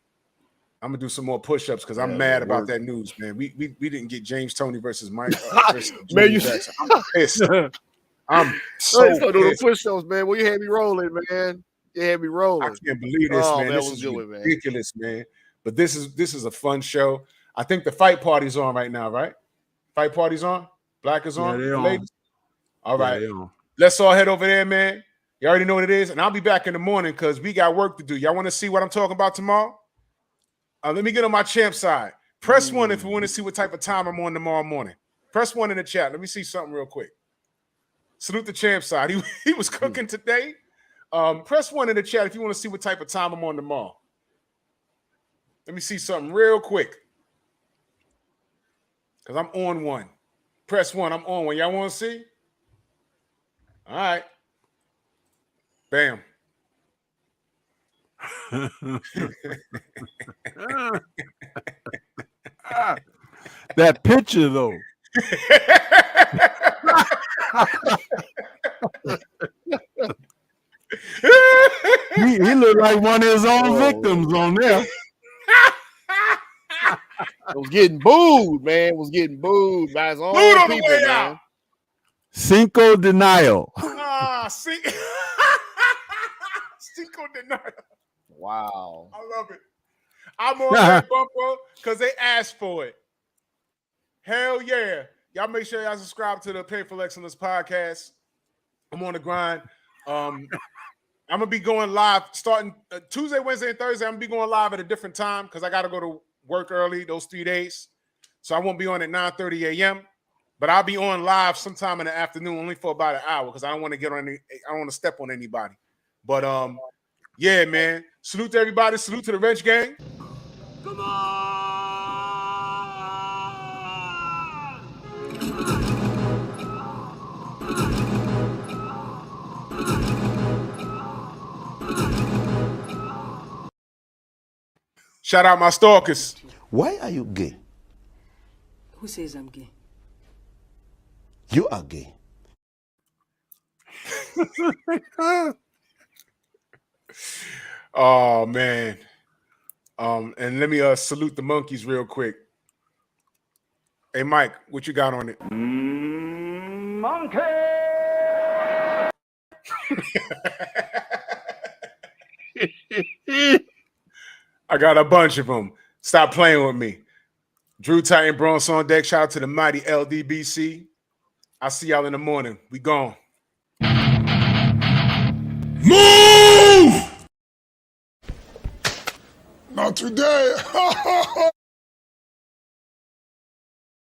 gonna do some more push-ups because I'm mad about that news, man. We didn't get James Toney versus Mike. Man, you Jackson. I'm pissed. I'm so do the pissed. push-ups, man. Well, you had me rolling, man. You had me rolling. I can't believe this, man. This is good, ridiculous, man. But this is a fun show. I think the fight party's on right now, right? Fight party's on. Black is on. they're Ladies. All right. they're on. Let's all head over there, man. You already know what it is, and I'll be back in the morning because we got work to do. Y'all want to see what I'm talking about tomorrow? Let me get on my champ side. Press 1 if you want to see what type of time I'm on tomorrow morning. Press 1 in the chat. Let me see something real quick. Salute the champ side. He was cooking today. Press 1 in the chat if you want to see what type of time I'm on tomorrow. Let me see something real quick. Because I'm on one. Press 1. I'm on one. Y'all want to see? All right. Bam. That picture, though. he looked like one of his own victims on there. Was getting booed, man. Was getting booed by his own Booed on the people, way man. out. Cinco de Mayo. Cinco de Mayo. Wow. I love it. I'm on that bumper because they asked for it. Hell yeah. Y'all make sure y'all subscribe to the Painful Excellence podcast. I'm on the grind. I'm going to be going live starting Tuesday, Wednesday, and Thursday. I'm going to be going live at a different time because I got to go to work early those 3 days. So I won't be on at 9:30 a.m. But I'll be on live sometime in the afternoon, only for about an hour because I don't want to I don't want to step on anybody. But yeah, man. Salute to everybody. Salute to the Wrench Gang. Come on! Shout out my stalkers. Why are you gay? Who says I'm gay? You are gay. Oh man. And let me salute the monkeys real quick. Hey Mike, what you got on it? Monkey! I got a bunch of them. Stop playing with me. Drew Titan Bronx on deck. Shout out to the mighty LDBC. I'll see y'all in the morning. We gone. Move! Not today.